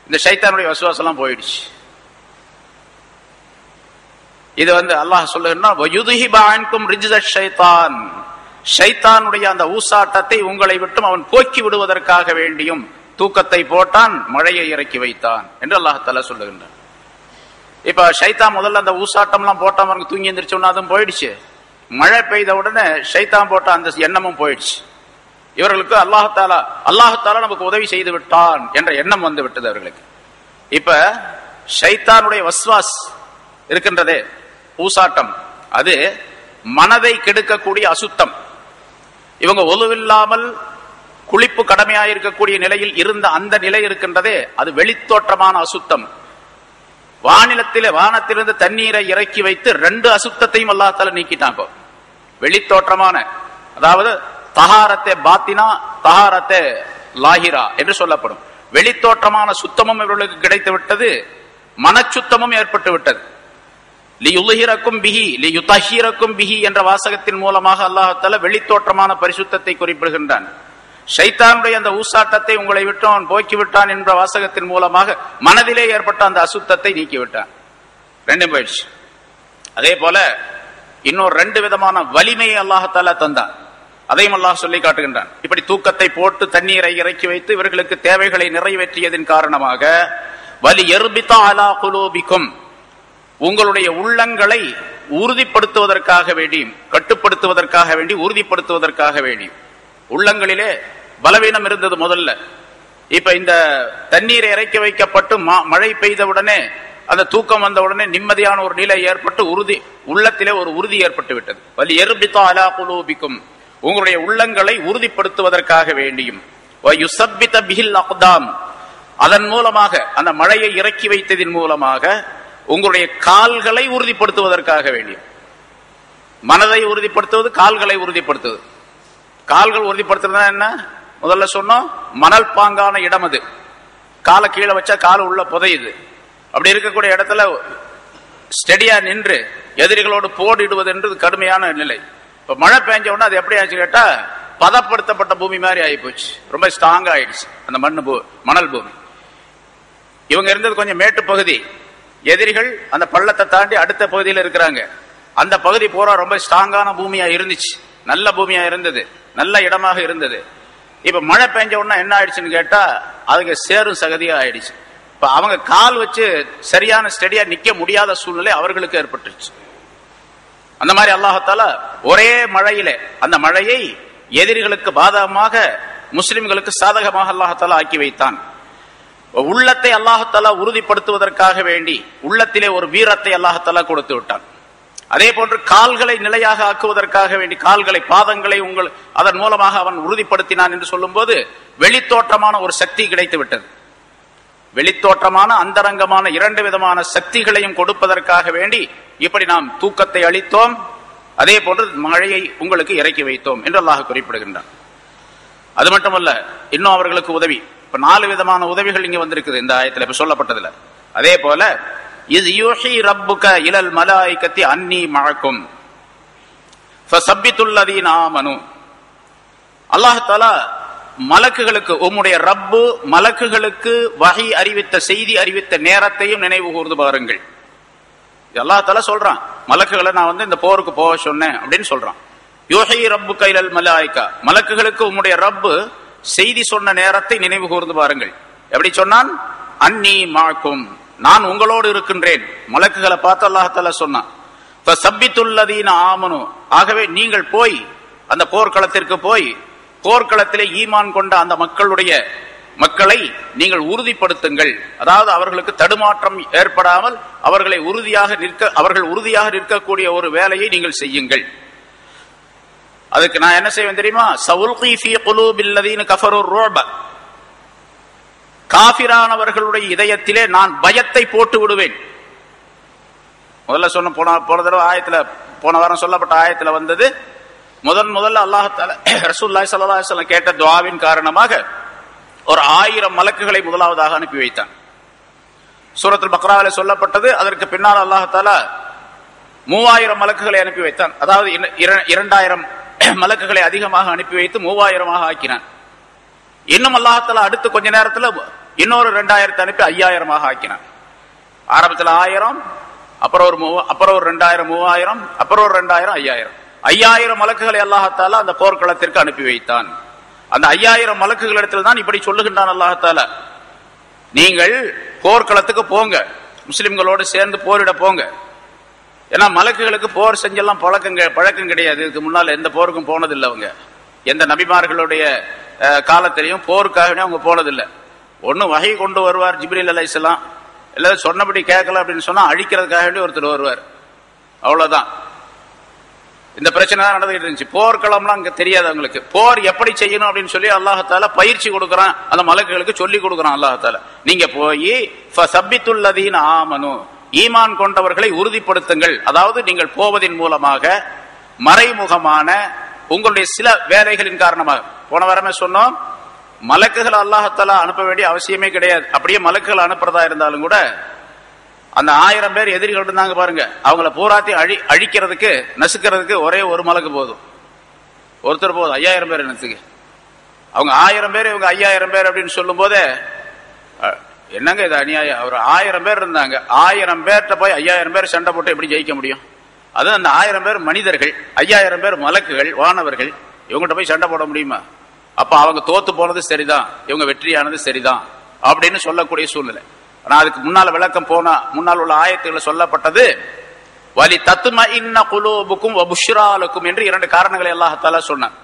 இந்த ஷைத்தானுடைய வசுவாசம் போயிடுச்சு. இது அல்லாஹ் சொல்லுகிறான், ஷைத்தானுடைய அந்த ஊசாட்டத்தை உங்களை விட்டும் அவன் போக்கி விடுவதற்காக வேண்டியும் தூக்கத்தை போட்டான், மழையை இறக்கி வைத்தான் என்று அல்லாஹ் தஆலா சொல்லுகின்றான். இப்ப ஷைத்தான் முதல்ல அந்த ஊசாட்டம் எல்லாம் போட்டான், தூங்கி எந்திரிச்சோன்னா அதுவும் போயிடுச்சு. மழை பெய்த உடனே ஷைத்தான் போட்ட அந்த எண்ணமும் போயிடுச்சு. இவர்களுக்கு அல்லாஹ் தஆலா நமக்கு உதவி செய்து விட்டான் என்ற எண்ணம் வந்து விட்டது அவர்களுக்கு. இப்ப ஷைத்தானுடைய வஸ்வாஸ் இருக்கின்றதே, ஊசாட்டம், அது மனதை கெடுக்கக்கூடிய அசுத்தம். இவங்க ஒழுவில்லாமல் குளிப்பு கடமையாயிருக்கக்கூடிய நிலையில் இருந்த அந்த நிலை இருக்கின்றதே, அது வெளித்தோற்றமான அசுத்தம். வானத்திலிருந்து தண்ணீரை இறக்கி வைத்து 2 அசுத்தத்தையும் அல்லாஹ் தஆலா நீக்கிட்டாங்க. வெளித்தோற்றமான, அதாவது தஹாரத்தே பாத்தினா, தஹாரத்தே லாஹிரா என்று சொல்லப்படும் வெளித்தோற்றமான சுத்தமும் இவர்களுக்கு கிடைத்து விட்டது, மனச்சுத்தமும் ஏற்பட்டு விட்டது. லியுல்ஹிரக்கும் பிஹி லியுதஹிரக்கும் பிஹி என்ற வாசகத்தின் மூலமாக அல்லாஹ் தஆலா வெளித்தோற்றமான பரிசுத்தத்தை குறிப்பிடுகின்றான். ஷைத்தானுடைய அந்த ஊசாட்டத்தை உங்களை விட்டு அவன் போக்கிவிட்டான் என்ற வாசகத்தின் மூலமாக மனதிலே ஏற்பட்ட அந்த அசுத்தத்தை நீக்கிவிட்டான். 2 போயிடுச்சு. அதே போல இன்னொரு 2 விதமான வலிமையை அல்லாஹ் தஆலா தந்தான். அதையும் அல்லாஹ் சொல்லி காட்டுகின்றான். இப்படி தூக்கத்தை போட்டு தண்ணீரை இறக்கி வைத்து இவர்களுக்கு தேவைகளை நிறைவேற்றியதன் காரணமாக வலி யர்பிதா அலா குலூபிக்கும், உங்களுடைய உள்ளங்களை உறுதிப்படுத்துவதற்காக வேண்டியும், கட்டுப்படுத்துவதற்காக வேண்டி, உறுதிப்படுத்துவதற்காக வேண்டியும். உள்ளங்களிலே பலவீனம் இருந்தது முதல்ல. இப்ப இந்த தண்ணீரை இறக்கி வைக்கப்பட்டு மழை பெய்தவுடனே, அந்த தூக்கம் வந்த உடனே நிம்மதியான ஒரு நிலை ஏற்பட்டு உள்ளத்திலே ஒரு உறுதி ஏற்பட்டு விட்டது. வலி யர்பிதா அலா குலூபிக்கும், உங்களுடைய உள்ளங்களை உறுதிப்படுத்துவதற்காக வேண்டியும், வயுஸப்பித பிஹில் அக்தாம், அதன் மூலமாக, அந்த மழையை இறக்கி வைத்ததின் மூலமாக உங்களுடைய கால்களை உறுதிப்படுத்துவதற்காக வேண்டியும். மனதை உறுதிப்படுத்துவது, கால்களை உறுதிப்படுத்துவது. கால்கள் உறுதிப்படுத்துறதுனா என்ன? முதல்ல சொன்னோம், மணல் பாங்கான இடம் அது. காலை கீழே வச்சா கால் உள்ள புதையுது. அப்படி இருக்கக்கூடிய இடத்துல ஸ்டெடியா நின்று எதிரிகளோடு போடிடுவது என்று கடுமையான நிலை. இப்ப மழை பெஞ்ச உடனே அது எப்படி ஆச்சு கேட்டா, பதப்படுத்தப்பட்ட பூமி மாதிரி ஆகி போச்சு, ரொம்ப ஸ்ட்ராங் ஆயிடுச்சு அந்த மணல் பூமி. இவங்க இருந்தது கொஞ்சம் மேட்டு பகுதி, எதிரிகள் அந்த பள்ளத்தை தாண்டி அடுத்த பகுதியில் இருக்கிறாங்க. அந்த பகுதி பூரா ரொம்ப ஸ்ட்ராங்கான பூமியா இருந்துச்சு, நல்ல பூமியா இருந்தது, நல்ல இடமாக இருந்தது. இப்ப மழை பெஞ்ச உடனே என்ன ஆயிடுச்சுன்னு கேட்டா, அதுக்கு சேரும் சகதியா ஆயிடுச்சு. இப்ப அவங்க கால் வச்சு சரியான ஸ்டெடியா நிக்க முடியாத சூழ்நிலை அவர்களுக்கு ஏற்பட்டுச்சு. அந்த மாதிரி அல்லாஹ் தஆலா ஒரே மழையிலே அந்த மழையை எதிரிகளுக்கு பாதகமாக, முஸ்லிம்களுக்கு சாதகமாக அல்லாஹ் தஆலா ஆக்கி வைத்தான். உள்ளத்தை அல்லாஹ் தஆலா உறுதிப்படுத்துவதற்காக வேண்டி உள்ளத்திலே ஒரு வீரத்தை அல்லாஹ் தஆலா கொடுத்து விட்டான். அதே போன்று கால்களை நிலையாக ஆக்குவதற்காக வேண்டி, கால்களை, பாதங்களை அதன் மூலமாக அவன் உறுதிப்படுத்தினான் என்று சொல்லும் போது வெளித்தோற்றமான ஒரு சக்தி கிடைத்து விட்டது. வெளித்தோற்றமான அந்தரங்கமான 2 விதமான சக்திகளையும் கொடுப்பதற்காக வேண்டி இப்படி நாம் தூக்கத்தை அளித்தோம், அதே போன்று மழையை உங்களுக்கு இறக்கி வைத்தோம் என்று அல்லாஹ் குறிப்பிடுகின்றான். அது மட்டுமல்ல, இன்னும் அவர்களுக்கு உதவி. இப்ப 4 விதமான உதவிகள் இங்க வந்திருக்குது இந்த ஆயத்துல, இப்ப சொல்லப்பட்டதுல. அதே போல இஸ் யூஹி ரப்புக இலல் மலாயிகத்தி அன்னி மஅக்கும் ஃபஸப்பித்துல் லதீன ஆமனு, அல்லாஹ் தஆலா மலக்குகளுக்கு உம்முடைய ரப்பு மலக்குகளுக்கு வஹி அறிவித்த செய்தி அறிவித்த நேரத்தையும் நினைவு கூர்ந்து பாருங்கள். அல்லாஹ் தஆலா சொல்றான், மலக்குகளை நான் இந்த போருக்கு போக சொன்னேன் அப்படின்னு சொல்றான். யூஹி ரப்பு கைலல் மலாயிகா, மலக்குகளுக்கு உம்முடைய ரப்பு செய்தி சொன்ன நேரத்தை நினைவு கூர்ந்து பாருங்கள். எப்படி சொன்னான்? அன்னி மாக்கும், நான் உங்களோடு இருக்கின்றேன். மலக்குகளை பார்த்து அல்லாஹ் தஆலா சொன்னான், ஃபஸப்பித்துல்லதீன ஆமனு, ஆகவே நீங்கள் போய் அந்த போர்க்களத்திற்கு போய் போர்க்களத்திலே ஈமான் கொண்ட அந்த மக்களை நீங்கள் உறுதிப்படுத்துங்கள். அதாவது அவர்களுக்கு தடுமாற்றம் ஏற்படாமல் அவர்கள் உறுதியாக நிற்கக்கூடிய ஒரு வேலையை நீங்கள் செய்யுங்கள். அதுக்கு நான் என்ன செய்வேன் தெரியுமா? சவுல்கி ஃபீ குலூபில்லதீன கஃபரு ருஅப, காஃபிரானவர்களுடைய இதயத்திலே நான் பயத்தை போட்டு விடுவேன். முதல்ல சொன்ன போன தடவை ஆயத்துல, போன வாரம் சொல்லப்பட்ட ஆயத்துல வந்தது, முதல்ல அல்லாஹ் தஆலா ரசூலுல்லாஹி ஸல்லல்லாஹு அலைஹி வஸல்லம் கேட்ட துஆவின் காரணமாக ஒரு 1000 மலக்குகளை முதலாவதாக அனுப்பி வைத்தான். சூரத்துல் பக்ராவிலே சொல்லப்பட்டது. அதற்கு பின்னால் அல்லாஹ் தஆலா 3000 மலக்குகளை அனுப்பி வைத்தான். அதாவது 2000 மலக்குகளை அதிகமாக அனுப்பி வைத்து 3000 ஆக்கினான். இன்னும் அல்லாஹ் தஆலா அடுத்து கொஞ்ச நேரத்தில் இன்னொரு 2000 அனுப்பி 5000 ஆக்கினான். ஆரம்பத்தில் 1000, அப்புறம் ஒரு 2000, 3000, அப்புறம் ஒரு 2000, 5000 மலக்குகளை அல்லாஹ் தஆலா அந்த போர்க்களத்திற்கு அனுப்பி வைத்தான். அந்த 5000 மலக்குகளிடத்தில் தான் இப்படி சொல்லுகின்றான் அல்லாஹ் தஆலா, நீங்கள் போர்க்களத்துக்கு போங்க, முஸ்லிம்களோடு சேர்ந்து போரிட போங்க. ஏன்னா மலக்குகளுக்கு போர் செஞ்செல்லாம் பழக்கம் கிடையாது. இதுக்கு முன்னால் எந்த போருக்கும் போனதில்லை. அவங்க எந்த நபிமார்களுடைய காலத்திலையும் போருக்காகவே அவங்க போனதில்லை. ஒன்னு வகை கொண்டு வருவார் ஜிப்ரீல் அலைஹிஸ்ஸலாம், எல்லாரும் சொன்னபடி கேட்கல அப்படின்னு சொன்னா அழிக்கிறதுக்காக ஒருத்தர் வருவார், அவ்வளவுதான். இந்த பிரச்சனை தான் நடந்துகிட்டு இருந்துச்சு. போர்க்களம்லாம் அங்க தெரியாது அவங்களுக்கு. போர் எப்படி செய்யணும் அப்படின்னு சொல்லி அல்லாஹ் தஆலா பயிற்சி கொடுக்குறான், அந்த மலக்குகளுக்கு சொல்லி கொடுக்குறான் அல்லாஹ் தஆலா. நீங்க போய் ஃபஸப்பித்துல்லதீன ஆமனு, ஈமான் கொண்டவர்களை உறுதிப்படுத்துங்கள். அதாவது நீங்கள் போவதின் மூலமாக மறைமுகமான உங்களுடைய சில வேலைகளின் காரணமாக, போன வாரமே சொன்னோம், மலக்குகள் அல்லாஹ் தஆலா அனுப்ப வேண்டிய அவசியமே கிடையாது. அப்படியே மலக்குகள் அனுப்புறதா இருந்தாலும் கூட அந்த 1000 பேர் எதிரிகள் இருந்தாங்க பாருங்க, அவங்கள பூராத்தையும் அழிக்கிறதுக்கு நசுக்கிறதுக்கு ஒரே ஒரு மலக்கு போதும், ஒருத்தர் போதும். 5000 பேர் என்னத்துக்கு? அவங்க 1000 பேர், இவங்க 5000 பேர் அப்படின்னு சொல்லும் போதே என்னங்க இது அநியாயம். அவர் 1000 பேர் இருந்தாங்க, 1000 பேர்கிட்ட போய் 5000 பேர் சண்டை போட்டு எப்படி ஜெயிக்க முடியும்? அது அந்த 1000 பேர் மனிதர்கள், 5000 பேர் மலக்குகள், வானவர்கள், இவங்ககிட்ட போய் சண்டை போட முடியுமா? அப்ப அவங்க தோத்து போனது சரிதான், இவங்க வெற்றியானது சரிதான் அப்படின்னு சொல்லக்கூடிய சூழ்நிலை. ஆனா அதுக்கு முன்னால விளக்கம் முன்னால் உள்ள ஆயத்துக்களை சொல்லப்பட்டது, வலி தத்மஇன்ன குலூபுக்கும் வ புஷ்ரா லக்கும் என்று 2 காரணங்களை அல்லாஹ் தஆலா சொன்னான்.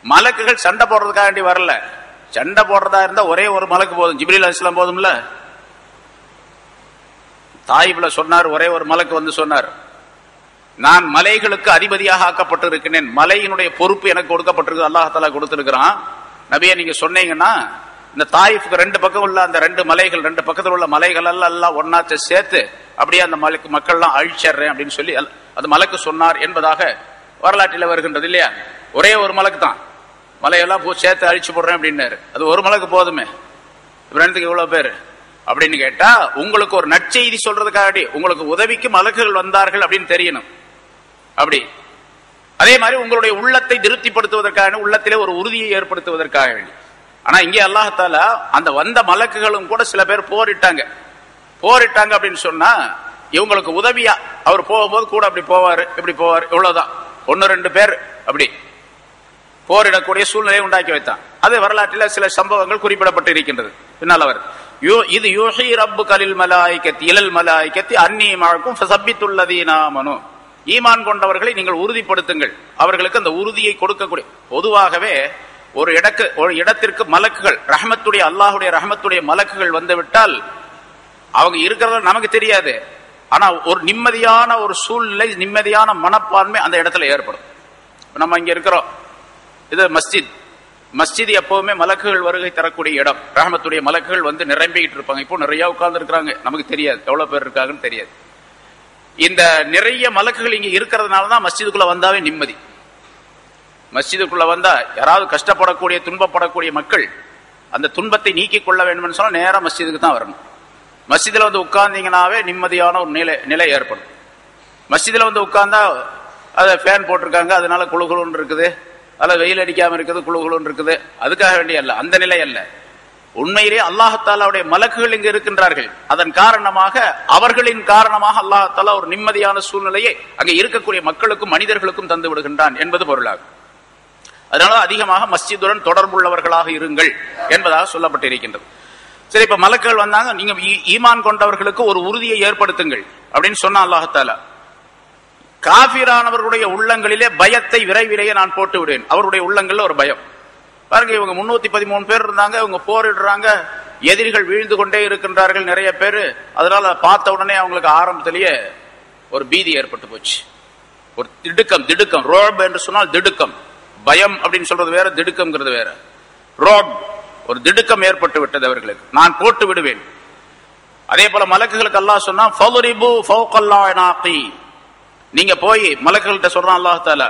மலக்குகள் சண்டை போடுறதுக்காண்டி வரல. சண்டை போடுறதா இருந்தா ஒரே ஒரு மலக்கு போதும், ஜிப்ரீல் அலைஹிஸ்ஸலாம் போதும்ல. தாயிப்ல சொன்னார், ஒரே ஒரு மலக்கு வந்து சொன்னார், நான் மலைகளுக்கு அதிபதியாக ஆக்கப்பட்டு இருக்கிறேன், மலையினுடைய பொறுப்பு எனக்கு கொடுக்கப்பட்டிருக்கு, அல்லாஹ் தஆலா கொடுத்திருக்கிறான். நபியே நீங்க சொன்னீங்கன்னா இந்த தாயிஃப்க்கு 2 பக்கம் உள்ள அந்த 2 மலைகள், 2 பக்கத்தில் உள்ள மலைகள் எல்லாம் ஒன்னாச்ச சேர்த்து அப்படியே அந்த மக்கள்லாம் அழிச்சிடுறேன் அப்படின்னு சொல்லி அது மலக்கு சொன்னார் என்பதாக வரலாற்றில் வருகின்றது இல்லையா? ஒரே ஒரு மலக்கு தான் மலையெல்லாம் சேர்த்து அழிச்சு போடுறேன் அப்படின்னாரு. அது ஒரு மலக்கு போதுமே, ரெண்டுக்கு இவ்வளவு பேர் அப்படின்னு கேட்டா, உங்களுக்கு ஒரு நற்செய்தி சொல்றதுக்காக உங்களுக்கு உதவிக்கு மலக்குகள் வந்தார்கள் அப்படின்னு தெரியணும். அப்படி அதே மாதிரி உங்களுடைய உள்ளத்தை திருப்திப்படுத்துவதற்காக, உள்ளத்திலே ஒரு உறுதியை ஏற்படுத்துவதற்காக வேண்டி. ஆனா இங்கே அல்லாஹ் தஆலா அந்த வந்த மலக்குகளும் கூட சில பேர் போரிட்டாங்க அப்படின்னு சொன்னா, இவங்களுக்கு உதவியா அவர் போகும்போது கூட அப்படி போவாரு, இப்படி போவார், இவ்வளவுதான். 1-2 பேர் அப்படி போரிடக்கூடிய சூழ்நிலையை உண்டாக்கி வைத்தான். அது வரலாற்றில் சில சம்பவங்கள் குறிப்பிடப்பட்டு இருக்கின்றது. பின்னால் அவர் இது யூஹி ரப்புக லில் மலாயிகத்தி இலல் மலாயிகத்தி அன்னி மஅக்கும் ஃபஸப்பித்துல்லதீன ஆமனு, ஈமான் கொண்டவர்களை நீங்கள் உறுதிப்படுத்துங்கள், அவர்களுக்கு அந்த உறுதியை கொடுக்கக்கூடிய. பொதுவாகவே ஒரு இடத்திற்கு மலக்குகள், ரஹ்மத்துடைய அல்லாஹுடைய ரஹ்மத்துடைய மலக்குகள் வந்துவிட்டால் அவங்க இருக்கிறது நமக்கு தெரியாது. ஆனா ஒரு நிம்மதியான ஒரு சூழ்நிலை, நிம்மதியான மனப்பான்மை அந்த இடத்துல ஏற்படும். நம்ம இங்க இருக்கிறோம், இது மஸ்ஜித் எப்பவுமே மலக்குகள் வருகை தரக்கூடிய இடம். ரஹ்மத்துடைய மலக்குகள் வந்து நிரம்பிக்கிட்டு இருப்பாங்க. இப்போ நிறைய உட்கார்ந்து இருக்கிறாங்க, நமக்கு தெரியாது எவ்வளவு பேர் இருக்காங்கன்னு தெரியாது. இந்த நிறைய மலக்குகள் இங்க இருக்கிறதுனாலதான் மஸ்ஜிதுக்குள்ள வந்தாவே நிம்மதி. மஸ்ஜிதுக்குள்ள வந்தா யாராவது கஷ்டப்படக்கூடிய, துன்பப்படக்கூடிய மக்கள் அந்த துன்பத்தை நீக்கிக் கொள்ள வேண்டும் சொன்னா நேரா மஸ்ஜிதுக்கு தான் வரணும். மஸ்ஜிதுல வந்து உட்கார்ந்தீங்கன்னாவே நிம்மதியான ஒரு நிலை ஏற்படும். மஸ்ஜிதுல வந்து உட்கார்ந்தா அதை ஃபேன் போட்டிருக்காங்க, அதனால குளுகுளுன்னு இருக்குது, அதில் வெயில் அடிக்காம இருக்குது, குழு குழுன்னு இருக்குது, அதுக்காக வேண்டிய அல்ல, அந்த நிலை அல்ல. உண்மையிலே அல்லாஹாலாவுடைய மலக்குகள் இங்கு இருக்கின்றார்கள். அதன் காரணமாக அவர்களின் காரணமாக அல்லாஹாலா ஒரு நிம்மதியான சூழ்நிலையை அங்கே இருக்கக்கூடிய மக்களுக்கும் மனிதர்களுக்கும் தந்து விடுகின்றான் என்பது பொருளாகும். அதனால அதிகமாக மஸ்ஜிதுடன் தொடர்புள்ளவர்களாக இருங்கள் என்பதாக சொல்லப்பட்டிருக்கின்றது. சரி, இப்ப மலக்குகள் வந்தாங்க, நீங்க ஈமான் கொண்டவர்களுக்கு ஒரு உறுதியை ஏற்படுத்துங்கள் அப்படின்னு சொன்ன அல்லாஹாலா, காஃபிரானவர்களுடைய உள்ளங்களிலே பயத்தை விரைவிலேயே நான் போட்டு விடுவேன். அவருடைய உள்ளங்கள்ல ஒரு பயம். பாருங்க, இவங்க 313 பேர் இருந்தாங்க, இவங்க போரிடுறாங்க, எதிரிகள் வீழ்ந்து கொண்டே இருக்கின்றார்கள் நிறைய பேர். அதனால பார்த்த உடனே அவங்களுக்கு ஆரம்பத்திலேயே ஒரு பீதி ஏற்பட்டு போச்சு, ஒரு திடுக்கம். ரோப் என்று சொன்னால் திடுக்கம், பயம் அப்படின்னு சொல்றது வேற, திடுக்கம்ங்கிறது வேற. ரோப், ஒரு திடுக்கம் ஏற்பட்டு விட்டது அவர்களுக்கு, நான் போட்டு விடுவேன். அதே போல மலக்குகளுக்கு அல்லாஹ் சொன்னா, ஃபதுரிபு ஃபௌகல்லானாகி, நீங்க போய் மலக்குகள்கிட்ட சொல்றான் அல்லாஹ் தஆலா,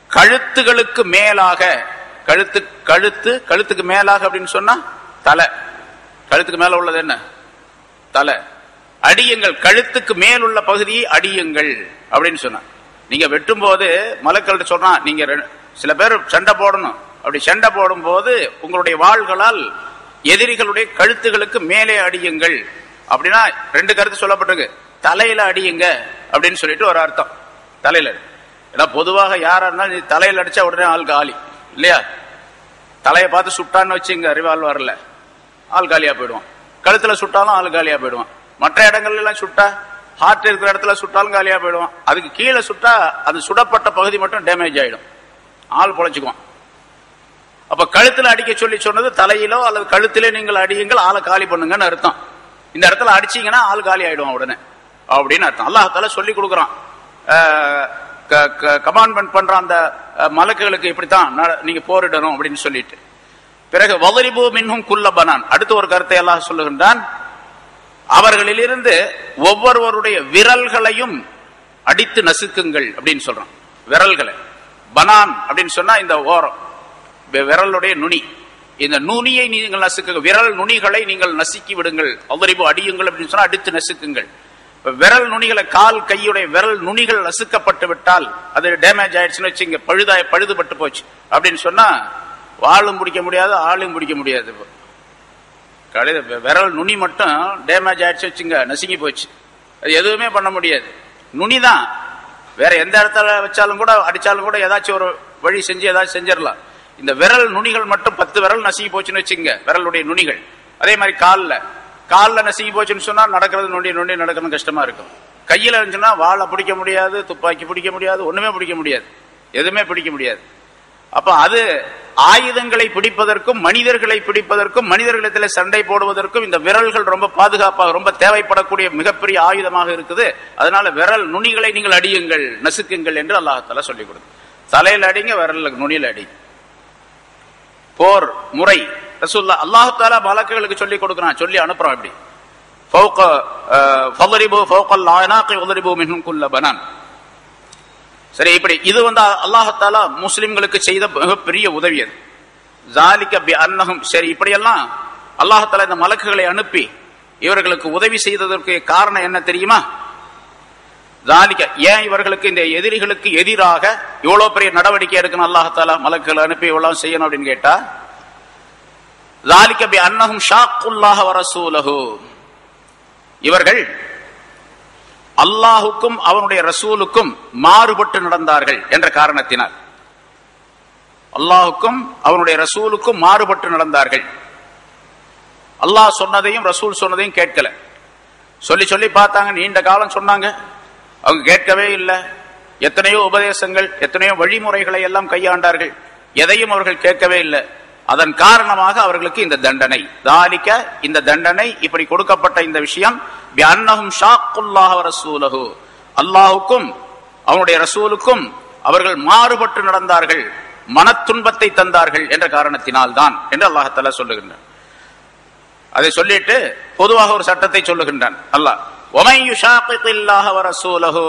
கழுத்துகளுக்கு மேலாக, கழுத்துக்கு மேலாக அப்படின்னு சொன்னா தலை, கழுத்துக்கு மேல உள்ளது என்ன? தலை. அடியுங்கள், கழுத்துக்கு மேல் உள்ள பகுதியை அடியுங்கள் அப்படின்னு சொன்னா. நீங்க வெட்டும் போது மலக்கள்கிட்ட சொல்றான், நீங்க சில பேர் சண்டை போடணும், அப்படி சண்டை போடும் போது உங்களுடைய வாள்களால் எதிரிகளுடைய கழுத்துகளுக்கு மேலே அடியுங்கள் அப்படின்னா 2 கருத்து சொல்லப்பட்டிருக்கு. தலையில அடியுங்க அப்படின்னு சொல்லிட்டு ஒரு அர்த்தம், தலையில. ஏன்னா பொதுவாக யாரா இருந்தாலும் நீ தலையில அடிச்சா உடனே ஆள் காலி இல்லையா? தலையை பார்த்து சுட்டான்னு வச்சுங்க, ரிவால்வர்ல ஆள் காலியா போயிடுவான். கழுத்துல சுட்டாலும் ஆள் காலியா போயிடுவான். மற்ற இடங்கள்ல எல்லாம் சுட்டா, ஹார்ட் இருக்கிற இடத்துல சுட்டாலும் காலியா போயிடுவான். அதுக்கு கீழே சுட்டா அது சுடப்பட்ட பகுதி மட்டும் டேமேஜ் ஆயிடும், ஆள் பொழைச்சுக்குவான். அப்ப கழுத்துல அடிக்க சொல்லி சொன்னது தலையிலோ அல்லது கழுத்திலே நீங்கள் அடியுங்கள், ஆளை காலி பண்ணுங்கன்னு அர்த்தம். இந்த இடத்துல அடிச்சீங்கன்னா ஆள் காலி ஆயிடுவான் உடனே அப்படின்னு அர்த்தம். அல்லாஹ் சொல்லி கொடுக்குறான், கமாண்ட்மெண்ட் பண்ற அந்த மலக்குகளுக்கு இப்படித்தான் நீங்க போரிடணும் அப்படின்னு சொல்லிட்டு. பிறகு வதரிபு மின்ஹும் குல்ல பனான், அடுத்து ஒரு கருத்தை அல்லாஹ் சொல்லுகின்றான், அவர்களிலிருந்து ஒவ்வொருவருடைய விரல்களையும் அடித்து நசுக்குங்கள் அப்படின்னு சொல்றான். விரல்களை பனான் அப்படின்னு சொன்னா இந்த ஓரம், விரலுடைய நுனி, இந்த நுனியை நீங்கள் நசுக்குங்கள், விரல் நுனிகளை நீங்கள் நசுக்கி விடுங்கள். வதரிபு அடியுங்கள் அப்படின்னு சொன்னா அடித்து நசுக்குங்கள். விரல் நுனிகளை, கால் கையுடைய விரல் நுனிகள் நசுக்கப்பட்டு விட்டால் அது டேமேஜ் ஆயிடுச்சுன்னு வச்சுங்க, பழுதுபட்டு போச்சு அப்படின்னு சொன்னா வாளும் பிடிக்க முடியாது, ஆளும் பிடிக்க முடியாது. விரல் நுனி மட்டும் டேமேஜ் ஆயிடுச்சு வச்சுங்க, நசுங்கி போச்சு, அது எதுவுமே பண்ண முடியாது. நுனிதான், வேற எந்த இடத்துல வச்சாலும் கூட அடிச்சாலும் கூட ஏதாச்சும் ஒரு வழி செஞ்சு ஏதாச்சும் செஞ்சிடலாம். இந்த விரல் நுனிகள் மட்டும் 10 விரல் நசுங்கி போச்சுன்னு வச்சுங்க, விரலுடைய நுனிகள். அதே மாதிரி காலில் நசுங்கி போச்சுன்னு சொன்னா நடக்கிறது நொண்டி நடக்கிறது கஷ்டமா இருக்கும். கையில இருந்துச்சுன்னா வாழை பிடிக்க முடியாது, துப்பாக்கி பிடிக்க முடியாது, ஒண்ணுமே பிடிக்க முடியாது, எதுவுமே பிடிக்க முடியாது. அப்ப அது ஆயுதங்களை பிடிப்பதற்கும் மனிதர்களை பிடிப்பதற்கும் மனிதர்களிடத்தில் சண்டை போடுவதற்கும் இந்த விரல்கள் ரொம்ப பாதுகாப்பாக, ரொம்ப தேவைப்படக்கூடிய மிகப்பெரிய ஆயுதமாக இருக்குது. அதனால விரல் நுனிகளை நீங்கள் அடியுங்கள், நசுக்குங்கள் என்று அல்லாஹ் சொல்லிக் கொடுத்து, தலையில அடிங்க, விரல் நுனியில அடி. போர் முறை ரசூலுல்லாஹ் அல்லாஹ் தஆலா மலக்குகளுக்கு சொல்லி கொடுக்கிறான், சொல்லி அனுப்புறான். இப்படி ஃபதரிபு ஃபௌகல் ஆனாகி வதரிபு மின்ஹும் குல்ல பனான். சரி, இப்படி இது அல்லாஹ் தஆலா முஸ்லிம்களுக்கு செய்த மிகப்பெரிய உதவி அது. ஸாலிக பிஅன்னஹும், சரி இப்படியெல்லாம் அல்லாஹ் தஆலா இந்த மலக்குகளை அனுப்பி இவர்களுக்கு உதவி செய்ததற்கு காரணம் என்ன தெரியுமா? ஸாலிக, ஏன் இவர்களுக்கு இந்த எதிரிகளுக்கு எதிராக இவ்வளவு பெரிய நடவடிக்கை எடுக்கணும் அல்லாஹ் தஆலா மலக்குகளை அனுப்பி இவ்வளவு செய்யணும் அப்படின்னு கேட்டா, ஸாலிக பிஅன்னஹும் ஷாக்குல்லாஹ வ ரசூலஹு, இவர்கள் அல்லாஹுக்கும் அவனுடைய ரசூலுக்கும் மாறுபட்டு நடந்தார்கள் என்ற காரணத்தினால், அல்லாஹுக்கும் அவனுடைய ரசூலுக்கும் மாறுபட்டு நடந்தார்கள். அல்லாஹ் சொன்னதையும் ரசூல் சொன்னதையும் கேட்கல. சொல்லி சொல்லி பார்த்தாங்க, நீண்ட காலம் சொன்னாங்க, அவங்க கேட்கவே இல்லை. எத்தனையோ உபதேசங்கள், எத்தனையோ வழிமுறைகளை எல்லாம் கையாண்டார்கள், எதையும் அவர்கள் கேட்கவே இல்லை. அதன் காரணமாக அவர்களுக்கு இந்த தண்டனை, தாலிக இந்த தண்டனை, இப்படி கொடுக்கப்பட்ட இந்த விஷயம், பிஅன்னஹும் ஷாக்குல்லாஹ வ ரசூலஹு, அல்லாஹுக்கும் அவனுடைய ரசூலுக்கும் அவர்கள் மாறுபட்டு நடந்தார்கள், மனத்துன்பத்தை தந்தார்கள் என்ற காரணத்தினால் தான் என்று அல்லாஹ் தஆலா சொல்லுகின்றான். அதை சொல்லிட்டு பொதுவாக ஒரு சட்டத்தை சொல்லுகின்றான் அல்லாஹ், வமை யுஷாகில்லாஹ வ ரசூலஹு,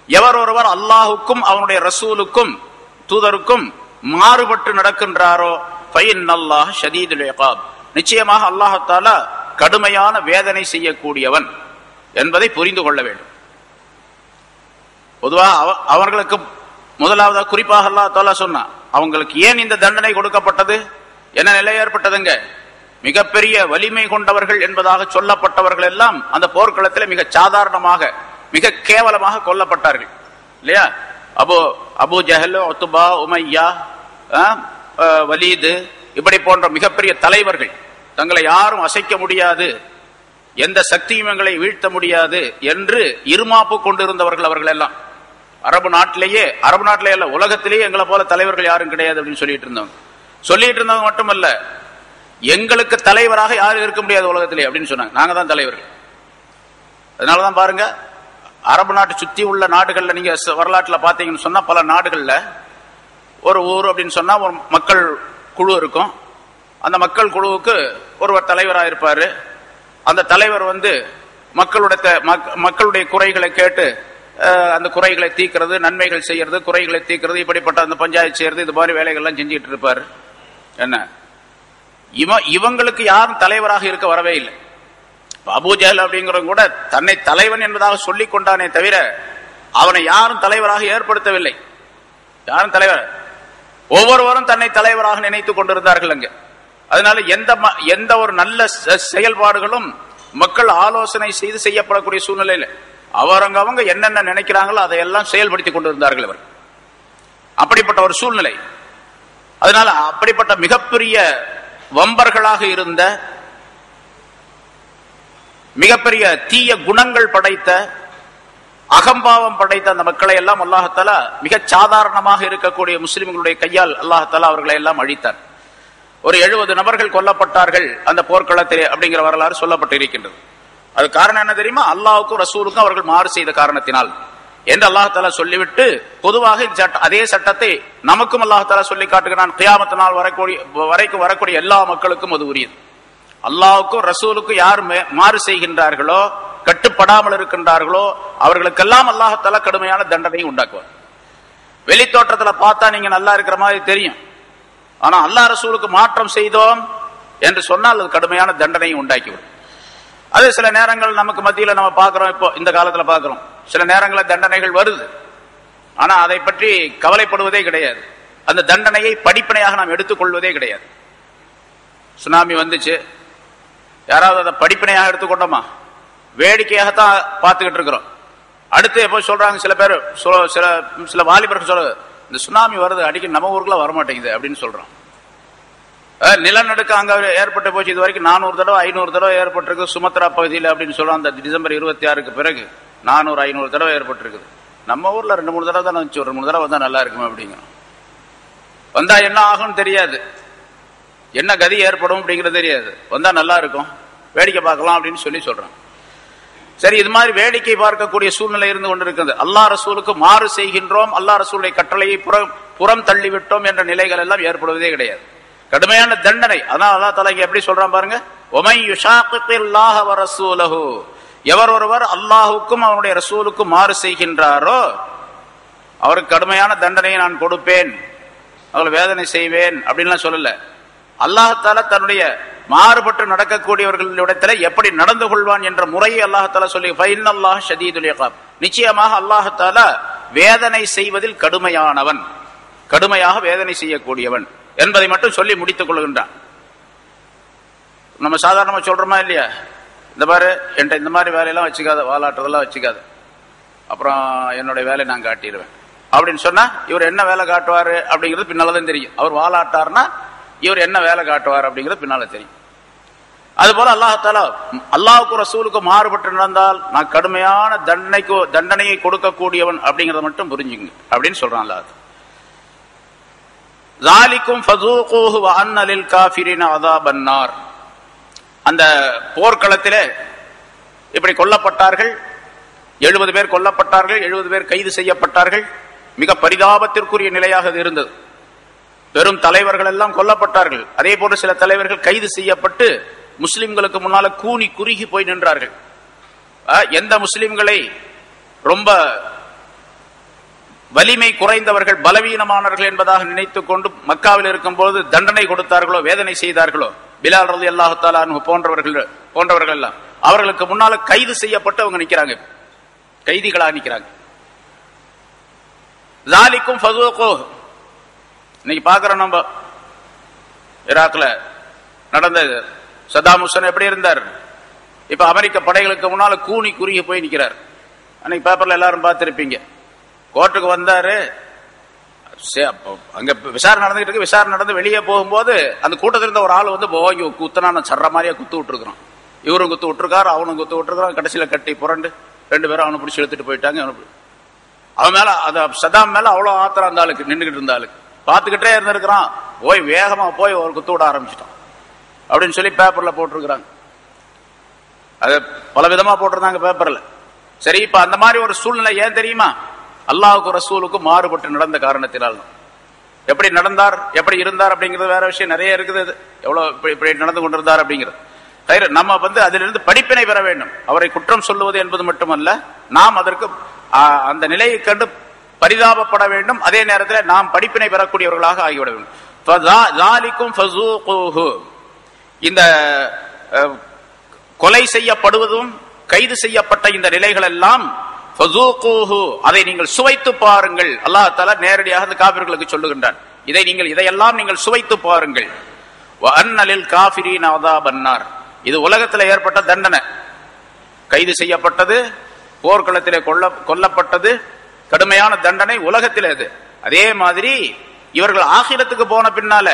எவர் ஒருவர் அல்லாஹுக்கும் அவனுடைய ரசூலுக்கும் தூதருக்கும் மாறுபட்டு நடக்கின்றாரோ ஃபைன்னல்லாஹ ஷதீதுல் இகாப், நிச்சயமாக அல்லாஹ் தஆலா கடுமையான வேதனை செய்யக்கூடியவன் என்பதை புரிந்து கொள்ள வேண்டும். பொதுவாக அவர்களுக்கு முதலாவதா குறிப்பாக அல்லாஹ் தஆலா சொன்னான், அவங்களுக்கு ஏன் இந்த தண்டனை கொடுக்கப்பட்டது, என்ன நிலை ஏற்பட்டதுங்க? மிகப்பெரிய வலிமை கொண்டவர்கள் என்பதாக சொல்லப்பட்டவர்கள் எல்லாம் அந்த போர்க்களத்தில் மிக சாதாரணமாக மிக கேவலமாக கொல்லப்பட்டார்கள் இல்லையா? அபு ஜஹல், உத்பா, உமையா, வலீது இப்படி போன்ற மிகப்பெரிய தலைவர்கள், தங்களை யாரும் அசைக்க முடியாது, எந்த சக்தியும் எங்களை வீழ்த்த முடியாது என்று இருமாப்பு கொண்டிருந்தவர்கள் அவர்கள் எல்லாம். அரபு நாட்டிலேயே அல்ல, உலகத்திலேயே எங்களை போல தலைவர்கள் யாரும் கிடையாது அப்படின்னு சொல்லிட்டு இருந்தவங்க மட்டுமல்ல, எங்களுக்கு தலைவராக யாரும் இருக்க முடியாது உலகத்திலே அப்படின்னு சொன்னாங்க. நாங்க தான் தலைவர்கள். அதனாலதான் பாருங்க, அரபு நாட்டு சுத்தி உள்ள நாடுகள்ல நீங்க வரலாற்றுல பாத்தீங்கன்னு சொன்னா, பல நாடுகள்ல ஒரு ஊர் அப்படின்னு சொன்னா ஒரு மக்கள் குழு இருக்கும். அந்த மக்கள் குழுவுக்கு ஒருவர் தலைவராக இருப்பாரு. அந்த தலைவர் மக்களுடைய குறைகளை கேட்டு அந்த குறைகளை தீர்க்கிறது, நன்மைகள் செய்யறது, குறைகளை தீர்க்கிறது, இப்படிப்பட்ட அந்த பஞ்சாயத்து செய்யறது, இது மாதிரி வேலைகள்லாம் செஞ்சுட்டு இருப்பாரு. என்ன இவங்களுக்கு யாரும் தலைவராக இருக்க வரவே இல்லை. அபூ ஜஹல் அப்படிங்கிறவங்க கூட தன்னை தலைவன் என்பதாக சொல்லிக் கொண்டானே தவிர அவனை யாரும் தலைவராக ஏற்படுத்தவில்லை. யாரும் தலைவர், ஒவ்வொருவரும் தன்னை தலைவராக நினைத்துக் கொண்டிருந்தார்கள் அங்க. அதனால எந்த ஒரு நல்ல செயல்பாடுகளும் மக்கள் ஆலோசனை செய்து செய்யப்படக்கூடிய சூழ்நிலையில அவங்க என்னென்ன நினைக்கிறாங்களோ அதையெல்லாம் செயல்படுத்திக் கொண்டிருந்தார்கள் அவர். அப்படிப்பட்ட ஒரு சூழ்நிலை. அதனால அப்படிப்பட்ட மிகப்பெரிய வம்பர்களாக இருந்த, மிகப்பெரிய தீய குணங்கள் படைத்த, அகம்பாவம் படைத்த அந்த மக்களை எல்லாம் அல்லாஹ் தஆலா மிக சாதாரணமாக இருக்கக்கூடிய முஸ்லிம்களுடைய கையால் அல்லாஹ் தஆலா அவர்களை எல்லாம் அழித்தார். ஒரு 70 நபர்கள் கொல்லப்பட்டார்கள் அந்த போர்க்களத்திலே அப்படிங்கிற வரலாறு சொல்லப்பட்டு இருக்கின்றது. அது காரணம் என்ன தெரியுமா? அல்லாஹ்வுக்கும் ரசூலுக்கும் அவர்கள் மாறு செய்த காரணத்தினால் என்று அல்லாஹ் தஆலா சொல்லிவிட்டு, பொதுவாக அதே சட்டத்தை நமக்கும் அல்லாஹ் தஆலா சொல்லி காட்டுகிறான். கியாமத் நாள் வரைக்கும் வரக்கூடிய எல்லா மக்களுக்கும் அது உரியது. அல்லாஹ்வுக்கும் ரசூலுக்கும் யார் மாறு செய்கின்றார்களோ, கட்டுப்படாமல் இருக்கின்றார்களோ, அவர்களுக்கெல்லாம் அல்லாஹ் தஆலா கடுமையான தண்டனை உண்டாக்குவார். வெளி தோற்றத்துல பார்த்தா நீங்க நல்லா இருக்கிற மாதிரி தெரியும். ஆனா அல்லாஹ் ரசூலுக்கு மாற்றம் செய்தோம் என்று சொன்னால் அது கடுமையான தண்டனையை உண்டாக்கிவிடும். அது சில நேரங்கள் நமக்கு மத்தியில நம்ம பார்க்கிறோம். இப்போ இந்த காலத்துல பார்க்கிறோம், சில நேரங்களில் தண்டனைகள் வருது. ஆனா அதை பற்றி கவலைப்படுவதே கிடையாது. அந்த தண்டனையை படிப்பினையாக நாம் எடுத்துக்கொள்வதே கிடையாது. சுனாமி வந்துச்சு, யாராவது அதை படிப்பினையாக எடுத்துக்கொண்டோமா? வேடிக்கையாகத்தான் பார்த்துக்கிட்டு இருக்கிறோம். அடுத்து எப்போ சொல்றாங்க சில பேர், சில வாலிபர்கள் சொல்றது, இந்த சுனாமி வருது, அடிக்கடி நம்ம ஊருக்குள்ள வரமாட்டேங்குது அப்படின்னு சொல்றோம். நிலநடுக்கம் அங்க ஏற்பட்டு போச்சு. இது வரைக்கும் 400 தடவை 500 தடவை ஏற்பட்டிருக்கு சுமத்ரா பகுதியில் அப்படின்னு சொல்றோம். அந்த டிசம்பர் 26க்கு பிறகு 400-500 தடவை ஏற்பட்டிருக்குது. நம்ம ஊர்ல 2-3 தடவை தான் வந்துச்சு, ஒரு 3 தடவை வந்தா நல்லா இருக்குமே அப்படிங்கிறோம். வந்தா என்ன ஆகும்னு தெரியாது, என்ன கதி ஏற்படும் அப்படிங்கிறது தெரியாது. வந்தா நல்லா இருக்கும், வேடிக்கை பார்க்கலாம் அப்படின்னு சொல்றோம். சரி, இது மாதிரி வேடிக்கை பார்க்கக்கூடிய சூழ்நிலை இருந்து கொண்டிருக்கிறது. அல்லாஹ் ரசூலுக்கு மாறு செய்கின்றோம், அல்லாஹ் ரசூலுடைய கட்டளையை புறம் தள்ளிவிட்டோம் என்ற நிலைகள் எல்லாம் ஏற்படுவதே கிடையாது. கடுமையான தண்டனை. அதான் அல்லாஹ் தஆலா எப்படி சொல்றான் பாருங்க, ஒமை யுஷாக்கில்லாஹ வ ரசூலஹு, எவர் ஒருவர் அல்லாஹுக்கும் அவனுடைய ரசூலுக்கும் மாறு செய்கின்றாரோ அவருக்கு கடுமையான தண்டனையை நான் கொடுப்பேன், அவங்களை வேதனை செய்வேன் அப்படின்லாம் சொல்லல. அல்லாஹ் தஆலா தன்னுடைய மாறுபட்டு நடக்கக்கூடியவர்களிடத்துல எப்படி நடந்து கொள்வான் என்ற முறையை அல்லாஹ் தஆலா சொல்லி, ஃபைன்னல்லாஹ் ஷதீதுல் இகாப், நிச்சயமாக அல்லாஹ் தஆலா வேதனை செய்வதில் கடுமையானவன், கடுமையாக வேதனை செய்யக்கூடியவன் என்பதை மட்டும் சொல்லி முடித்துக் கொள்கின்றான். நம்ம சாதாரணமா சொல்றோமா இல்லையா, இந்த மாதிரி என்கிட்ட இந்த மாதிரி வேலையெல்லாம் வச்சுக்காத, வாலாட்டுறதெல்லாம் வச்சுக்காத, அப்புறம் என்னுடைய வேலையை நான் காட்டிடுவேன் அப்படின்னு சொன்னா இவர் என்ன வேலை காட்டுவாரு அப்படிங்கிறது பின்னால்தான் தெரியும். அவர் வாலாட்டார்னா இவர் என்ன வேலை காட்டுவார் அப்படிங்கிறது பின்னால தெரியும். அதுபோல அல்லாஹ் தஆலா அல்லாஹ்வுக்கும் ரசூலுக்கும் மாறுபட்டு நடந்தால் நான் கடுமையான தண்டனையை கொடுக்கக்கூடியவன் அப்படிங்கறத மட்டும் புரிஞ்சுங்க அப்படின்னு சொல்றான் அல்லாஹ். ஸாலிகும் ஃபஸூகூஹு வ அன்ன லில் காஃபிரின அஸாபன் நார். அந்த போர்க்களத்திலே இப்படி கொல்லப்பட்டார்கள், 70 பேர் கொல்லப்பட்டார்கள், 70 பேர் கைது செய்யப்பட்டார்கள். மிக பரிதாபத்திற்குரிய நிலையாக இருந்தது. பெரும் தலைவர்கள் எல்லாம் கொல்லப்பட்டார்கள். அதே போன்று சில தலைவர்கள் கைது செய்யப்பட்டு முஸ்லிம்களுக்கு முன்னால கூனி குறுகி போய் நின்றார்கள். எந்த முஸ்லிம்களை ரொம்ப வலிமை குறைந்தவர்கள், பலவீனமானவர்கள் என்பதாக நினைத்துக் கொண்டு மக்காவில் இருக்கும் போது தண்டனை கொடுத்தார்களோ, வேதனை செய்தார்களோ, பிலால் ரலியல்லாஹு தஆலா அன்ஹு போன்றவர்கள் எல்லாம் அவர்களுக்கு முன்னால கைது செய்யப்பட்டு அவங்க நிக்கிறாங்க, கைதிகளா நிக்கிறாங்க. ஜாலிக்கும் ஃபஸூகு. இன்னைக்கு பார்க்கிறோம் நம்ம ஈராக்ல நடந்தது. சதாம் ஹுசைன் எப்படி இருந்தார்? இப்ப அமெரிக்க படைகளுக்கு முன்னால கூனி குறுகி போய் நிற்கிறார். அன்னைக்கு பேப்பர்ல எல்லாரும் பார்த்திருப்பீங்க. கோர்ட்டுக்கு வந்தாரு. அங்க விசாரணை நடந்துகிட்டு இருக்கு. விசாரணை நடந்து வெளியே போகும்போது அந்த கூட்டத்தில் இருந்த ஒரு ஆள் வந்து குத்துனா சர்ற மாதிரியா குத்து விட்டுருக்கான். இவரும் குத்து விட்டுருக்காரு, அவனும் குத்து விட்டுருக்கான். கடைசியில கட்டி புரண்டு 2 பேரும் அவனை பிடிச்சி இழுத்துட்டு போயிட்டாங்க. அவன் மேல சதாம் மேல அவ்வளவு ஆத்திரம் அந்த ஆளுக்கு, நின்றுகிட்டு இருந்த ஆளுக்கு. பார்த்துக்கிட்டே இருந்திருக்கிறான். போய் வேகமா போய் ஒரு குத்து விட ஆரம்பிச்சிட்டான் அப்படின்னு சொல்லி பேப்பர்ல போட்டிருக்கிறாங்க. அது பல விதமா போட்டிருந்தாங்க பேப்பர்ல. சரி, இப்ப அந்த மாதிரி ஒரு சூழ்நிலை ஏன் தெரியுமா? அல்லாஹ்வுக்கு ரசூலுக்கு மாறுபட்டு நடந்த காரணத்தினால். எப்படி நடந்தார், எப்படி இருந்தார் அப்படிங்கிறது வேற விஷயம், நிறைய இருக்குது. எவ்வளவு இப்படி நடந்து கொண்டிருந்தார் அப்படிங்கிறது நம்ம வந்து அதிலிருந்து படிப்பினை பெற வேண்டும். அவரை குற்றம் சொல்லுவது என்பது மட்டுமல்ல, நாம் அதற்கு அந்த நிலையை கண்டு பரிதாபப்பட வேண்டும். அதே நேரத்தில் நாம் படிப்பினை பெறக்கூடியவர்களாக ஆகிவிட வேண்டும். இந்த கொலை செய்யப்படுவதும் கைது செய்யப்பட்ட இந்த நிலைகள் எல்லாம் அதை நீங்கள் சுவைத்து பாருங்கள். அல்லாஹ் தஆலா நேரடியாக அந்த காபிர்களுக்கு சொல்லுகின்றான், இதையெல்லாம் நீங்கள் சுவைத்து பாருங்கள். இது உலகத்தில் ஏற்பட்ட தண்டனை. கைது செய்யப்பட்டது, போர்க்களத்திலே கொல்லப்பட்டது, கடுமையான தண்டனை உலகத்தில். அது அதே மாதிரி இவர்கள் ஆகிரத்துக்கு போன பின்னால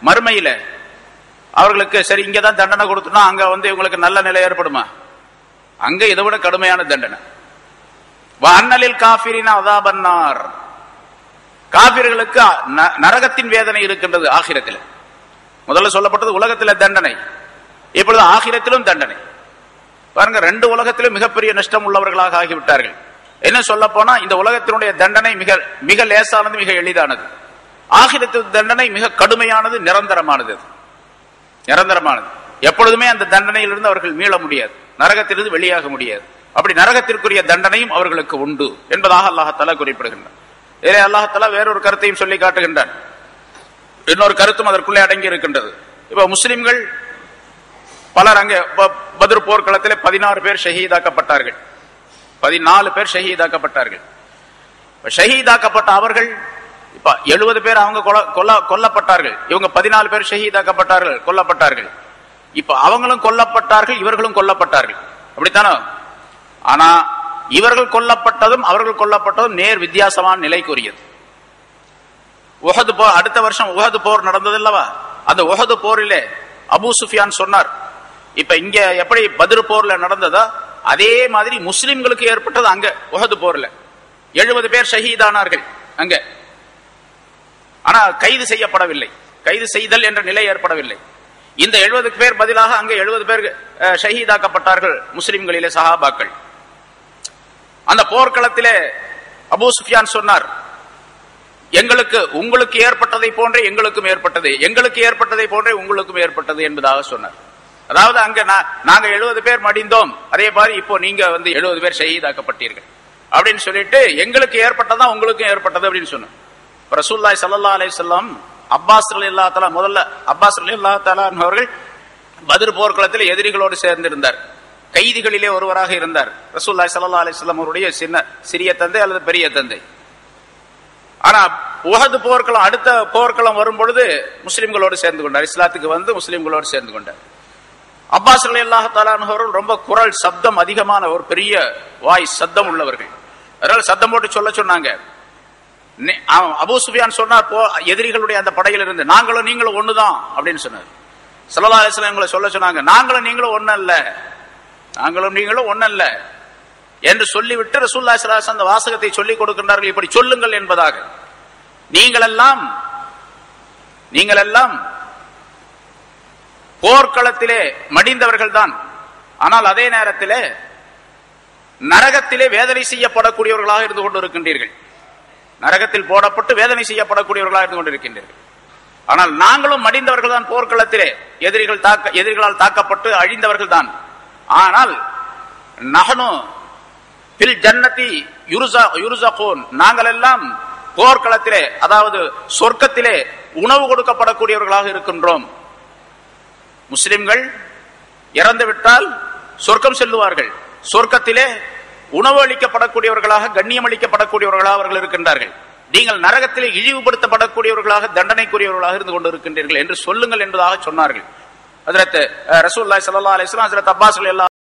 மறுமையில அவர்களுக்கு சரி இங்கதான் தண்டனை கொடுத்தோம்னா அங்க வந்து இவங்களுக்கு நல்ல நிலை ஏற்படுமா? அங்க இதை விட கடுமையான தண்டனை. வஅன்னலில் காஃபிரின அஸாபன்னார். காபிர்களுக்கு நரகத்தின் வேதனை இருக்கின்றது ஆகிரத்தில். முதல்ல சொல்லப்பட்டது உலகத்தில தண்டனை, இப்பொழுது ஆகிரத்திலும் தண்டனை. பாருங்க, 2 உலகத்திலும் மிகப்பெரிய நஷ்டம் உள்ளவர்களாக ஆகிவிட்டார்கள். என்ன சொல்ல போனா இந்த உலகத்தினுடைய தண்டனை மிக மிக லேசானது, மிக எளிதானது. ஆகிரத்து தண்டனை மிக கடுமையானது, நிரந்தரமானது. நிரந்தரமானது. எப்பொழுதுமே அந்த தண்டனையிலிருந்து அவர்கள் மீள முடியாது, நரகத்திலிருந்து வெளியாக முடியாது. அப்படி நரகத்திற்குரிய தண்டனையும் அவர்களுக்கு உண்டு என்பதாக அல்லாஹ் தஆலா குறிப்பிடுகின்றார். இதே அல்லாஹ் தஆலா வேறொரு கருத்தையும் சொல்லி காட்டுகின்றார். இன்னொரு கருத்தும் அதற்குள்ளே அடங்கி இருக்கின்றது. இப்ப முஸ்லிம்கள் பலர் அங்கே பத்ர் போர்க்களத்திலே 16 பேர் ஷஹீதாக்கப்பட்டார்கள். 14 பேர் ஷஹீதாக்கப்பட்டார்கள். ஷஹீதாக்கப்பட்ட அவர்கள் இப்ப 70 பேர் அவங்க கொல்லப்பட்டார்கள். இவங்க 14 பேர் ஷஹீதாக்கப்பட்டார்கள், கொல்லப்பட்டார்கள். இப்ப அவங்களும் கொல்லப்பட்டார்கள், இவர்களும் கொல்லப்பட்டார்கள். அப்படித்தானே? ஆனா இவர்கள் கொல்லப்பட்டதும் அவர்கள் கொல்லப்பட்டதும் நேர் வித்தியாசமான நிலைக்குரியது. உஹது போர், அடுத்த வருஷம் உஹது போர் நடந்தது அல்லவா? அந்த உஹது போரிலே அபூ சுஃபியான் சொன்னார், இப்ப இங்க எப்படி பத்ர் போர்ல நடந்ததோ அதே மாதிரி முஸ்லிம்களுக்கு ஏற்பட்டது அங்க உஹது போர்ல. 70 பேர் ஷஹீதானார்கள் அங்க. ஆனா கைது செய்யப்படவில்லை, கைது செய்தல் என்ற நிலை ஏற்படவில்லை. இந்த 70 பேர் பதிலாக அங்க 70 பேர் ஷஹீதாக்கப்பட்டார்கள் முஸ்லிம்களிலே சஹாபாக்கள். அந்த போர்க்களத்திலே அபூ சுஃபியான் சொன்னார், உங்களுக்கு ஏற்பட்டதை போன்றே எங்களுக்கும் ஏற்பட்டது, எங்களுக்கு ஏற்பட்டதை போன்றே உங்களுக்கும் ஏற்பட்டது என்பதாக சொன்னார். அதாவது அங்க நாங்க 70 பேர் மடிந்தோம், அதே மாதிரி இப்போ நீங்க வந்து 70 பேர் ஷஹீதாக்கப்பட்டீர்கள் அப்படின்னு சொல்லிட்டு எங்களுக்கு ஏற்பட்டதான் உங்களுக்கும் ஏற்பட்டது அப்படின்னு சொன்னார். ரசூலுல்லாஹி ஸல்லல்லாஹு அலைஹி வஸல்லம் அப்பாஸ் ரலியல்லாஹு தஆலா முதல்ல அப்பாஸ் ரலியல்லாஹு தஆலா அவர்கள் பத்ர் போர்க்களத்தில் எதிரிகளோடு சேர்ந்திருந்தார். கைதிகளிலே ஒருவராக இருந்தார். ரசூலுல்லாஹி ஸல்லல்லாஹு அலைஹி வஸல்லம் அவருடைய சிறிய தந்தை அல்லது பெரிய தந்தை. ஆனா உஹது போர்க்களம், அடுத்த போர்க்களம் வரும் பொழுது முஸ்லிம்களோடு சேர்ந்து கொண்டார். இஸ்லாத்துக்கு வந்து முஸ்லிம்களோடு சேர்ந்து கொண்டார். அப்பாஸ் ரலியல்லாஹு தஆலா அவர்கள் ரொம்ப குரல் சப்தம் அதிகமான ஒரு பெரிய வாய்ஸ் சத்தம் உள்ளவர்கள். அதனால சத்தம் போட்டு சொல்ல சொன்னாங்க. அபூ சுஃபியான் சொன்னார், எதிரிகளுடைய அந்த படையில் இருந்து நாங்களும் நீங்களும் ஒண்ணுதான் அப்படின்னு சொன்னார். ஸல்லல்லாஹு அலைஹி வஸல்லம் சொல்ல சொன்னாங்க, நாங்களும் நீங்களும் ஒண்ணல்ல, நாங்களும் நீங்களும் ஒண்ணல்ல என்று சொல்லிவிட்டு ரசூலுல்லாஹி ஸல்லல்லாஹு அலைஹி வஸல்லம் அந்த வாசகத்தை சொல்லிக் கொடுக்கின்றார்கள். இப்படி சொல்லுங்கள் என்பதாக. நீங்கள் எல்லாம் போர்க்களத்திலே மடிந்தவர்கள் தான், ஆனால் அதே நேரத்திலே நரகத்திலே வேதனை செய்யப்படக்கூடியவர்களாக இருந்து கொண்டிருக்கின்றீர்கள். நரகத்தில் போடப்பட்டு வேதனை செய்யப்படக்கூடியவர்களாக இருந்து கொண்டிருக்கின்றீர்கள். ஆனால் நாங்களும் மடிந்தவர்கள் தான், போர்க்களத்திலே எதிரிகளால் தாக்கப்பட்டு அழிந்தவர்கள் தான். ஆனால் நஹ்னு ஃபில் ஜன்னதி யுர்ஸகூன், நாங்கள் எல்லாம் போர்க்களத்திலே, அதாவது சொர்க்கத்திலே உணவு கொடுக்கப்படக்கூடியவர்களாக இருக்கின்றோம். முஸ்லிம்கள் இறந்துவிட்டால் சொர்க்கம் செல்லுவார்கள். சொர்க்கத்திலே உணவு அளிக்கப்படக்கூடியவர்களாக, கண்ணியம் அளிக்கப்படக்கூடியவர்களாக அவர்கள் இருக்கின்றார்கள். நீங்கள் நரகத்திலே இழிவுபடுத்தப்படக்கூடியவர்களாக தண்டனைக்குரியவர்களாக இருந்து கொண்டிருக்கின்றீர்கள் என்று சொல்லுங்கள் என்பதாக சொன்னார்கள். ஹஜ்ரத் ரசூலுல்லாஹி ஸல்லல்லாஹு அலைஹி வஸல்லம் ஹஜ்ரத் அப்பாஸ்